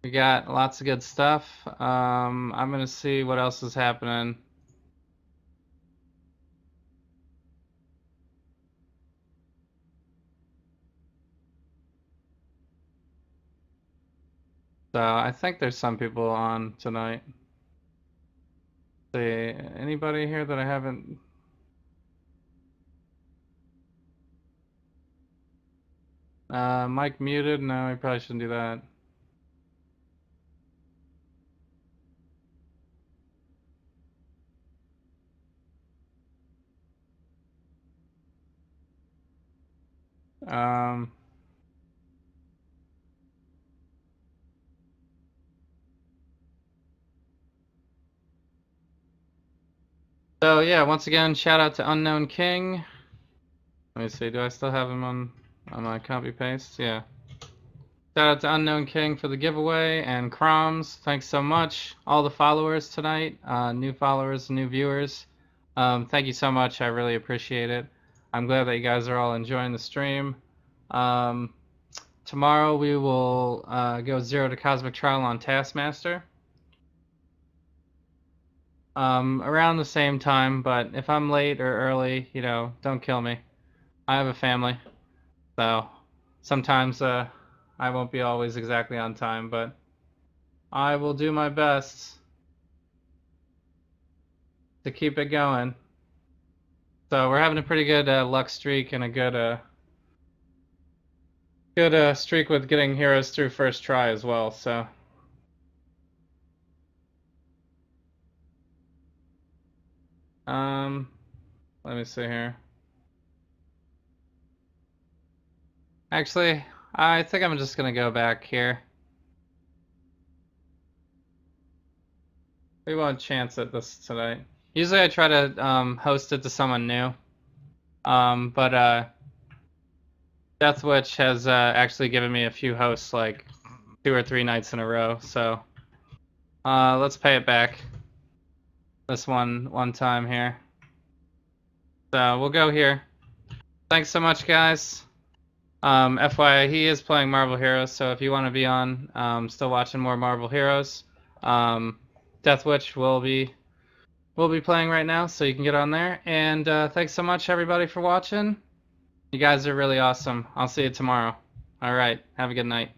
We got lots of good stuff. I'm gonna see what else is happening. So I think there's some people on tonight. See, anybody here that I haven't... Mike muted? No, we probably shouldn't do that. Um... So yeah, once again, shout out to Unknown King. Let me see, do I still have him on my copy paste? Yeah. Shout out to Unknown King for the giveaway, and Croms, thanks so much. All the followers tonight, new followers, new viewers. Thank you so much, I really appreciate it. I'm glad that you guys are all enjoying the stream. Tomorrow we will go 0 to Cosmic Trial on Taskmaster. Around the same time, but if I'm late or early, you know, don't kill me. I have a family, so sometimes I won't be always exactly on time, but I will do my best to keep it going. So we're having a pretty good luck streak and a good streak with getting heroes through first try as well. So let me see here. Actually, I think I'm just gonna go back here. We won't chance at this tonight. Usually I try to host it to someone new. But Death Witch has actually given me a few hosts like 2 or 3 nights in a row, so let's pay it back this one time here. So we'll go here. Thanks so much, guys. FYI, he is playing Marvel Heroes, so if you want to be on, still watching more Marvel Heroes, Death Witch will be playing right now, so you can get on there. And thanks so much, everybody, for watching. You guys are really awesome. I'll see you tomorrow. All right. Have a good night.